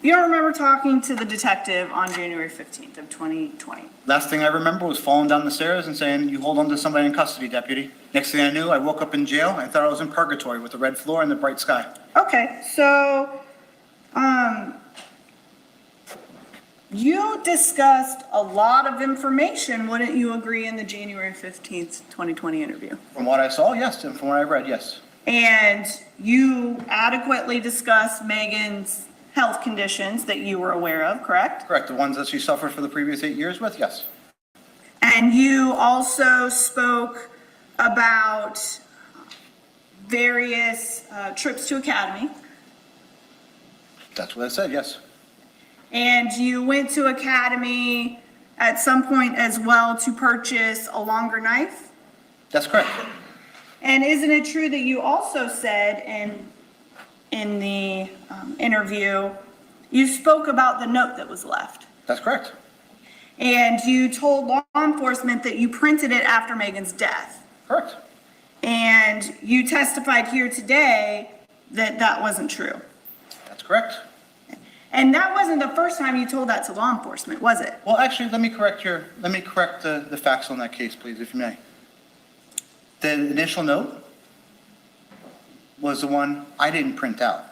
you don't remember talking to the detective on January 15th of 2020? Last thing I remember was falling down the stairs and saying, "You hold on to somebody in custody, deputy." Next thing I knew, I woke up in jail. I thought I was in purgatory with the red floor and the bright sky. Okay, so, you discussed a lot of information, wouldn't you agree, in the January 15th, 2020 interview? From what I saw, yes, and from what I read, yes. And you adequately discussed Megan's health conditions that you were aware of, correct? Correct, the ones that she suffered for the previous 8 years with, yes. And you also spoke about various trips to Academy. That's what I said, yes. And you went to Academy at some point as well to purchase a longer knife? That's correct. And isn't it true that you also said in the interview, you spoke about the note that was left? That's correct. And you told law enforcement that you printed it after Megan's death? Correct. And you testified here today that that wasn't true? That's correct. And that wasn't the first time you told that to law enforcement, was it? Well, actually, let me correct the facts on that case, please, if you may. The initial note was the one I didn't print out.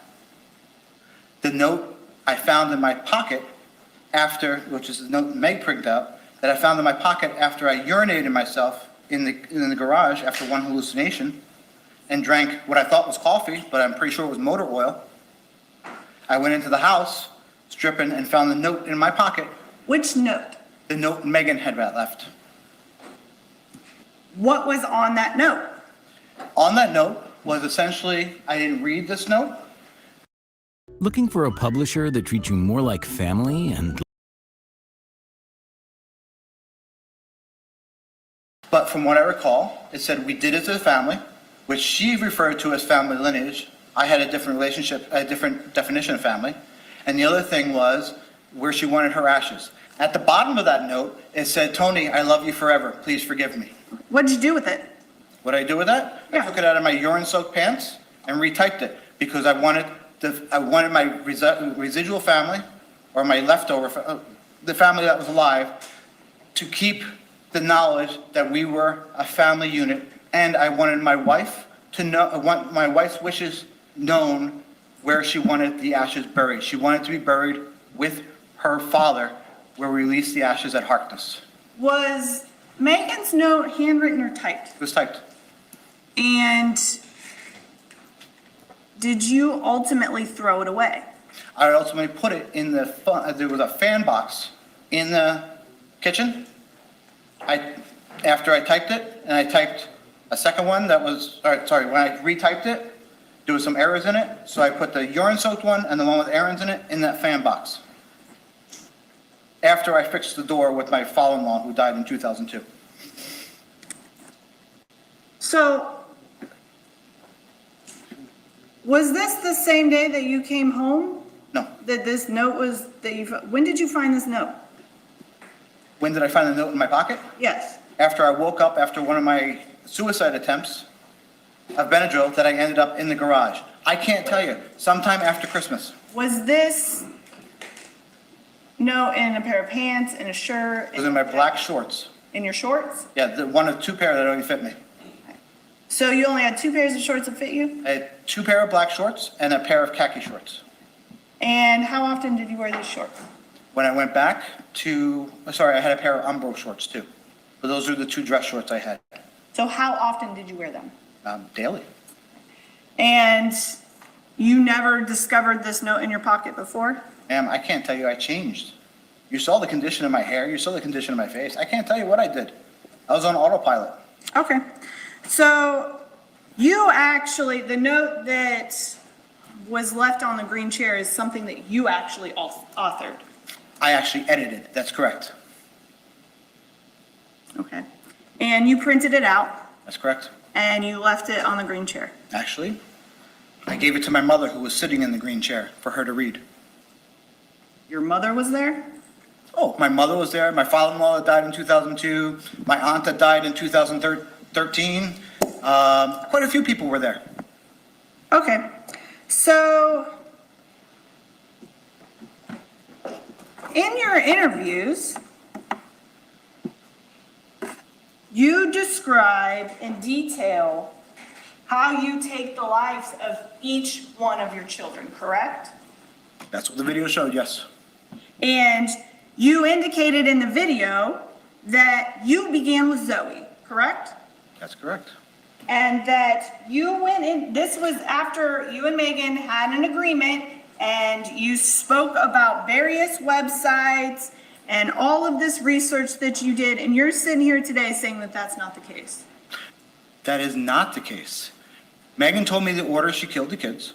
The note I found in my pocket after, which is the note Meg printed out, that I found in my pocket after I urinated myself in the garage after one hallucination and drank what I thought was coffee, but I'm pretty sure it was motor oil. I went into the house, stripping, and found the note in my pocket. Which note? The note Megan had left. What was on that note? On that note was essentially, I didn't read this note. Looking for a publisher that treats you more like family and... But from what I recall, it said we did it as a family, which she referred to as family lineage. I had a different relationship, a different definition of family. And the other thing was where she wanted her ashes. At the bottom of that note, it said, Tony, I love you forever. Please forgive me. What did you do with it? What did I do with that? Yeah. I took it out of my urine-soaked pants and retyped it because I wanted my residual family, or my leftover, the family that was alive, to keep the knowledge that we were a family unit, and I wanted my wife to know, I want my wife's wishes known where she wanted the ashes buried. She wanted to be buried with her father, where we released the ashes at Harkness. Was Megan's note handwritten or typed? It was typed. And did you ultimately throw it away? I ultimately put it in the, there was a fan box in the kitchen. After I typed it, and I typed a second one that was, when I retyped it, there was some errors in it, so I put the urine-soaked one and the one with errors in it in that fan box. After I fixed the door with my father-in-law who died in 2002. So, was this the same day that you came home? No. That this note was, when did you find this note? When did I find the note in my pocket? Yes. After I woke up after one of my suicide attempts of Benadryl that I ended up in the garage. I can't tell you, sometime after Christmas. Was this note in a pair of pants, in a shirt? It was in my black shorts. In your shorts? Yeah, the one of two pair that only fit me. So you only had 2 pairs of shorts that fit you? I had 2 pair of black shorts and a pair of khaki shorts. And how often did you wear these shorts? When I went back to, I had a pair of Umbro shorts too. But those are the 2 dress shorts I had. So how often did you wear them? Daily. And you never discovered this note in your pocket before? Ma'am, I can't tell you I changed. You saw the condition of my hair, you saw the condition of my face. I can't tell you what I did. I was on autopilot. Okay. So you actually, the note that was left on the green chair is something that you actually authored? I actually edited, that's correct. Okay. And you printed it out? That's correct. And you left it on the green chair? Actually, I gave it to my mother who was sitting in the green chair for her to read. Your mother was there? Oh, my mother was there, my father-in-law that died in 2002, my aunt that died in 2013. Quite a few people were there. Okay. So in your interviews, you describe in detail how you take the lives of each one of your children, correct? That's what the video showed, yes. And you indicated in the video that you began with Zoe, correct? That's correct. And that you went in, this was after you and Megan had an agreement and you spoke about various websites and all of this research that you did, and you're sitting here today saying that that's not the case. That is not the case. Megan told me the order she killed the kids.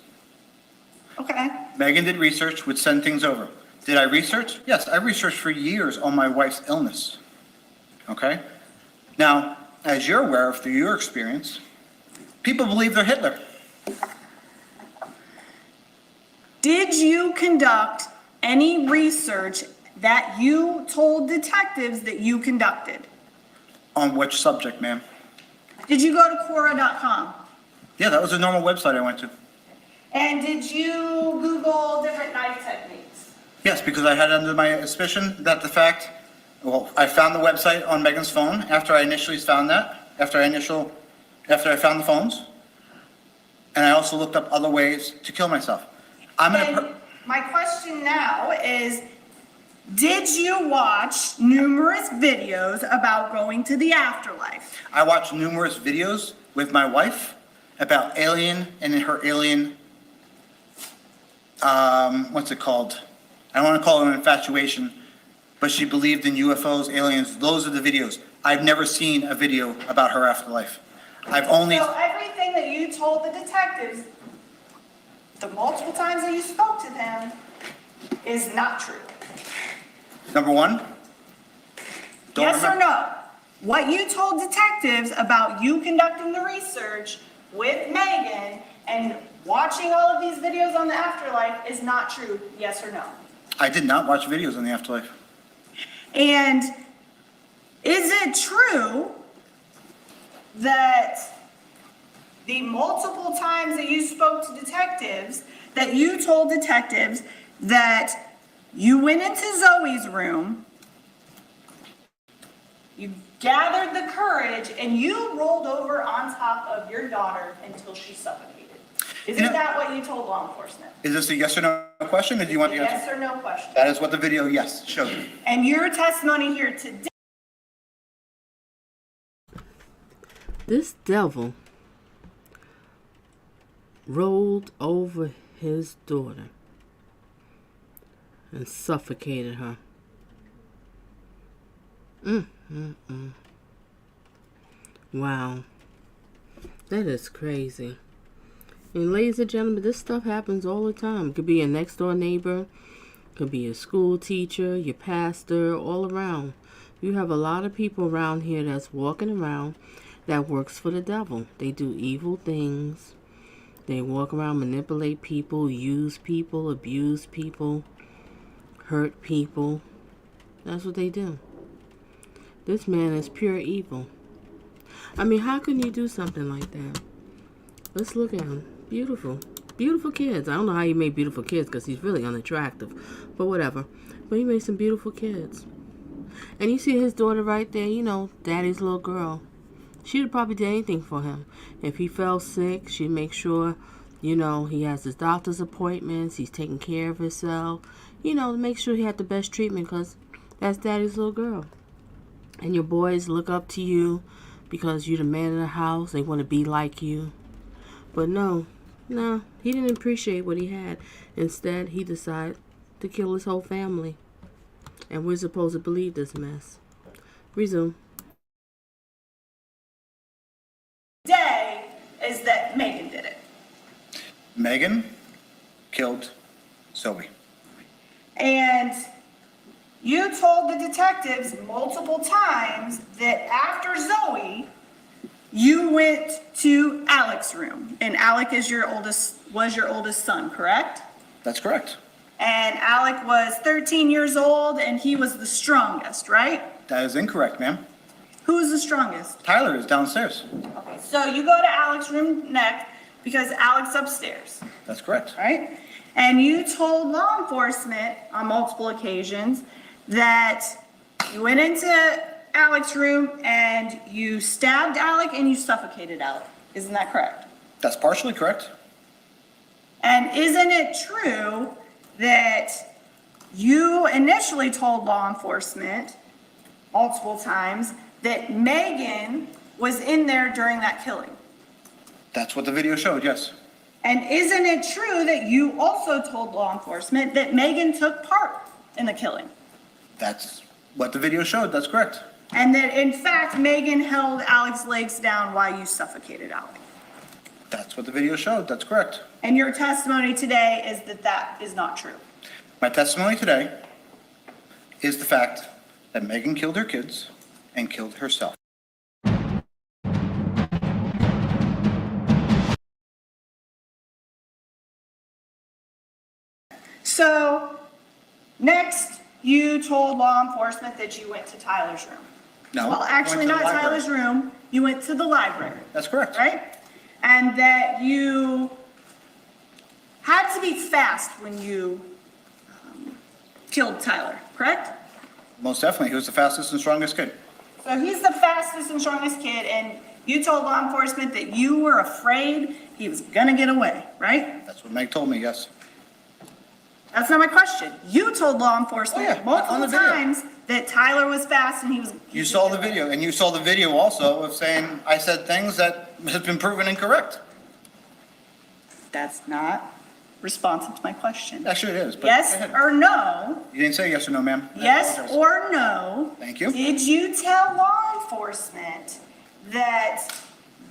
Okay. Megan did research, would send things over. Did I research? Yes, I researched for years on my wife's illness. Okay? Now, as you're aware of through your experience, people believe they're Hitler. Did you conduct any research that you told detectives that you conducted? On which subject, ma'am? Did you go to Quora.com? Yeah, that was a normal website I went to. And did you Google different knife techniques? Yes, because I had under my suspicion that the fact, well, I found the website on Megan's phone after I initially found that, after I found the phones. And I also looked up other ways to kill myself. And my question now is, did you watch numerous videos about going to the afterlife? I watched numerous videos with my wife about alien and her alien, what's it called? I don't want to call it an infatuation, but she believed in UFOs, aliens. Those are the videos. I've never seen a video about her afterlife. I've only... So everything that you told the detectives, the multiple times that you spoke to them, is not true. Number one? Yes or no? What you told detectives about you conducting the research with Megan and watching all of these videos on the afterlife is not true, yes or no? I did not watch videos on the afterlife. And is it true that the multiple times that you spoke to detectives, that you told detectives that you went into Zoe's room, you gathered the courage, and you rolled over on top of your daughter until she suffocated? Isn't that what you told law enforcement? Is this a yes or no question, or do you want the answer? Yes or no question? That is what the video, yes, showed. And your testimony here today. This devil rolled over his daughter and suffocated her. Wow. That is crazy. And ladies and gentlemen, this stuff happens all the time. It could be a next door neighbor, could be a school teacher, your pastor, all around. You have a lot of people around here that's walking around that works for the devil. They do evil things. They walk around, manipulate people, use people, abuse people, hurt people. That's what they do. This man is pure evil. I mean, how can you do something like that? Let's look at him. Beautiful. Beautiful kids. I don't know how he made beautiful kids because he's really unattractive. But whatever. But he made some beautiful kids. And you see his daughter right there, you know, daddy's little girl. She'd have probably did anything for him. If he fell sick, she'd make sure, you know, he has his doctor's appointments, he's taking care of himself. You know, to make sure he had the best treatment because that's daddy's little girl. And your boys look up to you because you're the man of the house. They want to be like you. But no, he didn't appreciate what he had. Instead, he decided to kill his whole family. And we're supposed to believe this mess. Resume. Today is that Megan did it. Megan killed Zoe. And you told the detectives multiple times that after Zoe, you went to Alek's room. And Alek is was your oldest son, correct? That's correct. And Alek was 13 years old and he was the strongest, right? That is incorrect, ma'am. Who is the strongest? Tyler is downstairs. Okay, so you go to Alek's room next because Alek's upstairs, That's correct. right? And you told law enforcement on multiple occasions that you went into Alek's room and you stabbed Alek and you suffocated Alek. Isn't that correct? That's partially correct. And isn't it true that you initially told law enforcement multiple times that Megan was in there during that killing? That's what the video showed, yes. And isn't it true that you also told law enforcement that Megan took part in the killing? That's what the video showed, that's correct. And that in fact, Megan held Alek's legs down while you suffocated Alek? That's what the video showed, that's correct. And your testimony today is that that is not true? My testimony today is the fact that Megan killed her kids and killed herself. So, next, you told law enforcement that you went to Tyler's room. No. Well, actually, I went not to the library. Tyler's room. You went to the library, That's correct. right? And that you had to be fast when you killed Tyler, correct? Most definitely, he was the fastest and strongest kid. So he's the fastest and strongest kid, and you told law enforcement that you were afraid he was gonna get away, right? That's what Meg told me, yes. That's not my question. You told law enforcement Oh, yeah, on multiple the video. times that Tyler was fast and he was. You saw the video, and you saw the video also of saying I said things that have been proven incorrect. That's not responsive to my question. Actually, it is, but go Yes ahead. or no? You didn't say yes or no, ma'am. I Yes apologize. or no? Thank you. Did you tell law enforcement that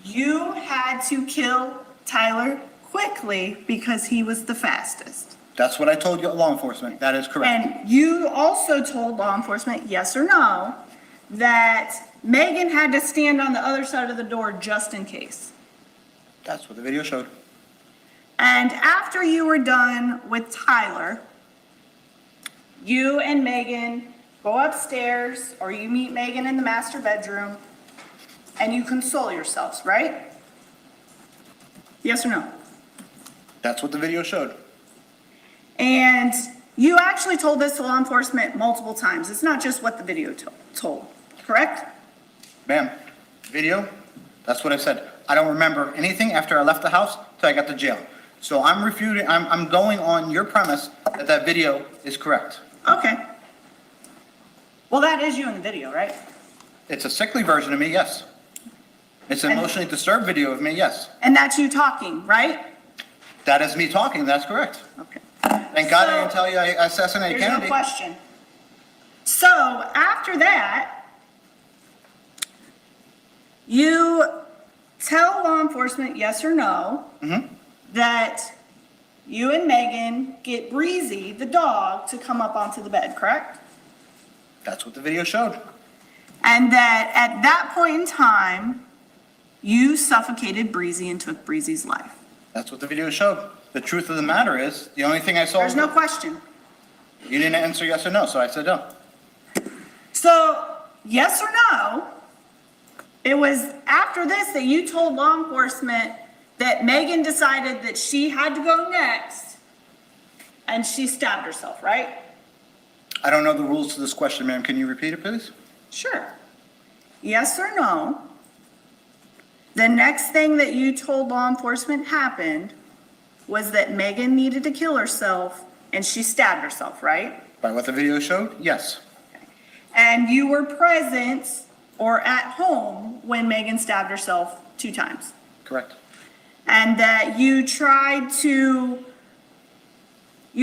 you had to kill Tyler quickly because he was the fastest? That's what I told you, law enforcement. That is correct. And you also told law enforcement, yes or no, that Megan had to stand on the other side of the door just in case. That's what the video showed. And after you were done with Tyler, you and Megan go upstairs, or you meet Megan in the master bedroom, and you console yourselves, right? Yes or no? That's what the video showed. And you actually told this to law enforcement multiple times. It's not just what the video told, correct? Ma'am, video, that's what I said. I don't remember anything after I left the house till I got to jail. So I'm refuting, I'm going on your premise that that video is correct. Okay. Well, that is you in the video, right? It's a sickly version of me, yes. It's an emotionally disturbed video of me, yes. And that's you talking, right? That is me talking, that's correct. Okay. Thank God I So- didn't tell you I assassinated There's no Kennedy. question. So after that, you tell law enforcement, yes or no, that you and Megan get Breezy, the dog, to come up onto the bed, correct? That's what the video showed. And that at that point in time, you suffocated Breezy and took Breezy's life. That's what the video showed. The truth of the matter is, the only thing I saw. There's no question. You didn't answer yes or no, so I said no. So, yes or no, it was after this that you told law enforcement that Megan decided that she had to go next and she stabbed herself, right? I don't know the rules to this question, ma'am. Can you repeat it, please? Sure. Yes or no, the next thing that you told law enforcement happened was that Megan needed to kill herself and she stabbed herself, right? By what the video showed? Yes. And you were present or at home when Megan stabbed herself 2 times. Correct. And that you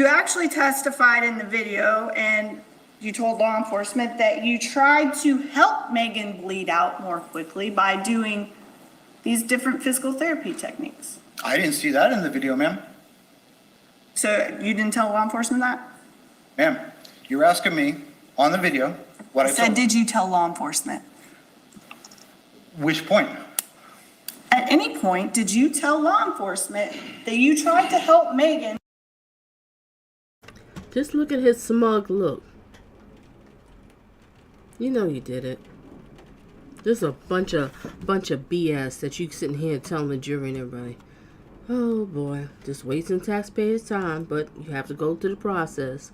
actually testified in the video and you told law enforcement that you tried to help Megan bleed out more quickly by doing these different physical therapy techniques. I didn't see that in the video, ma'am. So you didn't tell law enforcement that? Ma'am, you're asking me on the video what I I said, told. did you tell law enforcement? Which point? At any point, did you tell law enforcement that you tried to help Megan? Just look at his smug look. You know you did it. This is a bunch of BS that you sitting here telling the jury and everybody. Oh boy, just wasting taxpayers' time, but you have to go through the process.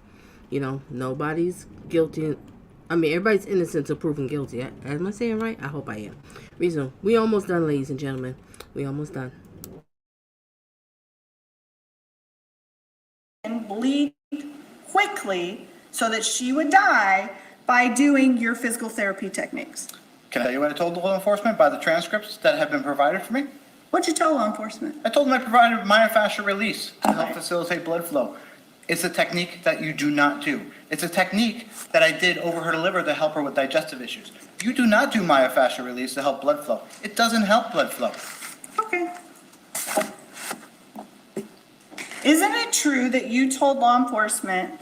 You know, nobody's guilty. I mean, everybody's innocent until proven guilty. Am I saying right? I hope I am. Reason, we almost done, ladies and gentlemen. We almost done. And bleed quickly so that she would die by doing your physical therapy techniques. Can I tell you what I told the law enforcement by the transcripts that have been provided for me? What'd you tell law enforcement? I told them I provided myofascial release to help facilitate blood flow. It's a technique that you do not do. It's a technique that I did over her liver to help her with digestive issues. You do not do myofascial release to help blood flow. It doesn't help blood flow. Okay. Isn't it true that you told law enforcement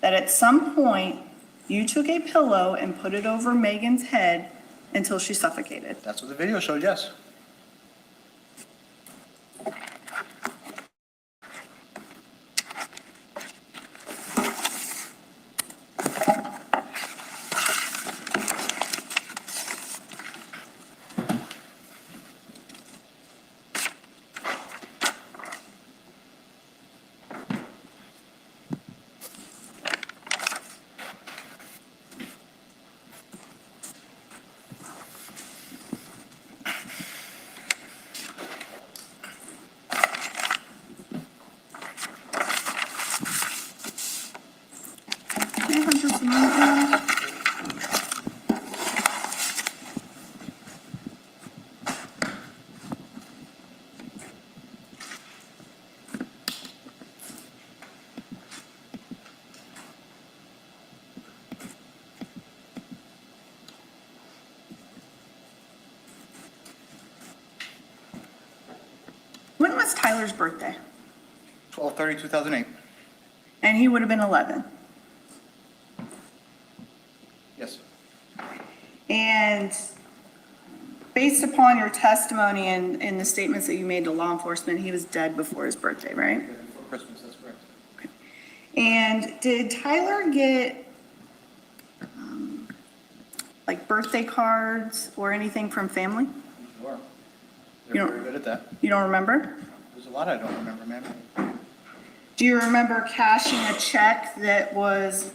that at some point you took a pillow and put it over Megan's head until she suffocated? That's what the video showed, yes. was Tyler's birthday? 12/30/2008. And he would have been 11. Yes. And based upon your testimony and the statements that you made to law enforcement, he was dead before his birthday, right? Before Christmas, that's correct. And did Tyler get like birthday cards or anything from family? Sure. You They're don't- very good at that. You don't remember? There's a lot I don't remember, ma'am. Do you remember cashing a check that was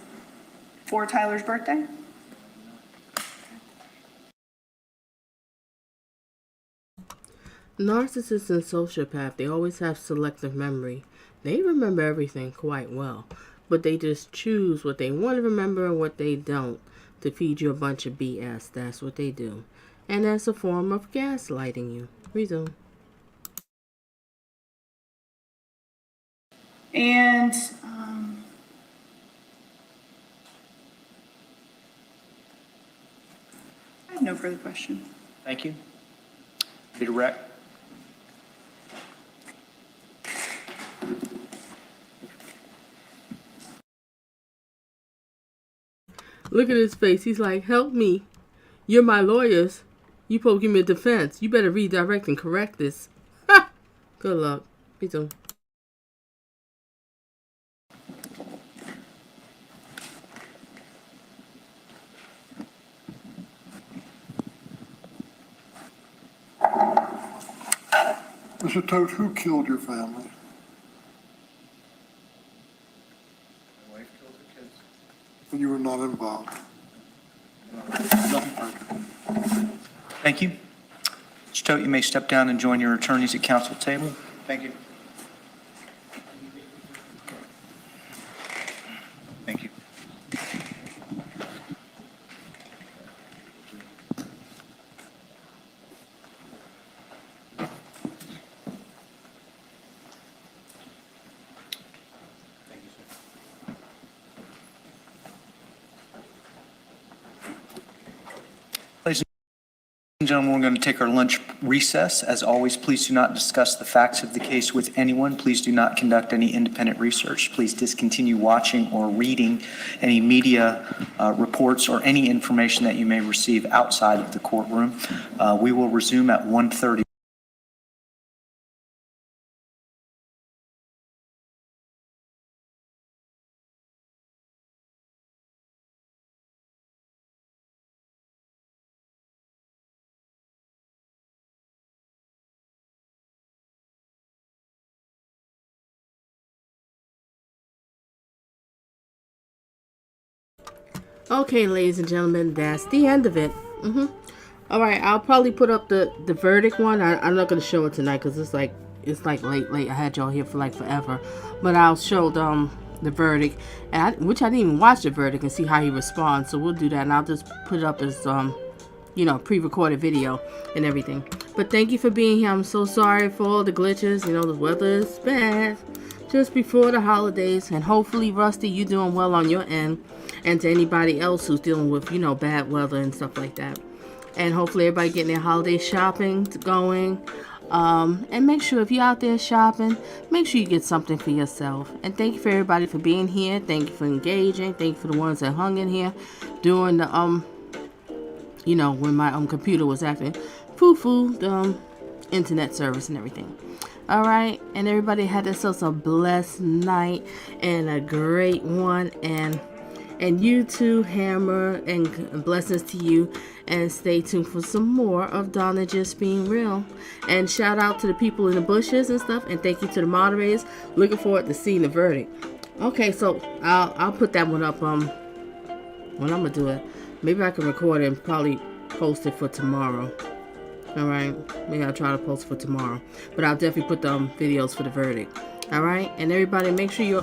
for Tyler's birthday? Narcissists and sociopaths, they always have selective memory. They remember everything quite well, but they just choose what they want to remember and what they don't to feed you a bunch of BS. That's what they do. And that's a form of gaslighting you. Resume. And I have no further questions. Thank you. Peter Reck. Look at his face. He's like, help me. You're my lawyers. You supposed to give me a defense. You better redirect and correct this. Ha! Good luck. Resume. Mr. Todt, who killed your family? My wife killed her kids. And you were not involved? Thank you. Mr. Todt, you may step down and join your attorneys at council table. Thank you. Thank you. Ladies and gentlemen, we're going to take our lunch recess. As always, please do not discuss the facts of the case with anyone. Please do not conduct any independent research. Please discontinue watching or reading any media reports or any information that you may receive outside of the courtroom. We will resume at 1:30. Okay, ladies and gentlemen, that's the end of it. All right, I'll probably put up the verdict one. I'm not gonna show it tonight because it's like late. I had y'all here for like forever, but I'll show the verdict, which I didn't even watch the verdict and see how he responds. So we'll do that, and I'll just put it up as pre-recorded video and everything. But thank you for being here. I'm so sorry for all the glitches. The weather is bad just before the holidays, and hopefully, Rusty, you doing well on your end. And to anybody else who's dealing with, bad weather and stuff like that. And hopefully everybody getting their holiday shopping going. And make sure if you're out there shopping, make sure you get something for yourself. And thank you for everybody for being here. Thank you for engaging. Thank you for the ones that hung in here during the, when my computer was acting foo-foo, the internet service and everything. All right. And everybody had themselves a blessed night and a great one. And you too, Hammer, and blessings to you. And stay tuned for some more of Donna Just Being Real. And shout out to the people in the bushes and stuff. And thank you to the moderators. Looking forward to seeing the verdict. Okay, so I'll put that one up when I'm gonna do it. Maybe I can record it and probably post it for tomorrow. All right, maybe I'll try to post it for tomorrow. But I'll definitely put the videos for the verdict. All right, and everybody, make sure you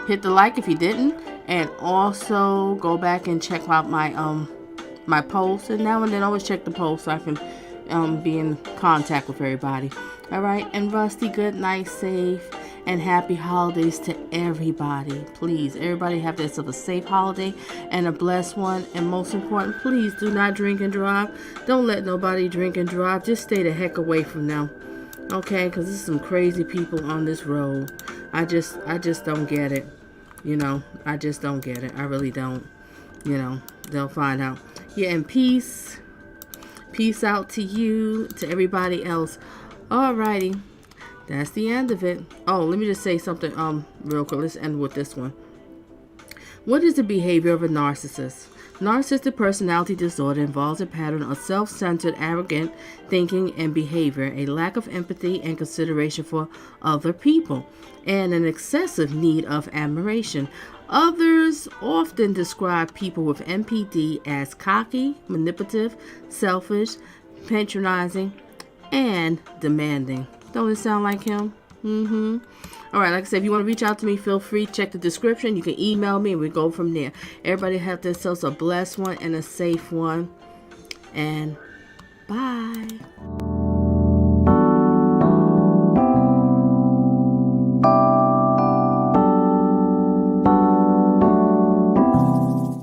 hit the like if you didn't. And also go back and check out my my posts, and now and then always check the posts so I can be in contact with everybody. All right, and Rusty, good night, safe, and happy holidays to everybody. Please, everybody have themselves a safe holiday and a blessed one. And most important, please do not drink and drive. Don't let nobody drink and drive. Just stay the heck away from them. Okay, because there's some crazy people on this road. I just don't get it. You know, I just don't get it. I really don't. You know, they'll find out. Yeah, and peace. Peace out to you, to everybody else. Alrighty. That's the end of it. Oh, let me just say something real quick. Let's end with this one. What is the behavior of a narcissist? Narcissistic personality disorder involves a pattern of self-centered, arrogant thinking and behavior, a lack of empathy and consideration for other people, and an excessive need of admiration. Others often describe people with NPD as cocky, manipulative, selfish, patronizing, and demanding. Don't it sound like him? All right, like I said, if you want to reach out to me, feel free. Check the description. You can email me and we go from there. Everybody have themselves a blessed one and a safe one. And bye.